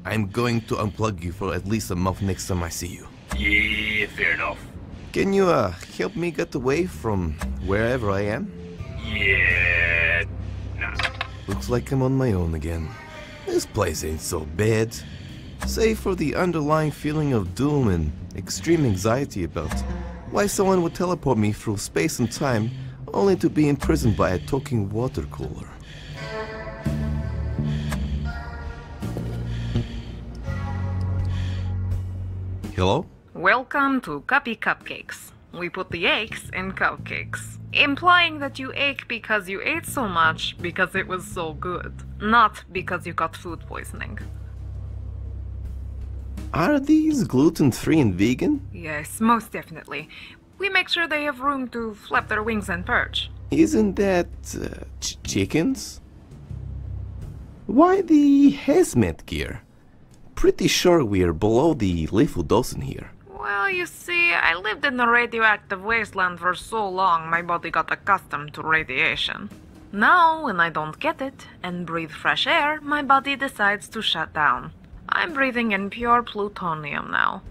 [SPEAKER 2] I'm going to unplug you for at least a month next time I see you.
[SPEAKER 5] Yeah, fair enough.
[SPEAKER 2] Can you help me get away from wherever I am?
[SPEAKER 5] Yeah, nah.
[SPEAKER 2] Looks like I'm on my own again. This place ain't so bad. Save for the underlying feeling of doom and extreme anxiety about why someone would teleport me through space and time only to be imprisoned by a talking water cooler. Hello?
[SPEAKER 19] Welcome to Cuppy Cupcakes. We put the aches in cupcakes, implying that you ache because you ate so much because it was so good, not because you got food poisoning.
[SPEAKER 2] Are these gluten-free and vegan?
[SPEAKER 19] Yes, most definitely. We make sure they have room to flap their wings and perch.
[SPEAKER 2] Isn't that chickens? Why the hazmat gear? Pretty sure we're below the lethal dose in here.
[SPEAKER 19] Well, you see, I lived in a radioactive wasteland for so long my body got accustomed to radiation. Now, when I don't get it and breathe fresh air, my body decides to shut down. I'm breathing in pure plutonium now.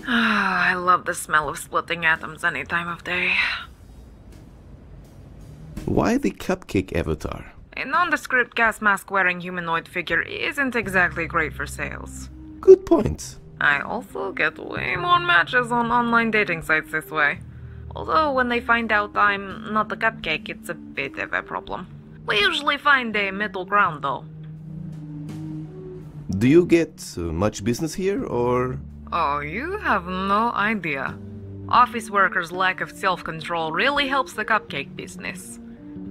[SPEAKER 19] I love the smell of splitting atoms any time of day.
[SPEAKER 2] Why the cupcake avatar?
[SPEAKER 19] A nondescript gas mask wearing humanoid figure isn't exactly great for sales.
[SPEAKER 2] Good point.
[SPEAKER 19] I also get way more matches on online dating sites this way. Although when they find out I'm not a cupcake, it's a bit of a problem. We usually find a middle ground though.
[SPEAKER 2] Do you get much business here, or...?
[SPEAKER 19] Oh, you have no idea. Office workers' lack of self-control really helps the cupcake business.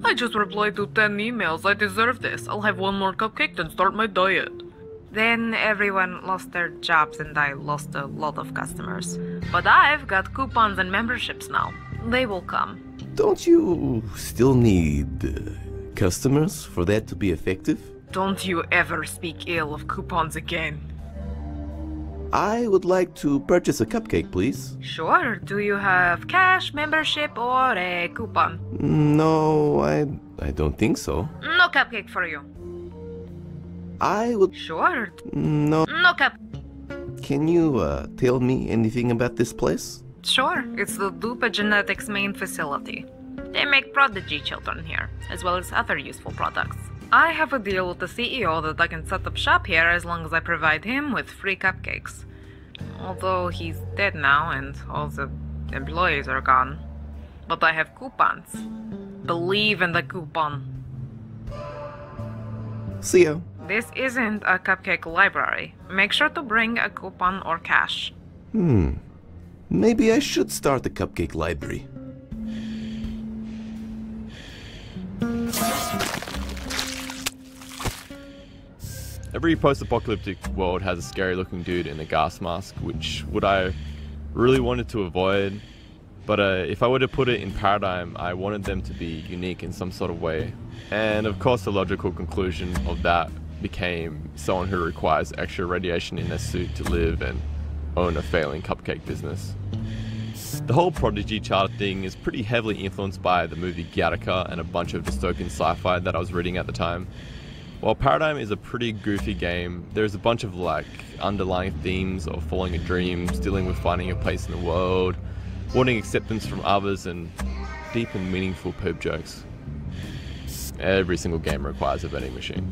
[SPEAKER 19] I just replied to 10 emails. I deserve this. I'll have one more cupcake, then start my diet. Then everyone lost their jobs and I lost a lot of customers. But I've got coupons and memberships now. They will come.
[SPEAKER 2] Don't you still need customers for that to be effective?
[SPEAKER 19] Don't you ever speak ill of coupons again.
[SPEAKER 2] I would like to purchase a cupcake, please.
[SPEAKER 19] Sure. Do you have cash, membership, or a coupon?
[SPEAKER 2] No, I don't think so.
[SPEAKER 19] No cupcake for you.
[SPEAKER 2] I would...
[SPEAKER 19] Sure.
[SPEAKER 2] No.
[SPEAKER 19] No cup.
[SPEAKER 2] Can you tell me anything about this place?
[SPEAKER 19] Sure. It's the Dupa Genetics main facility. They make prodigy children here, as well as other useful products. I have a deal with the CEO that I can set up shop here as long as I provide him with free cupcakes. Although he's dead now and all the employees are gone. But I have coupons. Believe in the coupon.
[SPEAKER 2] See ya.
[SPEAKER 19] This isn't a cupcake library. Make sure to bring a coupon or cash.
[SPEAKER 2] Maybe I should start a cupcake library.
[SPEAKER 4] Every post-apocalyptic world has a scary-looking dude in a gas mask, which I really wanted to avoid. But if I were to put it in Paradigm, I wanted them to be unique in some sort of way. And of course the logical conclusion of that became someone who requires extra radiation in their suit to live and own a failing cupcake business. The whole Prodigy charter thing is pretty heavily influenced by the movie Gattaca and a bunch of dystopian sci-fi that I was reading at the time. While Paradigm is a pretty goofy game, there's a bunch of underlying themes of following your dreams, dealing with finding a place in the world, wanting acceptance from others, and deep and meaningful poop jokes. Every single game requires a vending machine.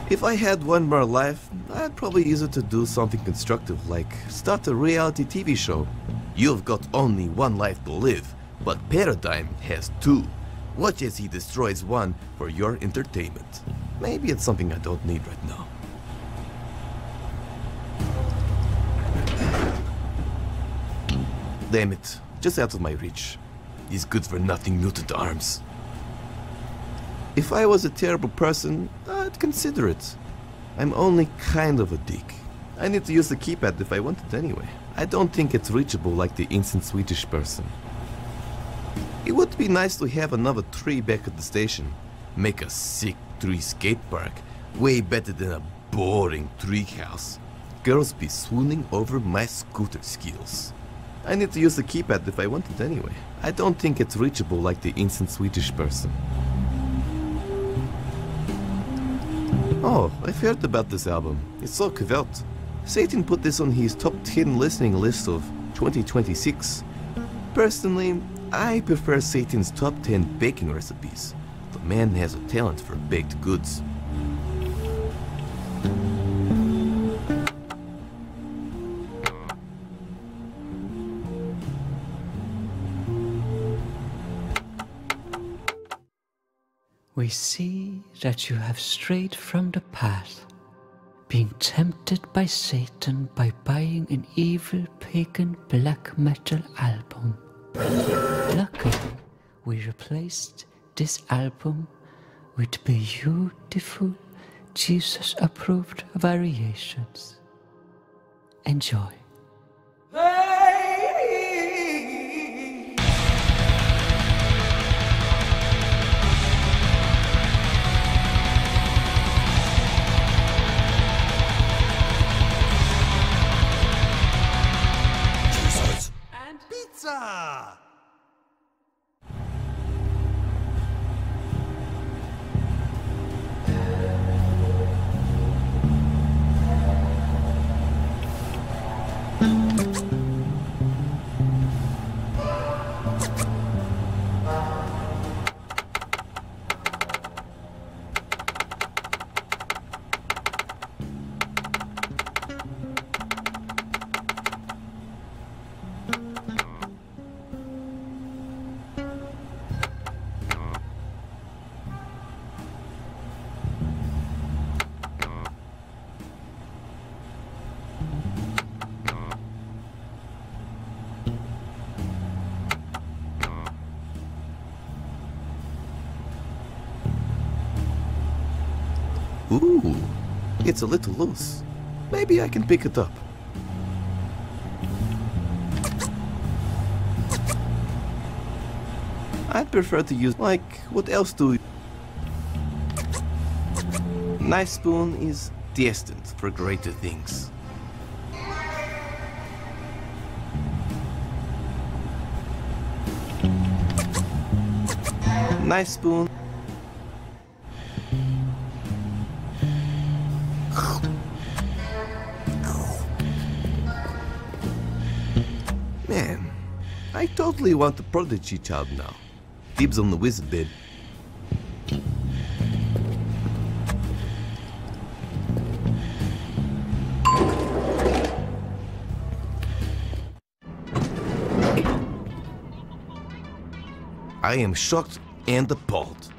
[SPEAKER 2] If I had one more life, I'd probably use it to do something constructive, like start a reality TV show. You've got only one life to live, but Paradigm has two. Watch as he destroys one for your entertainment. Maybe it's something I don't need right now. Damn it, just out of my reach. These good-for-nothing mutant arms. If I was a terrible person, I'd consider it. I'm only kind of a dick. I need to use the keypad if I want it anyway. I don't think it's reachable like the instant Swedish person. It would be nice to have another tree back at the station. Make a sick tree skate park. Way better than a boring tree house. Girls be swooning over my scooter skills. I need to use the keypad if I want it anyway. I don't think it's reachable like the instant Swedish person. Oh, I've heard about this album. It's so coherent. Satan put this on his top 10 listening list of 2026. Personally, I prefer Satan's top 10 baking recipes. The man has a talent for baked goods.
[SPEAKER 15] We see that you have strayed from the path, being tempted by Satan by buying an evil pagan black metal album. Luckily, we replaced this album with beautiful Jesus-approved variations. Enjoy.
[SPEAKER 10] Pizza!
[SPEAKER 2] Ooh, it's a little loose. Maybe I can pick it up. I'd prefer to use, what else do... Knife spoon is destined for greater things. Knife spoon. Man, I totally want the Prodigy child now. Dibs on the wizard bed. I am shocked and appalled.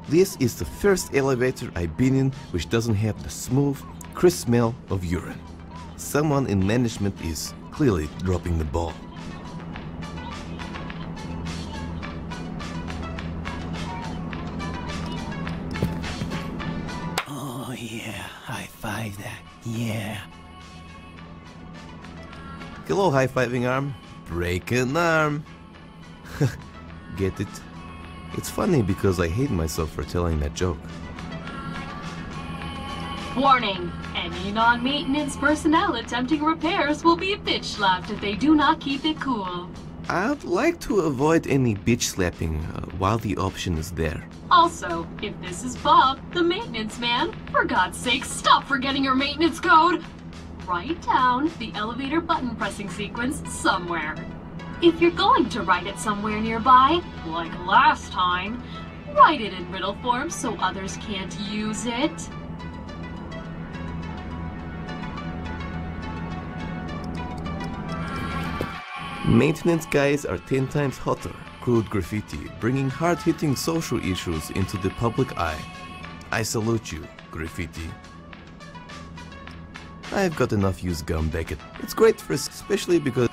[SPEAKER 2] This is the first elevator I've been in which doesn't have the smooth, crisp smell of urine. Someone in management is clearly dropping the ball.
[SPEAKER 16] Oh yeah, high five that, yeah.
[SPEAKER 2] Hello, high-fiving arm. Break an arm. Get it? It's funny because I hate myself for telling that joke.
[SPEAKER 22] Warning! Any non-maintenance personnel attempting repairs will be bitch slapped if they do not keep it cool.
[SPEAKER 2] I'd like to avoid any bitch slapping while the option is there.
[SPEAKER 22] Also, if this is Bob, the maintenance man, for God's sake, stop forgetting your maintenance code! Write down the elevator button pressing sequence somewhere. If you're going to write it somewhere nearby, like last time, write it in riddle form so others can't use it.
[SPEAKER 2] Maintenance guys are 10 times hotter, crude graffiti, bringing hard-hitting social issues into the public eye. I salute you, graffiti. I've got enough used gum, Beckett. It's great for us, especially because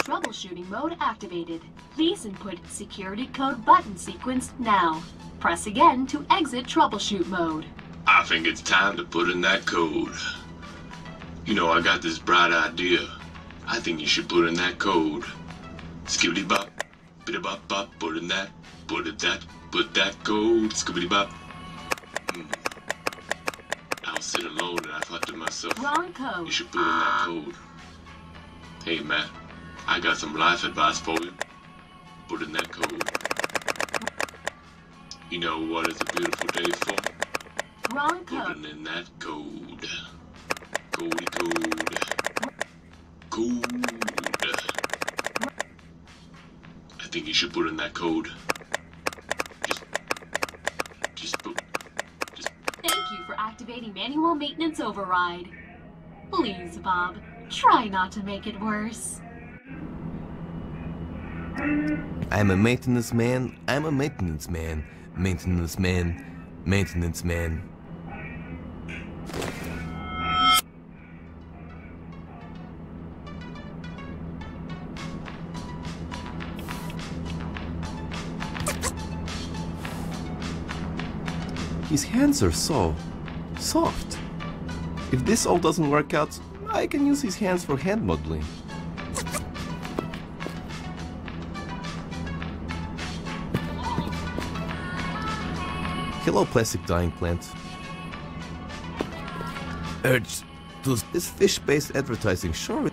[SPEAKER 22] Troubleshooting mode activated. Please input security code button sequence now. Press again to exit troubleshoot mode.
[SPEAKER 5] I think it's time to put in that code. You know, I got this bright idea. I think you should put in that code. Skibbity bop, biddy bop bop, put in that, put that code, skibbity bop. I was sitting alone and I thought to myself,
[SPEAKER 22] Wrong code.
[SPEAKER 5] You should put in that code. Hey Matt, I got some life advice for you. Put in that code. You know what it's a beautiful day for?
[SPEAKER 22] Wrong code.
[SPEAKER 5] Putting in that code. Cody code. Code. I think you should put in that code.
[SPEAKER 22] Thank you for activating manual maintenance override. Please, Bob, try not to make it worse.
[SPEAKER 2] I'm a maintenance man, I'm a maintenance man, maintenance man, maintenance man. His hands are so soft. If this all doesn't work out, I can use his hands for hand modeling. Hello, plastic dyeing plant. Urge to this fish-based advertising, sure.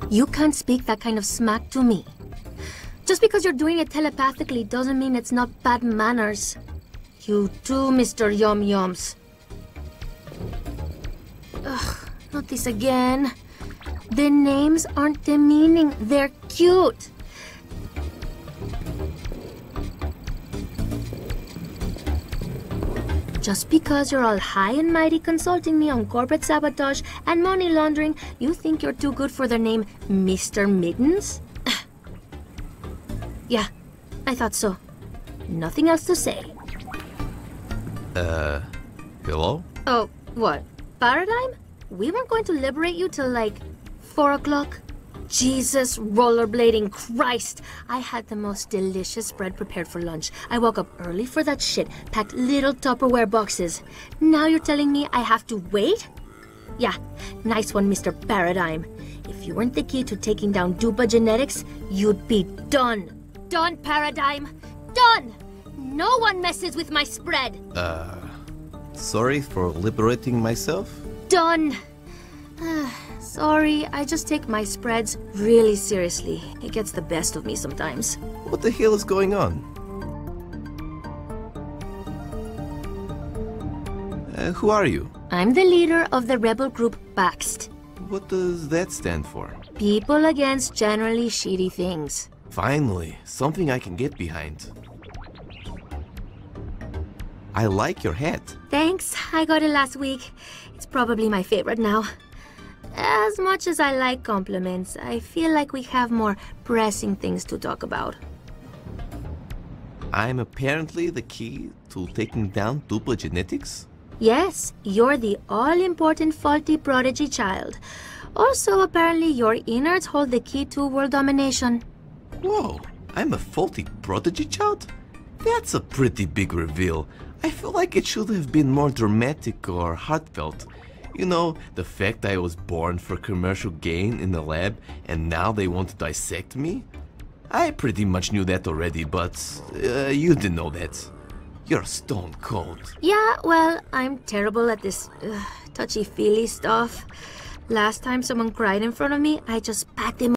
[SPEAKER 17] You can't speak that kind of smack to me. Just because you're doing it telepathically doesn't mean it's not bad manners. You too, Mr. Yum Yums. Ugh, not this again. The names aren't demeaning, they're cute. Just because you're all high and mighty consulting me on corporate sabotage and money laundering, you think you're too good for the name Mr. Middens? Yeah, I thought so. Nothing else to say.
[SPEAKER 2] Hello?
[SPEAKER 17] Oh, what? Paradigm? We weren't going to liberate you till like 4 o'clock? Jesus, rollerblading Christ! I had the most delicious bread prepared for lunch. I woke up early for that shit, packed little Tupperware boxes. Now you're telling me I have to wait? Yeah, nice one, Mr. Paradigm. If you weren't the key to taking down Dupa Genetics, you'd be done. Done, Paradigm. Done! No one messes with my spread.
[SPEAKER 2] Sorry for liberating myself?
[SPEAKER 17] Done. Sorry, I just take my spreads really seriously. It gets the best of me sometimes.
[SPEAKER 2] What the hell is going on? Who are you?
[SPEAKER 17] I'm the leader of the rebel group Baxt.
[SPEAKER 2] What does that stand for?
[SPEAKER 17] People against generally shitty things.
[SPEAKER 2] Finally, something I can get behind. I like your hat.
[SPEAKER 17] Thanks, I got it last week. It's probably my favorite now. As much as I like compliments, I feel like we have more pressing things to talk about.
[SPEAKER 2] I'm apparently the key to taking down Dupla genetics?
[SPEAKER 17] Yes, you're the all-important faulty prodigy child. Also, apparently your innards hold the key to world domination.
[SPEAKER 2] Whoa, I'm a faulty prodigy child? That's a pretty big reveal. I feel like it should have been more dramatic or heartfelt. You know, the fact I was born for commercial gain in the lab and now they want to dissect me? I pretty much knew that already, but you didn't know that. You're stone cold.
[SPEAKER 17] Yeah, well, I'm terrible at this touchy-feely stuff. Last time someone cried in front of me, I just pat them